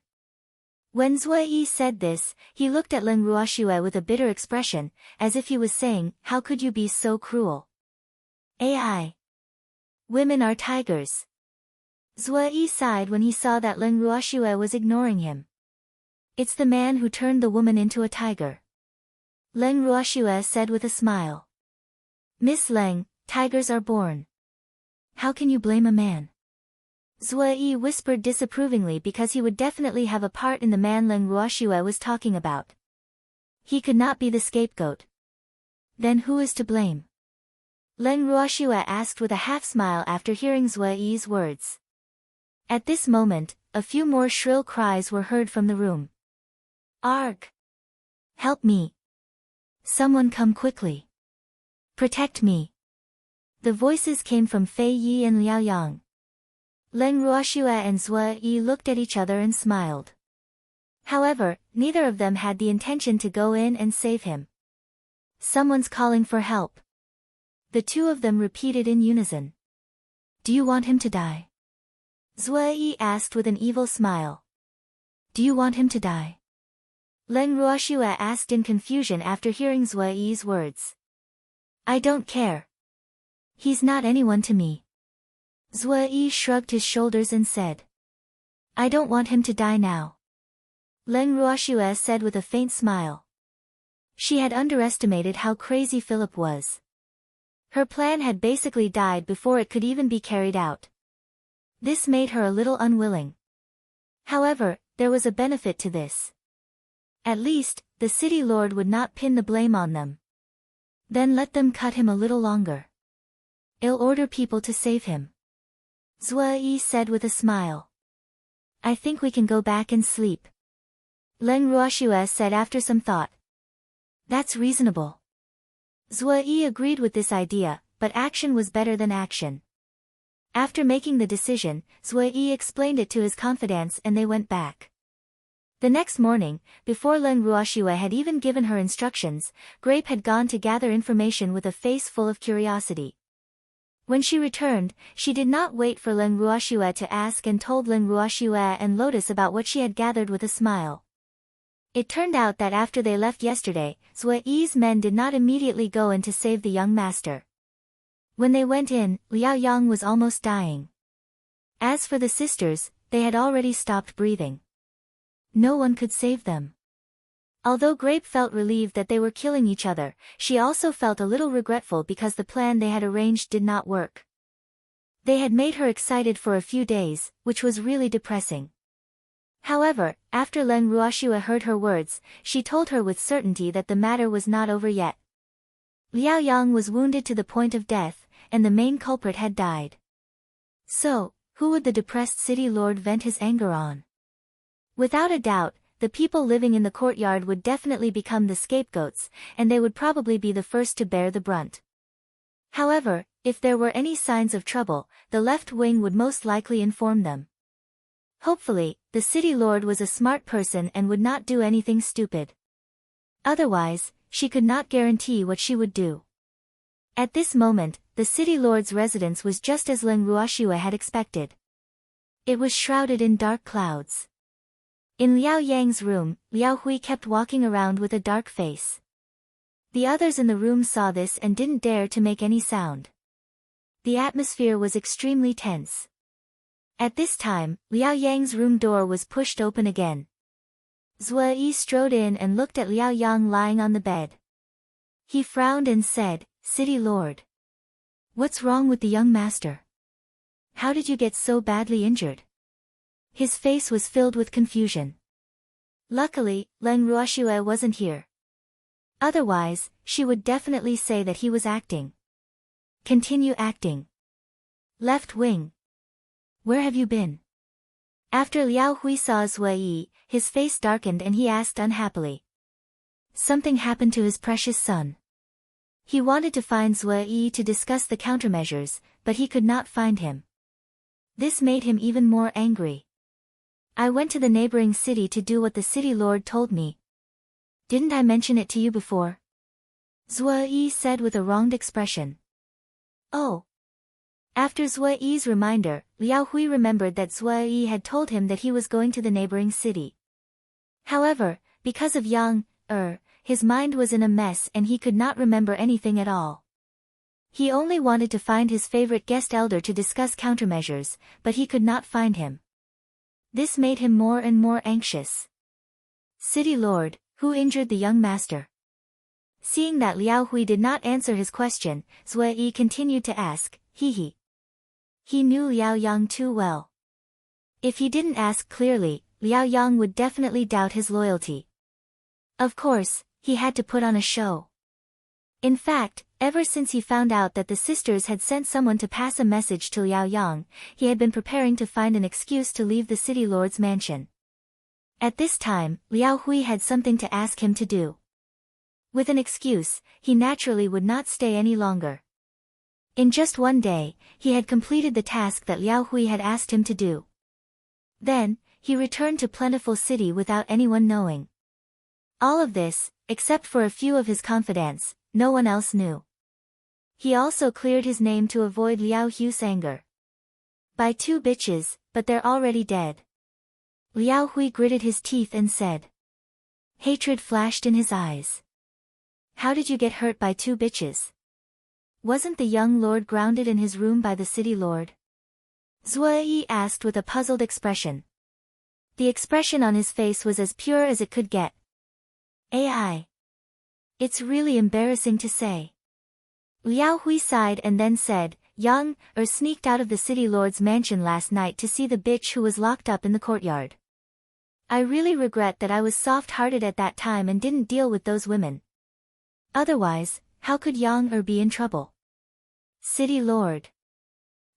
When Zui Yi said this, he looked at Leng Ruoxue with a bitter expression, as if he was saying, how could you be so cruel? AI. Women are tigers. Zui Yi sighed when he saw that Leng Ruoxue was ignoring him. It's the man who turned the woman into a tiger. Leng Ruoxue said with a smile. Miss Leng, tigers are born. How can you blame a man? Zui Yi whispered disapprovingly because he would definitely have a part in the man Leng Ruoxue was talking about. He could not be the scapegoat. Then who is to blame? Leng Ruoxue asked with a half-smile after hearing Zui Yi's words. At this moment, a few more shrill cries were heard from the room. Arg! Help me! Someone come quickly! Protect me! The voices came from Fei Yi and Liao Yang. Leng Ruoxue and Zui Yi looked at each other and smiled. However, neither of them had the intention to go in and save him. Someone's calling for help. The two of them repeated in unison. Do you want him to die? Zui Yi asked with an evil smile. Do you want him to die? Leng Ruoxue asked in confusion after hearing Zui Yi's words. I don't care. He's not anyone to me. Zui Yi shrugged his shoulders and said. I don't want him to die now. Leng Ruoxue said with a faint smile. She had underestimated how crazy Philip was. Her plan had basically died before it could even be carried out. This made her a little unwilling. However, there was a benefit to this. At least, the city lord would not pin the blame on them. Then let them cut him a little longer. I'll order people to save him. Zui said with a smile. I think we can go back and sleep. Leng Ruoxue said after some thought. That's reasonable. Zui agreed with this idea, but action was better than action. After making the decision, Zui explained it to his confidants and they went back. The next morning, before Leng Ruoxue had even given her instructions, Grape had gone to gather information with a face full of curiosity. When she returned, she did not wait for Leng Ruoxue to ask and told Leng Ruoxue and Lotus about what she had gathered with a smile. It turned out that after they left yesterday, Zui's men did not immediately go in to save the young master. When they went in, Liao Yang was almost dying. As for the sisters, they had already stopped breathing. No one could save them. Although Grape felt relieved that they were killing each other, she also felt a little regretful because the plan they had arranged did not work. They had made her excited for a few days, which was really depressing. However, after Leng Ruoxue heard her words, she told her with certainty that the matter was not over yet. Liao Yang was wounded to the point of death, and the main culprit had died. So, who would the depressed city lord vent his anger on? Without a doubt, the people living in the courtyard would definitely become the scapegoats, and they would probably be the first to bear the brunt. However, if there were any signs of trouble, the left wing would most likely inform them. Hopefully, the city lord was a smart person and would not do anything stupid. Otherwise, she could not guarantee what she would do. At this moment, the city lord's residence was just as Leng Ruoxue had expected. It was shrouded in dark clouds. In Liao Yang's room, Liao Hui kept walking around with a dark face. The others in the room saw this and didn't dare to make any sound. The atmosphere was extremely tense. At this time, Liao Yang's room door was pushed open again. Zui strode in and looked at Liao Yang lying on the bed. He frowned and said, City Lord. What's wrong with the young master? How did you get so badly injured? His face was filled with confusion. Luckily, Leng Ruoxue wasn't here. Otherwise, she would definitely say that he was acting. Continue acting. Left wing. Where have you been? After Liao Hui saw Zui, his face darkened and he asked unhappily. Something happened to his precious son. He wanted to find Zui to discuss the countermeasures, but he could not find him. This made him even more angry. I went to the neighboring city to do what the city lord told me. Didn't I mention it to you before? Zui said with a wronged expression. Oh. After Zui's reminder, Liao Hui remembered that Zui had told him that he was going to the neighboring city. However, because of Yang, his mind was in a mess and he could not remember anything at all. He only wanted to find his favorite guest elder to discuss countermeasures, but he could not find him. This made him more and more anxious. City Lord, who injured the young master? Seeing that Liao Hui did not answer his question, Zui continued to ask, He knew Liao Yang too well. If he didn't ask clearly, Liao Yang would definitely doubt his loyalty. Of course, he had to put on a show. In fact, ever since he found out that the sisters had sent someone to pass a message to Liao Yang, he had been preparing to find an excuse to leave the city lord's mansion. At this time, Liao Hui had something to ask him to do. With an excuse, he naturally would not stay any longer. In just one day, he had completed the task that Liao Hui had asked him to do. Then, he returned to Plentiful City without anyone knowing. All of this, except for a few of his confidants, no one else knew. He also cleared his name to avoid Liao Hu's anger. By 2 bitches, but they're already dead. Liao Hui gritted his teeth and said. Hatred flashed in his eyes. How did you get hurt by 2 bitches? Wasn't the young lord grounded in his room by the city lord? Zui asked with a puzzled expression. The expression on his face was as pure as it could get. AI. It's really embarrassing to say. Liao Hui sighed and then said, Yang sneaked out of the city lord's mansion last night to see the bitch who was locked up in the courtyard. I really regret that I was soft-hearted at that time and didn't deal with those women. Otherwise, how could Yang be in trouble? City lord.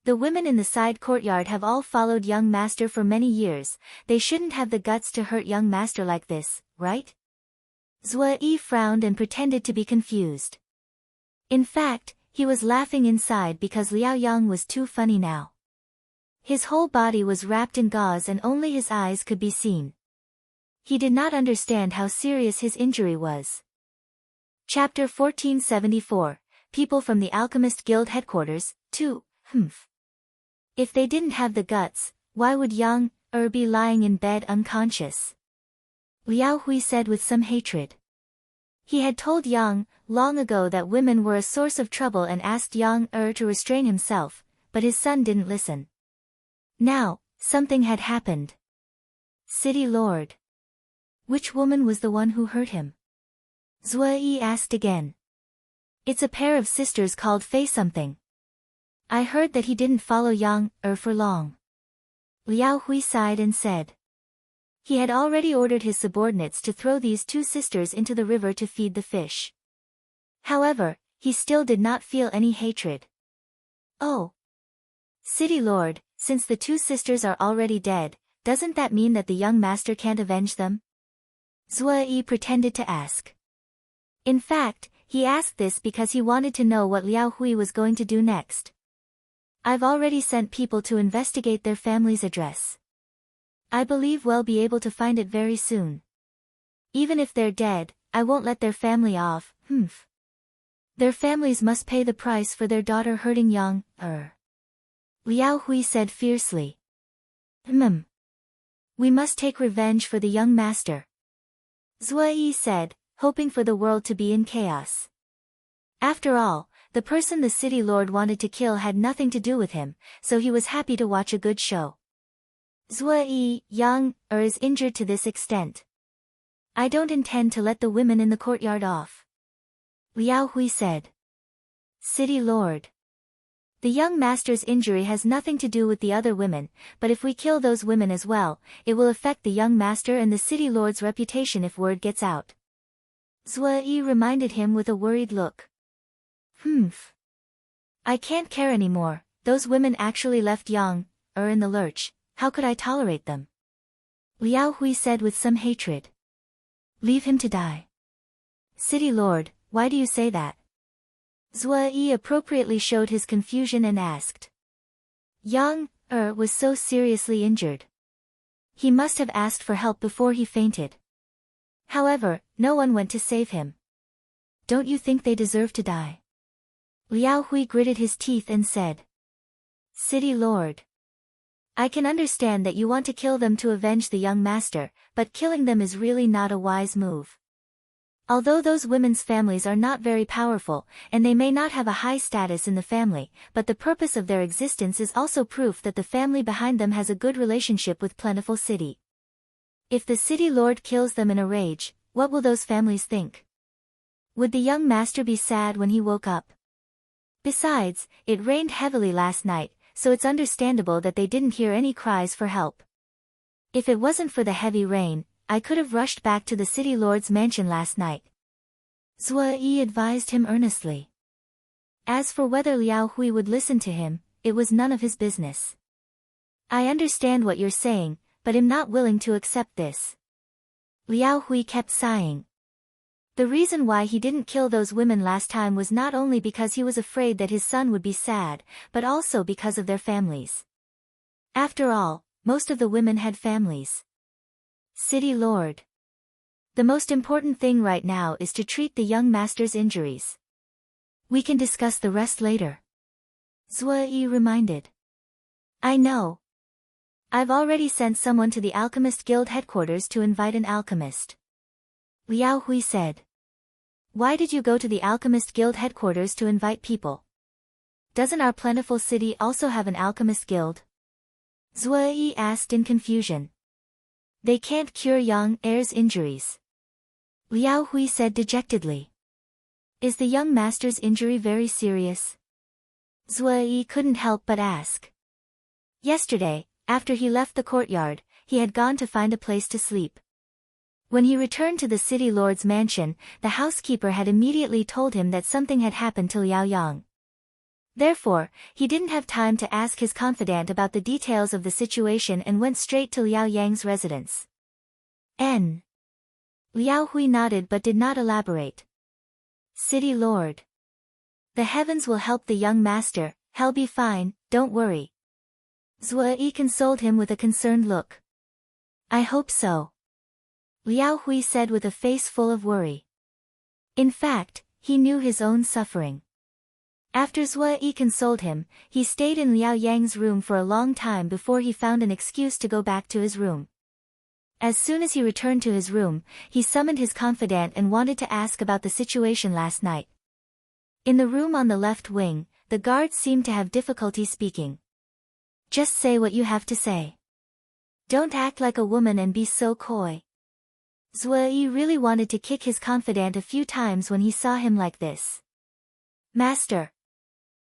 The women in the side courtyard have all followed young master for many years. They shouldn't have the guts to hurt young master like this, right? Zue Yi frowned and pretended to be confused. In fact, he was laughing inside because Liao Yang was too funny now. His whole body was wrapped in gauze and only his eyes could be seen. He did not understand how serious his injury was. Chapter 1474, People from the Alchemist Guild Headquarters, 2, If they didn't have the guts, why would Yang be lying in bed unconscious? Liao Hui said with some hatred. He had told Yang long ago that women were a source of trouble and asked Yang to restrain himself, but his son didn't listen. Now, something had happened. City lord. Which woman was the one who hurt him? Zue Yi asked again. It's a pair of sisters called Fei something. I heard that he didn't follow Yang for long. Liao Hui sighed and said. He had already ordered his subordinates to throw these two sisters into the river to feed the fish. However, he still did not feel any hatred. Oh. City lord, since the two sisters are already dead, doesn't that mean that the young master can't avenge them? Zue Yi pretended to ask. In fact, he asked this because he wanted to know what Liao Hui was going to do next. I've already sent people to investigate their family's address. I believe we'll be able to find it very soon. Even if they're dead, I won't let their family off, Their families must pay the price for their daughter hurting Yang, Liao Hui said fiercely. We must take revenge for the young master. Zue Yi said, hoping for the world to be in chaos. After all, the person the city lord wanted to kill had nothing to do with him, so he was happy to watch a good show. Zue Yi, Yang is injured to this extent. I don't intend to let the women in the courtyard off. Liao Hui said. City lord. The young master's injury has nothing to do with the other women, but if we kill those women as well, it will affect the young master and the city lord's reputation if word gets out. Zue Yi reminded him with a worried look. I can't care anymore. Those women actually left Yang in the lurch. How could I tolerate them? Liao Hui said with some hatred. Leave him to die. City lord, why do you say that? Zue Yi appropriately showed his confusion and asked. Yang was so seriously injured. He must have asked for help before he fainted. However, no one went to save him. Don't you think they deserve to die? Liao Hui gritted his teeth and said. City lord. I can understand that you want to kill them to avenge the young master, but killing them is really not a wise move. Although those women's families are not very powerful, and they may not have a high status in the family, but the purpose of their existence is also proof that the family behind them has a good relationship with Plentiful City. If the city lord kills them in a rage, what will those families think? Would the young master be sad when he woke up? Besides, it rained heavily last night, so it's understandable that they didn't hear any cries for help. If it wasn't for the heavy rain, I could have rushed back to the city lord's mansion last night. Zue Yi advised him earnestly. As for whether Liao Hui would listen to him, it was none of his business. I understand what you're saying, but am not willing to accept this. Liao Hui kept sighing. The reason why he didn't kill those women last time was not only because he was afraid that his son would be sad, but also because of their families. After all, most of the women had families. City lord. The most important thing right now is to treat the young master's injuries. We can discuss the rest later. Zue Yi reminded. I know. I've already sent someone to the Alchemist Guild headquarters to invite an alchemist. Liao Hui said. Why did you go to the Alchemist Guild headquarters to invite people? Doesn't our Plentiful City also have an Alchemist Guild? Zue Yi asked in confusion. They can't cure young heir's injuries. Liao Hui said dejectedly. Is the young master's injury very serious? Zui couldn't help but ask. Yesterday, after he left the courtyard, he had gone to find a place to sleep. When he returned to the city lord's mansion, the housekeeper had immediately told him that something had happened to Liao Yang. Therefore, he didn't have time to ask his confidant about the details of the situation and went straight to Liao Yang's residence. Liao Hui nodded but did not elaborate. City lord. The heavens will help the young master, he'll be fine, don't worry. Zui consoled him with a concerned look. I hope so. Liao Hui said with a face full of worry. In fact, he knew his own suffering. After Zui consoled him, he stayed in Liao Yang's room for a long time before he found an excuse to go back to his room. As soon as he returned to his room, he summoned his confidant and wanted to ask about the situation last night. In the room on the left wing, the guards seemed to have difficulty speaking. Just say what you have to say. Don't act like a woman and be so coy. Zui really wanted to kick his confidant a few times when he saw him like this. Master.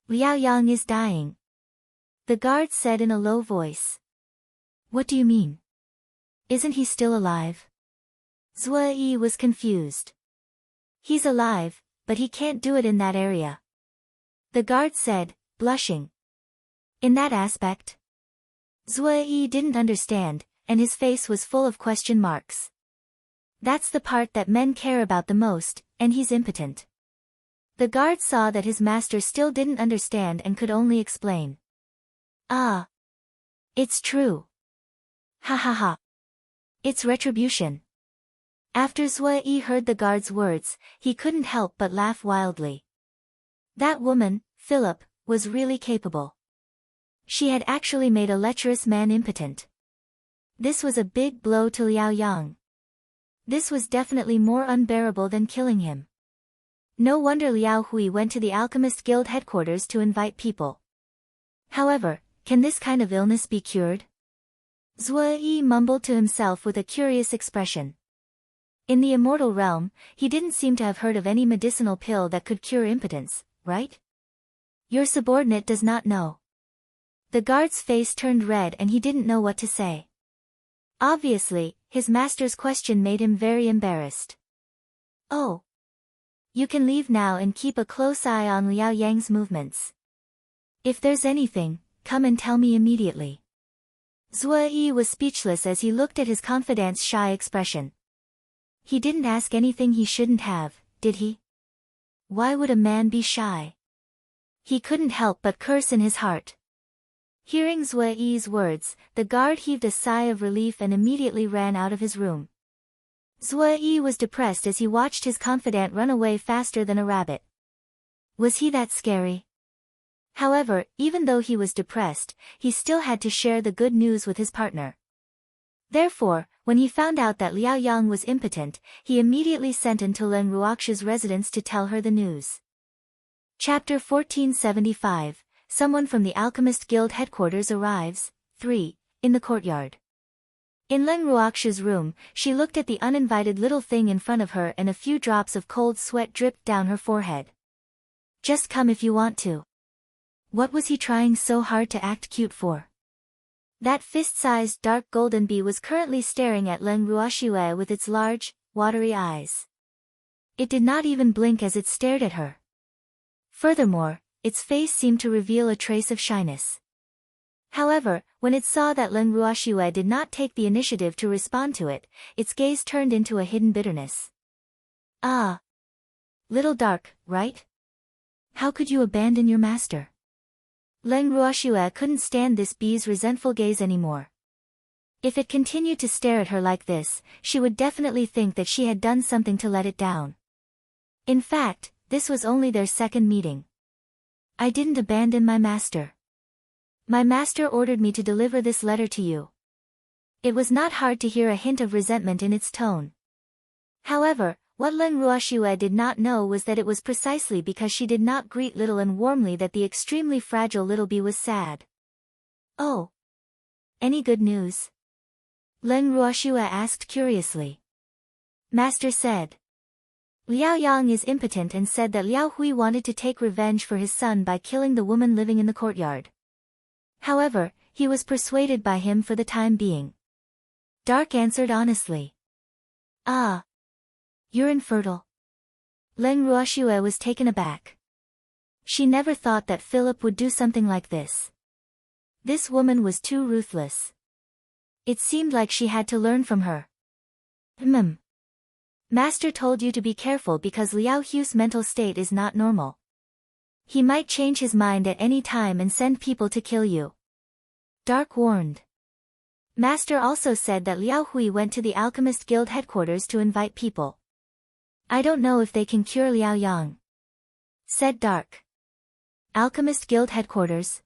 Liao Yang is dying. The guard said in a low voice. What do you mean? Isn't he still alive? Zui was confused. He's alive, but he can't do it in that area. The guard said, blushing. In that aspect? Zui didn't understand, and his face was full of question marks. That's the part that men care about the most, and he's impotent. The guard saw that his master still didn't understand and could only explain. Ah. It's true. Ha ha ha. It's retribution. After Zui heard the guard's words, he couldn't help but laugh wildly. That woman, Philip, was really capable. She had actually made a lecherous man impotent. This was a big blow to Liao Yang. This was definitely more unbearable than killing him. No wonder Liao Hui went to the Alchemist Guild headquarters to invite people. However, can this kind of illness be cured? Zui mumbled to himself with a curious expression. In the immortal realm, he didn't seem to have heard of any medicinal pill that could cure impotence, right? Your subordinate does not know. The guard's face turned red and he didn't know what to say. Obviously, his master's question made him very embarrassed. Oh. You can leave now and keep a close eye on Liao Yang's movements. If there's anything, come and tell me immediately. Zui was speechless as he looked at his confidant's shy expression. He didn't ask anything he shouldn't have, did he? Why would a man be shy? He couldn't help but curse in his heart. Hearing Zui's words, the guard heaved a sigh of relief and immediately ran out of his room. Zui was depressed as he watched his confidant run away faster than a rabbit. Was he that scary? However, even though he was depressed, he still had to share the good news with his partner. Therefore, when he found out that Liao Yang was impotent, he immediately sent into Len Ruoxi's residence to tell her the news. Chapter 1475, Someone from the Alchemist Guild headquarters arrives, 3, in the courtyard. In Len Ruoxi's room, she looked at the uninvited little thing in front of her and a few drops of cold sweat dripped down her forehead. Just come if you want to. What was he trying so hard to act cute for? That fist-sized dark golden bee was currently staring at Len Ruoxi with its large, watery eyes. It did not even blink as it stared at her. Furthermore, its face seemed to reveal a trace of shyness. However, when it saw that Len Ruoxi did not take the initiative to respond to it, its gaze turned into a hidden bitterness. Ah. Little dark, right? How could you abandon your master? Len Ruoxi couldn't stand this bee's resentful gaze anymore. If it continued to stare at her like this, she would definitely think that she had done something to let it down. In fact, this was only their second meeting. I didn't abandon my master. My master ordered me to deliver this letter to you. It was not hard to hear a hint of resentment in its tone. However, what Len Ruoxi did not know was that it was precisely because she did not greet Little and warmly that the extremely fragile little bee was sad. Oh. Any good news? Len Ruoxi asked curiously. Master said. Liao Yang is impotent and said that Liao Hui wanted to take revenge for his son by killing the woman living in the courtyard. However, he was persuaded by him for the time being. Dark answered honestly. Ah. You're infertile. Leng Ruoxue was taken aback. She never thought that Philip would do something like this. This woman was too ruthless. It seemed like she had to learn from her. Master told you to be careful because Liao Hu's mental state is not normal. He might change his mind at any time and send people to kill you. Dark warned. Master also said that Liao Hui went to the Alchemist Guild headquarters to invite people. I don't know if they can cure Liao Yang, said Dark. Alchemist Guild headquarters?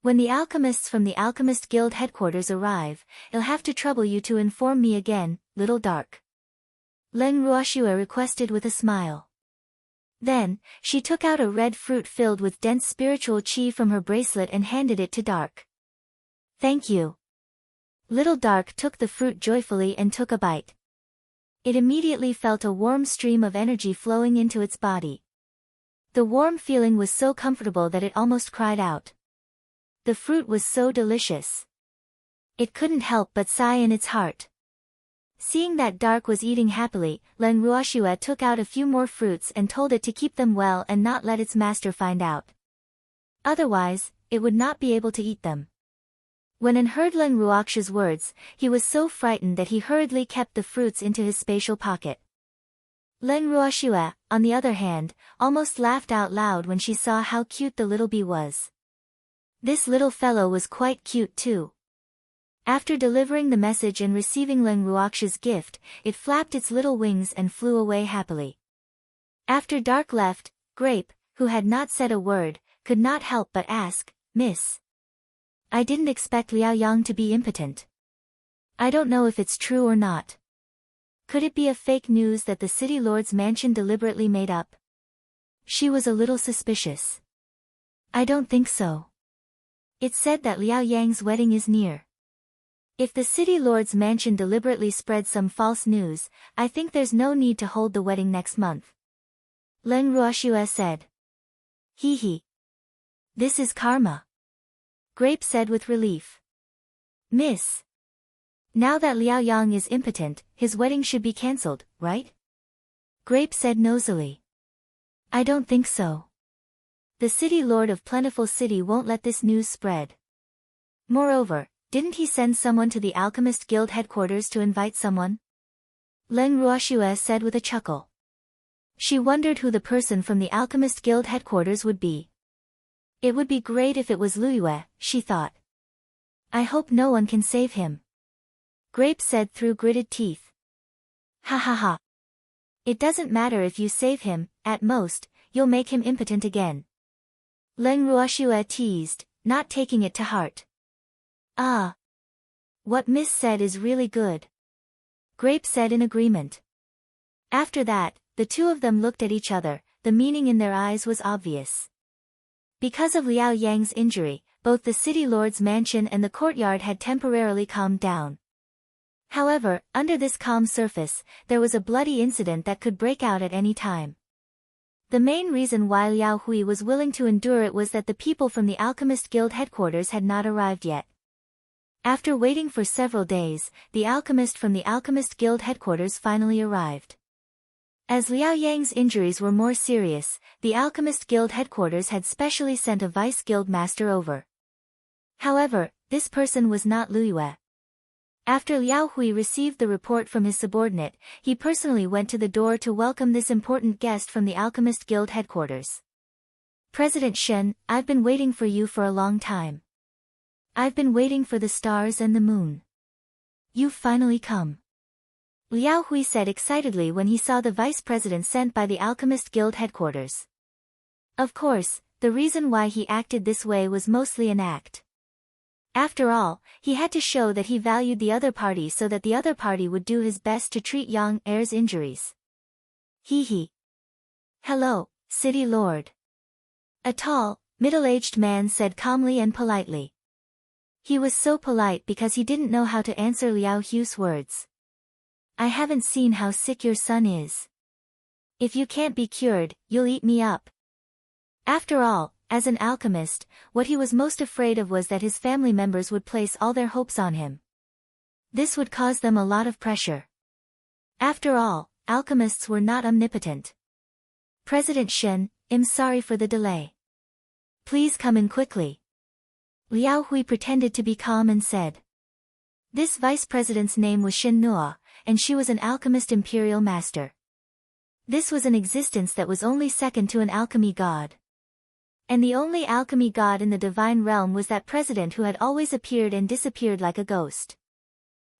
When the alchemists from the Alchemist Guild headquarters arrive, I'll have to trouble you to inform me again, little Dark. Leng Ruoxue requested with a smile. Then, she took out a red fruit filled with dense spiritual qi from her bracelet and handed it to Dark. Thank you. Little Dark took the fruit joyfully and took a bite. It immediately felt a warm stream of energy flowing into its body. The warm feeling was so comfortable that it almost cried out. The fruit was so delicious. It couldn't help but sigh in its heart. Seeing that Dark was eating happily, Leng Ruoxue took out a few more fruits and told it to keep them well and not let its master find out. Otherwise, it would not be able to eat them. When An heard Leng Ruoxue's words, he was so frightened that he hurriedly kept the fruits into his spatial pocket. Leng Ruoxue, on the other hand, almost laughed out loud when she saw how cute the little bee was. This little fellow was quite cute too. After delivering the message and receiving Leng Ruoxue's gift, it flapped its little wings and flew away happily. After Dark left, Grape, who had not said a word, could not help but ask, Miss. I didn't expect Liao Yang to be impotent. I don't know if it's true or not. Could it be a fake news that the city lord's mansion deliberately made up? She was a little suspicious. I don't think so. It's said that Liao Yang's wedding is near. If the city lord's mansion deliberately spread some false news, I think there's no need to hold the wedding next month. Leng Ruoxue said. Hee hee. This is karma. Grape said with relief. Miss. Now that Liao Yang is impotent, his wedding should be cancelled, right? Grape said nosily. I don't think so. The city lord of Plentiful City won't let this news spread. Moreover, didn't he send someone to the Alchemist Guild headquarters to invite someone? Leng Ruoxue said with a chuckle. She wondered who the person from the Alchemist Guild headquarters would be. It would be great if it was Liyue, she thought. I hope no one can save him. Grape said through gritted teeth. Ha ha ha. It doesn't matter if you save him, at most, you'll make him impotent again. Leng Ruoxue teased, not taking it to heart. Ah. What Miss said is really good. Grape said in agreement. After that, the two of them looked at each other, the meaning in their eyes was obvious. Because of Liao Yang's injury, both the city lord's mansion and the courtyard had temporarily calmed down. However, under this calm surface, there was a bloody incident that could break out at any time. The main reason why Liao Hui was willing to endure it was that the people from the Alchemist Guild headquarters had not arrived yet. After waiting for several days, the alchemist from the Alchemist Guild headquarters finally arrived. As Liao Yang's injuries were more serious, the Alchemist Guild headquarters had specially sent a vice guild master over. However, this person was not Liyue. After Liao Hui received the report from his subordinate, he personally went to the door to welcome this important guest from the Alchemist Guild headquarters. President Shen, I've been waiting for you for a long time. I've been waiting for the stars and the moon. You've finally come. Liao Hui said excitedly when he saw the vice president sent by the Alchemist Guild headquarters. Of course, the reason why he acted this way was mostly an act. After all, he had to show that he valued the other party so that the other party would do his best to treat Yang Er's injuries. Hee hee. Hello, City Lord. A tall, middle-aged man said calmly and politely. He was so polite because he didn't know how to answer Liao Hu's words. I haven't seen how sick your son is. If you can't be cured, you'll eat me up. After all, as an alchemist, what he was most afraid of was that his family members would place all their hopes on him. This would cause them a lot of pressure. After all, alchemists were not omnipotent. President Shen, I'm sorry for the delay. Please come in quickly. Liao Hui pretended to be calm and said. This vice president's name was Shen Nua, and she was an alchemist imperial master. This was an existence that was only second to an alchemy god. And the only alchemy god in the divine realm was that president who had always appeared and disappeared like a ghost.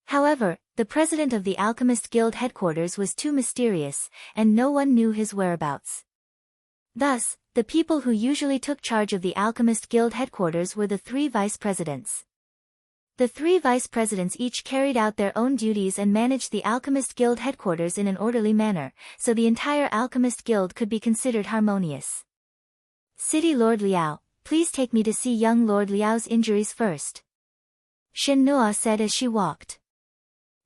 However, the president of the Alchemist Guild headquarters was too mysterious, and no one knew his whereabouts. Thus, the people who usually took charge of the Alchemist Guild headquarters were the 3 vice presidents. The 3 vice presidents each carried out their own duties and managed the Alchemist Guild headquarters in an orderly manner, so the entire Alchemist Guild could be considered harmonious. City Lord Liao, please take me to see young Lord Liao's injuries first. Shen Nua said as she walked.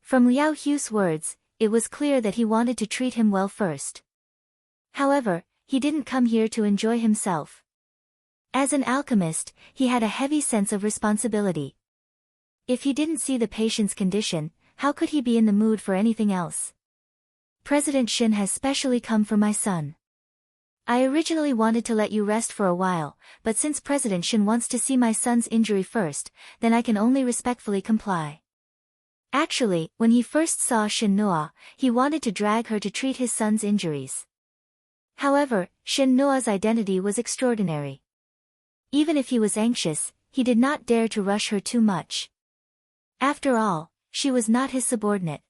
From Liao Hu's words, it was clear that he wanted to treat him well first. However, he didn't come here to enjoy himself. As an alchemist, he had a heavy sense of responsibility. If he didn't see the patient's condition, how could he be in the mood for anything else? President Shen has specially come for my son. I originally wanted to let you rest for a while, but since President Shen wants to see my son's injury first, then I can only respectfully comply. Actually, when he first saw Shen Nua, he wanted to drag her to treat his son's injuries. However, Shen Nua's identity was extraordinary. Even if he was anxious, he did not dare to rush her too much. After all, she was not his subordinate.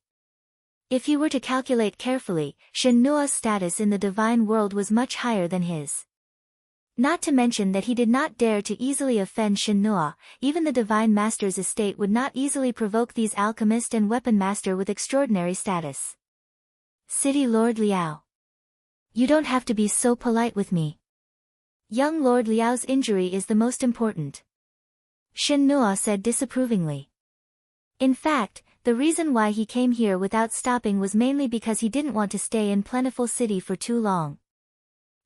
If he were to calculate carefully, Shen Nua's status in the divine world was much higher than his. Not to mention that he did not dare to easily offend Shen Nua, even the divine master's estate would not easily provoke these alchemist and weapon master with extraordinary status. City Lord Liao. You don't have to be so polite with me. Young Lord Liao's injury is the most important. Shen Nua said disapprovingly. In fact, the reason why he came here without stopping was mainly because he didn't want to stay in Plentiful City for too long.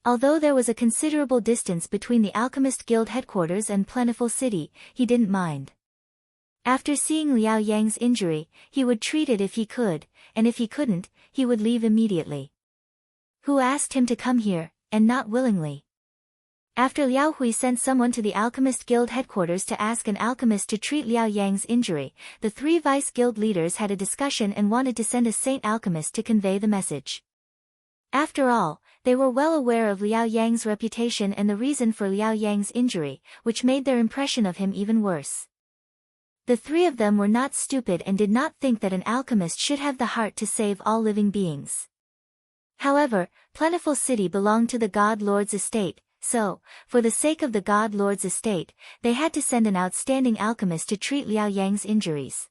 Although there was a considerable distance between the Alchemist Guild headquarters and Plentiful City, he didn't mind. After seeing Liao Yang's injury, he would treat it if he could, and if he couldn't, he would leave immediately. Who asked him to come here, and not willingly? After Liao Hui sent someone to the Alchemist Guild headquarters to ask an alchemist to treat Liao Yang's injury, the 3 vice guild leaders had a discussion and wanted to send a saint alchemist to convey the message. After all, they were well aware of Liao Yang's reputation and the reason for Liao Yang's injury, which made their impression of him even worse. The 3 of them were not stupid and did not think that an alchemist should have the heart to save all living beings. However, Plentiful City belonged to the God Lord's estate, so, for the sake of the God Lord's estate, they had to send an outstanding alchemist to treat Liao Yang's injuries.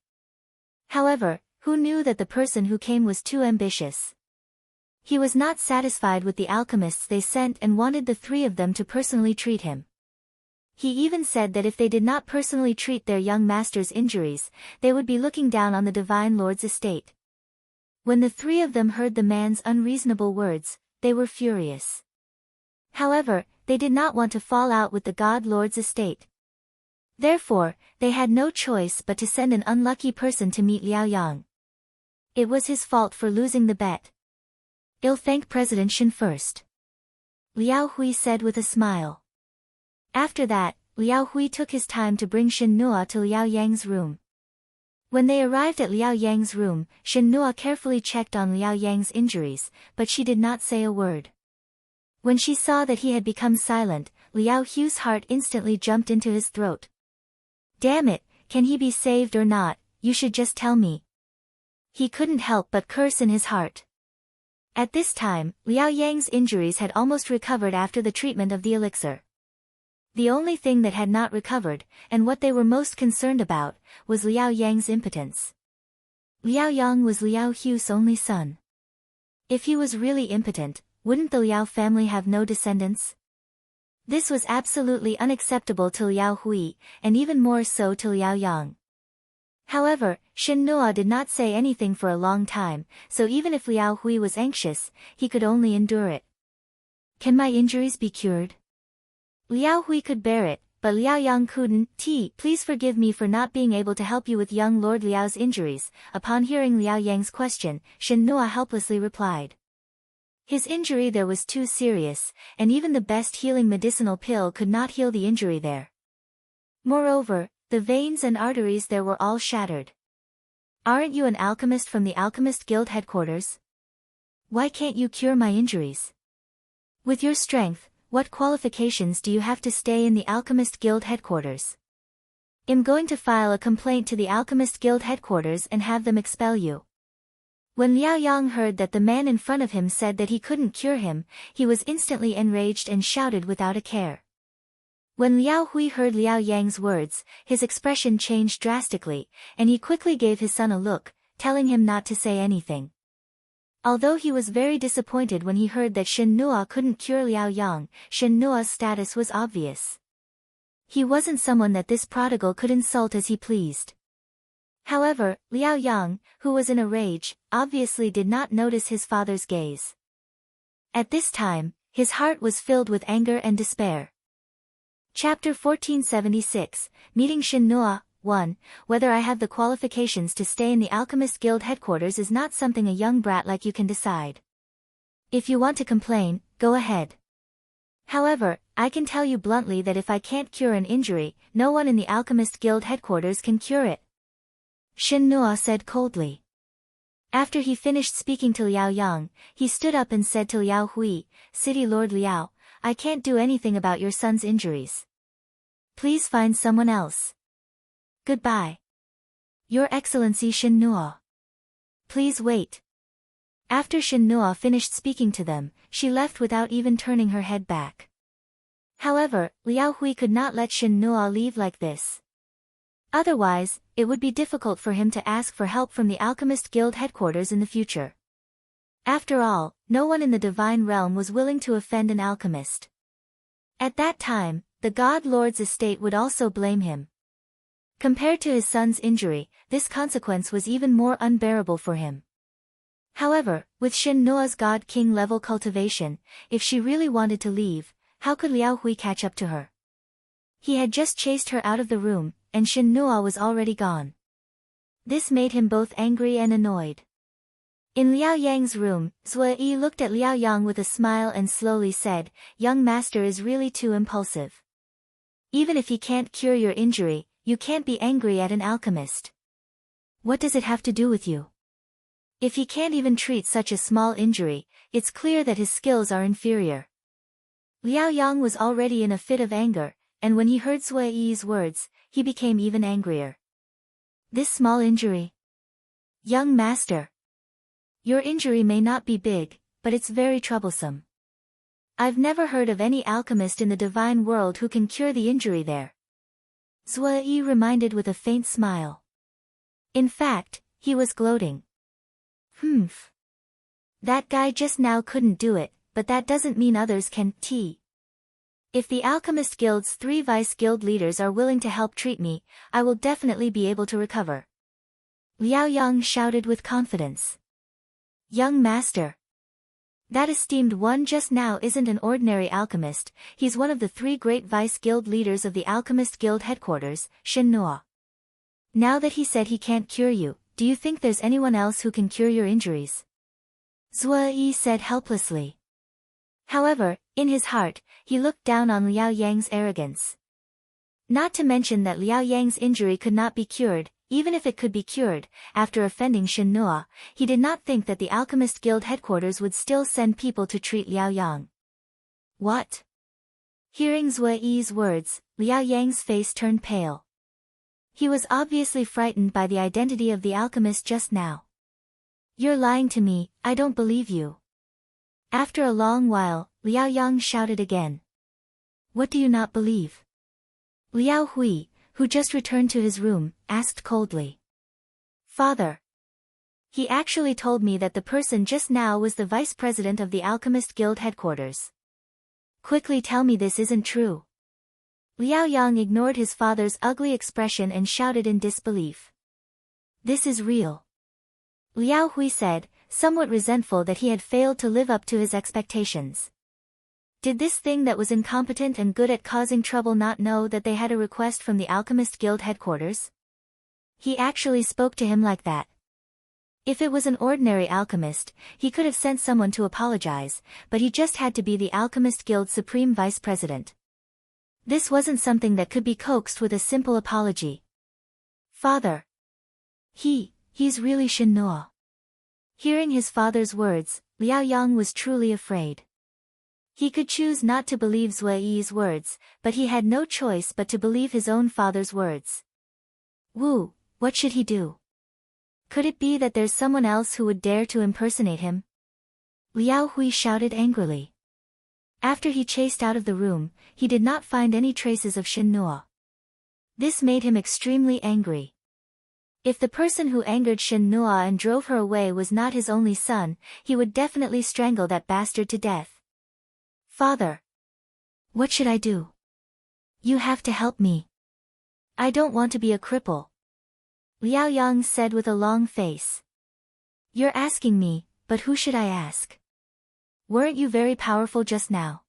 However, who knew that the person who came was too ambitious? He was not satisfied with the alchemists they sent and wanted the 3 of them to personally treat him. He even said that if they did not personally treat their young master's injuries, they would be looking down on the Divine Lord's estate. When the 3 of them heard the man's unreasonable words, they were furious. However, they did not want to fall out with the God Lord's estate. Therefore, they had no choice but to send an unlucky person to meet Liao Yang. It was his fault for losing the bet. I'll thank President Shen first. Liao Hui said with a smile. After that, Liao Hui took his time to bring Shen Nua to Liao Yang's room. When they arrived at Liao Yang's room, Shen Nua carefully checked on Liao Yang's injuries, but she did not say a word. When she saw that he had become silent, Liao Hu's heart instantly jumped into his throat. Damn it, can he be saved or not, you should just tell me. He couldn't help but curse in his heart. At this time, Liao Yang's injuries had almost recovered after the treatment of the elixir. The only thing that had not recovered, and what they were most concerned about, was Liao Yang's impotence. Liao Yang was Liao Hu's only son. If he was really impotent, wouldn't the Liao family have no descendants? This was absolutely unacceptable to Liao Hui, and even more so to Liao Yang. However, Shen did not say anything for a long time, so even if Liao Hui was anxious, he could only endure it. Can my injuries be cured? Liao Hui could bear it, but Liao Yang couldn't. Please forgive me for not being able to help you with young Lord Liao's injuries. Upon hearing Liao Yang's question, Shen helplessly replied. His injury there was too serious, and even the best healing medicinal pill could not heal the injury there. Moreover, the veins and arteries there were all shattered. Aren't you an alchemist from the Alchemist Guild headquarters? Why can't you cure my injuries? With your strength, what qualifications do you have to stay in the Alchemist Guild headquarters? I'm going to file a complaint to the Alchemist Guild headquarters and have them expel you. When Liao Yang heard that the man in front of him said that he couldn't cure him, he was instantly enraged and shouted without a care. When Liao Hui heard Liao Yang's words, his expression changed drastically, and he quickly gave his son a look, telling him not to say anything. Although he was very disappointed when he heard that Shen couldn't cure Liao Yang, Shen status was obvious. He wasn't someone that this prodigal could insult as he pleased. However, Liao Yang, who was in a rage, obviously did not notice his father's gaze. At this time, his heart was filled with anger and despair. Chapter 1476, Meeting Shen 1. Whether I have the qualifications to stay in the Alchemist Guild headquarters is not something a young brat like you can decide. If you want to complain, go ahead. However, I can tell you bluntly that if I can't cure an injury, no one in the Alchemist Guild headquarters can cure it. Shen said coldly. After he finished speaking to Liao Yang, he stood up and said to Liao Hui, City Lord Liao, I can't do anything about your son's injuries. Please find someone else. Goodbye. Your Excellency Shen Please wait. After Shen finished speaking to them, she left without even turning her head back. However, Liao Hui could not let Shen leave like this. Otherwise, it would be difficult for him to ask for help from the Alchemist Guild headquarters in the future. After all, no one in the divine realm was willing to offend an alchemist. At that time, the God Lord's estate would also blame him. Compared to his son's injury, this consequence was even more unbearable for him. However, with Shen God King level cultivation, if she really wanted to leave, how could Liao Hui catch up to her? He had just chased her out of the room, and Shen was already gone. This made him both angry and annoyed. In Liao Yang's room, Zui looked at Liao Yang with a smile and slowly said, Young master is really too impulsive. Even if he can't cure your injury, you can't be angry at an alchemist. What does it have to do with you? If he can't even treat such a small injury, it's clear that his skills are inferior. Liao Yang was already in a fit of anger, and when he heard Zui's words, he became even angrier. This small injury? Young master. Your injury may not be big, but it's very troublesome. I've never heard of any alchemist in the divine world who can cure the injury there. Zui reminded with a faint smile. In fact, he was gloating. Humph. That guy just now couldn't do it, but that doesn't mean others can. If the Alchemist Guild's 3 vice guild leaders are willing to help treat me, I will definitely be able to recover. Liao Yang shouted with confidence. Young master. That esteemed one just now isn't an ordinary alchemist, he's one of the 3 great vice guild leaders of the Alchemist Guild headquarters, Shen Now that he said he can't cure you, do you think there's anyone else who can cure your injuries? Zui said helplessly. However, in his heart, he looked down on Liao Yang's arrogance. Not to mention that Liao Yang's injury could not be cured, even if it could be cured, after offending Shen he did not think that the Alchemist Guild headquarters would still send people to treat Liao Yang. What? Hearing Zui's words, Liao Yang's face turned pale. He was obviously frightened by the identity of the alchemist just now. You're lying to me, I don't believe you. After a long while, Liao Yang shouted again. What do you not believe? Liao Hui, who just returned to his room, asked coldly. Father. He actually told me that the person just now was the vice president of the Alchemist Guild headquarters. Quickly tell me this isn't true. Liao Yang ignored his father's ugly expression and shouted in disbelief. This is real. Liao Hui said, somewhat resentful that he had failed to live up to his expectations. Did this thing that was incompetent and good at causing trouble not know that they had a request from the Alchemist Guild headquarters? He actually spoke to him like that. If it was an ordinary alchemist, he could have sent someone to apologize, but he just had to be the Alchemist Guild's supreme vice president. This wasn't something that could be coaxed with a simple apology. Father. He's really Shen Noa. Hearing his father's words, Liao Yang was truly afraid. He could choose not to believe Zui Yi's words, but he had no choice but to believe his own father's words. Wu, what should he do? Could it be that there's someone else who would dare to impersonate him? Liao Hui shouted angrily. After he chased out of the room, he did not find any traces of Shen Noa. This made him extremely angry. If the person who angered Shen Noa and drove her away was not his only son, he would definitely strangle that bastard to death. Father. What should I do? You have to help me. I don't want to be a cripple. Liao Yang said with a long face. You're asking me, but who should I ask? Weren't you very powerful just now?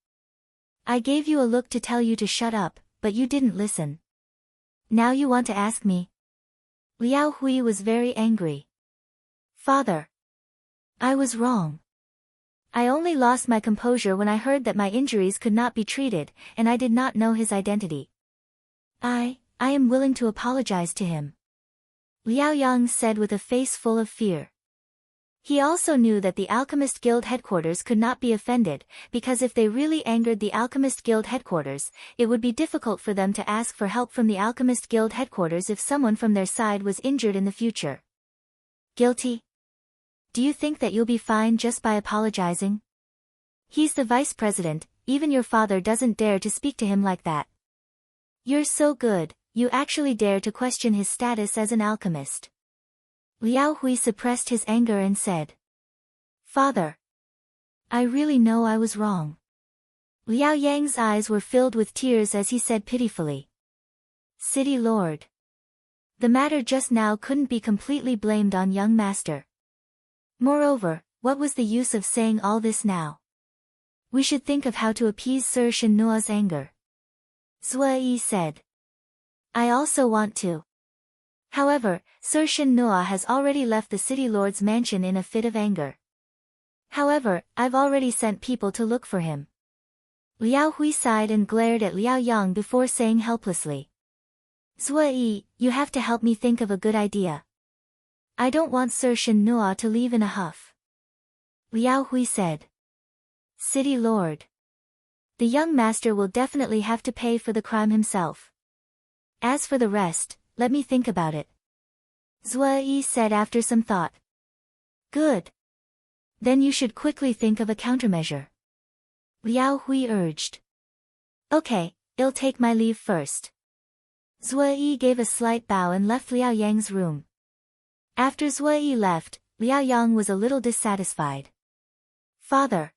I gave you a look to tell you to shut up, but you didn't listen. Now you want to ask me? Liao Hui was very angry. Father. I was wrong. I only lost my composure when I heard that my injuries could not be treated, and I did not know his identity. I am willing to apologize to him. Liao Yang said with a face full of fear. He also knew that the Alchemist Guild headquarters could not be offended, because if they really angered the Alchemist Guild headquarters, it would be difficult for them to ask for help from the Alchemist Guild headquarters if someone from their side was injured in the future. Guilty? Do you think that you'll be fine just by apologizing? He's the vice president, even your father doesn't dare to speak to him like that. You're so good, you actually dare to question his status as an alchemist. Liao Hui suppressed his anger and said. Father. I really know I was wrong. Liao Yang's eyes were filled with tears as he said pitifully. City Lord. The matter just now couldn't be completely blamed on young master. Moreover, what was the use of saying all this now? We should think of how to appease Sir Shen Noa's anger. Zui Yi said. I also want to. However, Sir Shen Noa has already left the city lord's mansion in a fit of anger. However, I've already sent people to look for him. Liao Hui sighed and glared at Liao Yang before saying helplessly. Zui Yi, you have to help me think of a good idea. I don't want Sir Shen Noa to leave in a huff. Liao Hui said. City Lord. The young master will definitely have to pay for the crime himself. As for the rest, let me think about it. Zui Yi said after some thought. Good. Then you should quickly think of a countermeasure. Liao Hui urged. Okay, I'll take my leave first. Zui Yi gave a slight bow and left Liao Yang's room. After Zui Yi left, Liao Yang was a little dissatisfied. Father.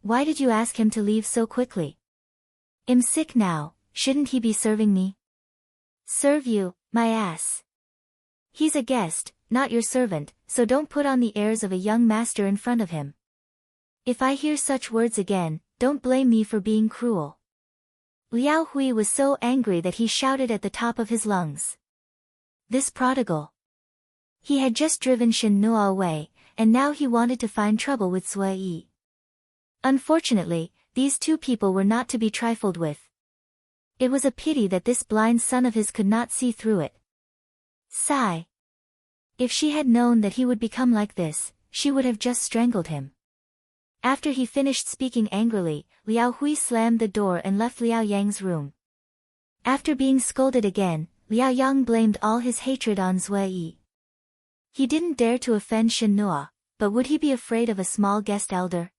Why did you ask him to leave so quickly? I'm sick now, shouldn't he be serving me? Serve you, my ass. He's a guest, not your servant, so don't put on the airs of a young master in front of him. If I hear such words again, don't blame me for being cruel. Liao Hui was so angry that he shouted at the top of his lungs. This prodigal. He had just driven Shen Noa away, and now he wanted to find trouble with Zui Yi. Unfortunately, these two people were not to be trifled with. It was a pity that this blind son of his could not see through it. Sigh. If she had known that he would become like this, she would have just strangled him. After he finished speaking angrily, Liao Hui slammed the door and left Liao Yang's room. After being scolded again, Liao Yang blamed all his hatred on Zui Yi. He didn't dare to offend Shen Noa, but would he be afraid of a small guest elder?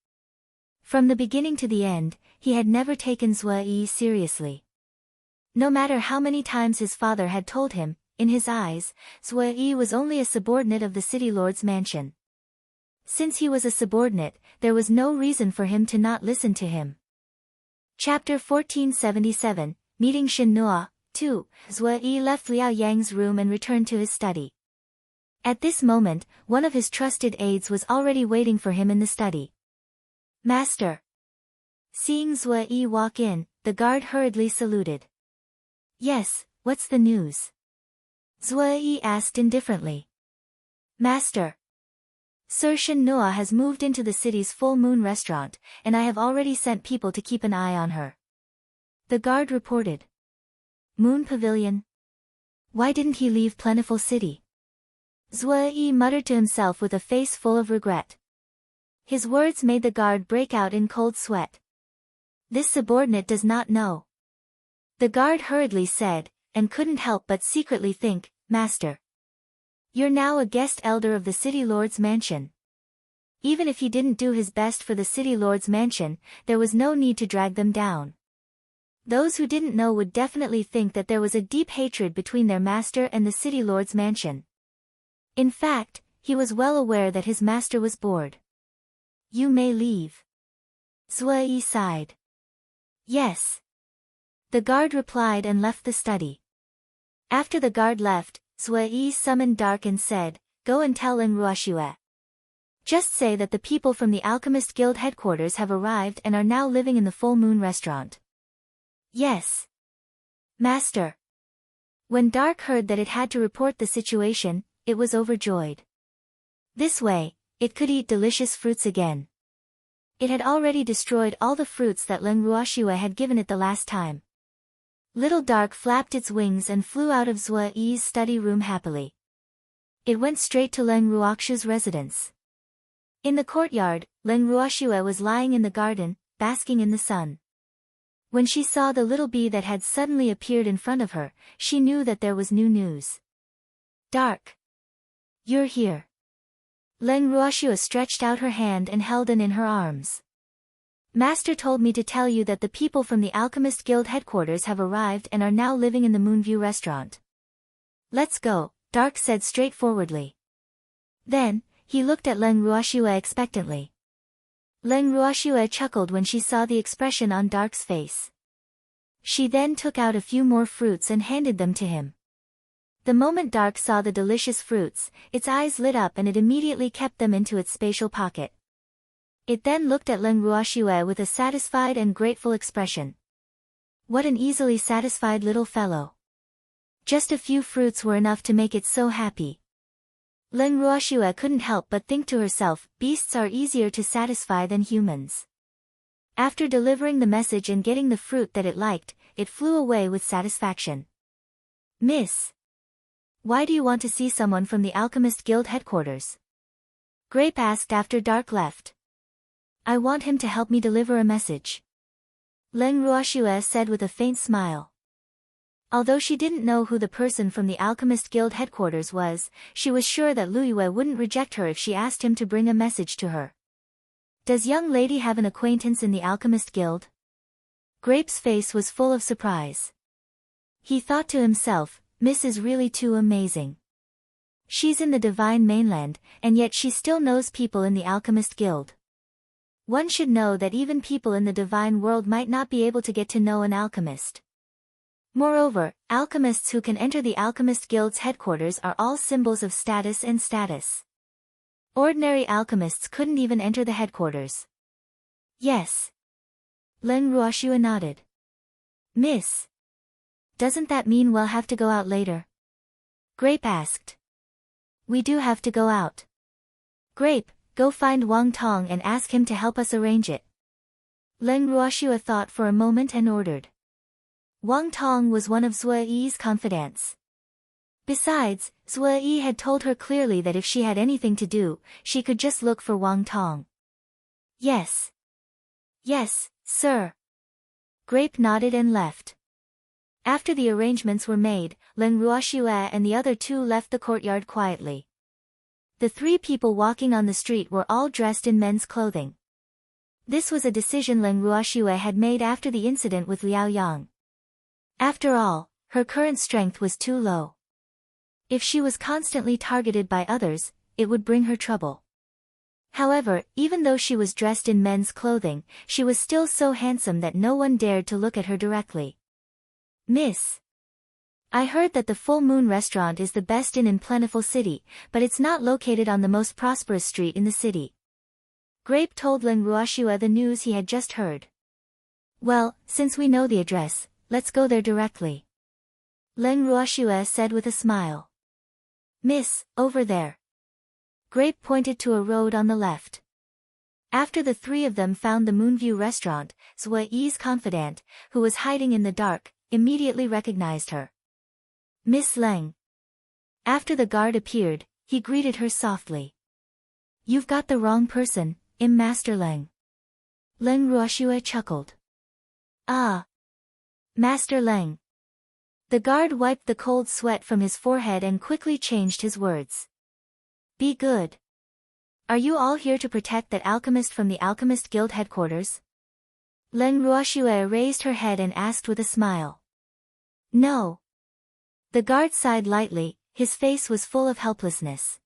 From the beginning to the end, he had never taken Zui Yi seriously. No matter how many times his father had told him, in his eyes, Zui Yi was only a subordinate of the city lord's mansion. Since he was a subordinate, there was no reason for him to not listen to him. Chapter 1477, Meeting Shen Noa, 2. Zui Yi left Liao Yang's room and returned to his study. At this moment, one of his trusted aides was already waiting for him in the study. Master. Seeing Zue Yi walk in, the guard hurriedly saluted. Yes, what's the news? Zue Yi asked indifferently. Master. Sir Shen Noa has moved into the city's full moon restaurant, and I have already sent people to keep an eye on her. The guard reported. Moon Pavilion? Why didn't he leave Plentiful City? Zue Yi muttered to himself with a face full of regret. His words made the guard break out in cold sweat. This subordinate does not know. The guard hurriedly said, and couldn't help but secretly think, Master. You're now a guest elder of the City Lord's mansion. Even if he didn't do his best for the City Lord's mansion, there was no need to drag them down. Those who didn't know would definitely think that there was a deep hatred between their master and the City Lord's mansion. In fact, he was well aware that his master was bored. You may leave. Zue Yi sighed. Yes. The guard replied and left the study. After the guard left, Zue Yi summoned Dark and said, Go and tell Ling Ruoxue. Just say that the people from the Alchemist Guild headquarters have arrived and are now living in the Full Moon restaurant. Yes. Master. When Dark heard that it had to report the situation, it was overjoyed. This way, it could eat delicious fruits again. It had already destroyed all the fruits that Ling Ruoxue had given it the last time. Little Dark flapped its wings and flew out of Zue Yi's study room happily. It went straight to Ling Ruoxue's residence. In the courtyard, Ling Ruoxue was lying in the garden, basking in the sun. When she saw the little bee that had suddenly appeared in front of her, she knew that there was new news. Dark. You're here. Ling Ruoxue stretched out her hand and held it in her arms. Master told me to tell you that the people from the Alchemist Guild headquarters have arrived and are now living in the Moonview restaurant. Let's go, Dark said straightforwardly. Then, he looked at Ling Ruoxue expectantly. Ling Ruoxue chuckled when she saw the expression on Dark's face. She then took out a few more fruits and handed them to him. The moment Dark saw the delicious fruits, its eyes lit up and it immediately kept them into its spatial pocket. It then looked at Ling Ruoxue with a satisfied and grateful expression. What an easily satisfied little fellow. Just a few fruits were enough to make it so happy. Ling Ruoxue couldn't help but think to herself, beasts are easier to satisfy than humans. After delivering the message and getting the fruit that it liked, it flew away with satisfaction. Miss. Why do you want to see someone from the Alchemist Guild headquarters? Grape asked after Dark left. I want him to help me deliver a message. Ling Ruoxue said with a faint smile. Although she didn't know who the person from the Alchemist Guild headquarters was, she was sure that Liyue wouldn't reject her if she asked him to bring a message to her. Does young lady have an acquaintance in the Alchemist Guild? Grape's face was full of surprise. He thought to himself, Miss is really too amazing. She's in the Divine Mainland, and yet she still knows people in the Alchemist Guild. One should know that even people in the divine world might not be able to get to know an alchemist. Moreover, alchemists who can enter the Alchemist Guild's headquarters are all symbols of status and status. Ordinary alchemists couldn't even enter the headquarters. Yes. Ling Ruoxue nodded. Miss. Doesn't that mean we'll have to go out later? Grape asked. We do have to go out. Grape, go find Wang Tong and ask him to help us arrange it. Ling Ruoxue thought for a moment and ordered. Wang Tong was one of Zue Yi's confidants. Besides, Zue Yi had told her clearly that if she had anything to do, she could just look for Wang Tong. Yes. Yes, sir. Grape nodded and left. After the arrangements were made, Ling Ruoxue and the other two left the courtyard quietly. The three people walking on the street were all dressed in men's clothing. This was a decision Ling Ruoxue had made after the incident with Liao Yang. After all, her current strength was too low. If she was constantly targeted by others, it would bring her trouble. However, even though she was dressed in men's clothing, she was still so handsome that no one dared to look at her directly. Miss. I heard that the Full Moon restaurant is the best inn in Plentiful City, but it's not located on the most prosperous street in the city. Grape told Leng Ruoxue the news he had just heard. Well, since we know the address, let's go there directly. Leng Ruoxue said with a smile. Miss, over there. Grape pointed to a road on the left. After the three of them found the Moonview restaurant, Zhue Yi's confidant, who was hiding in the dark, immediately recognized her. Miss Leng. After the guard appeared, he greeted her softly. You've got the wrong person, I'm Master Leng. Leng Ruoxue chuckled. Ah. Master Leng. The guard wiped the cold sweat from his forehead and quickly changed his words. Be good. Are you all here to protect that alchemist from the Alchemist Guild headquarters? Leng Ruoxue raised her head and asked with a smile. No. The guard sighed lightly, his face was full of helplessness.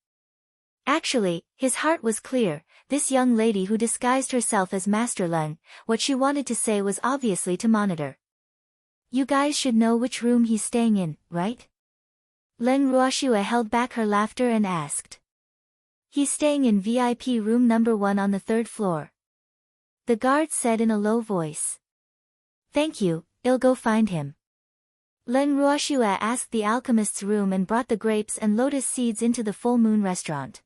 Actually, his heart was clear. This young lady who disguised herself as Master Leng, what she wanted to say was obviously to monitor. You guys should know which room he's staying in, right? Leng Ruoxue held back her laughter and asked. He's staying in VIP room number 1 on the 3rd floor. The guard said in a low voice. Thank you, I'll go find him. Leng Ruoxue asked the alchemist's room and brought the grapes and lotus seeds into the Full Moon restaurant.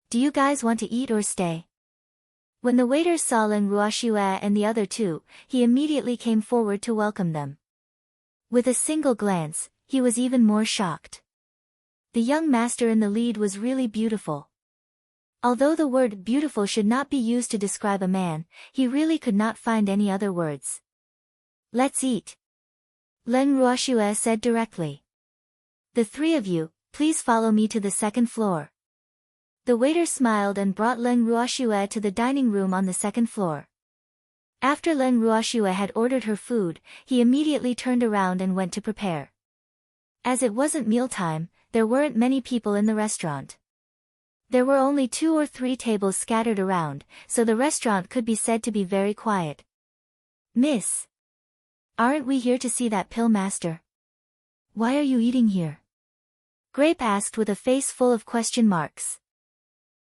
Do you guys want to eat or stay? When the waiter saw Leng Ruoxue and the other two, he immediately came forward to welcome them. With a single glance, he was even more shocked. The young master in the lead was really beautiful. Although the word beautiful should not be used to describe a man, he really could not find any other words. Let's eat. Leng Ruoxue said directly. The three of you, please follow me to the 2nd floor. The waiter smiled and brought Leng Ruoxue to the dining room on the 2nd floor. After Leng Ruoxue had ordered her food, he immediately turned around and went to prepare. As it wasn't mealtime, there weren't many people in the restaurant. There were only 2 or 3 tables scattered around, so the restaurant could be said to be very quiet. Miss. Aren't we here to see that pill master? Why are you eating here? Grape asked with a face full of question marks.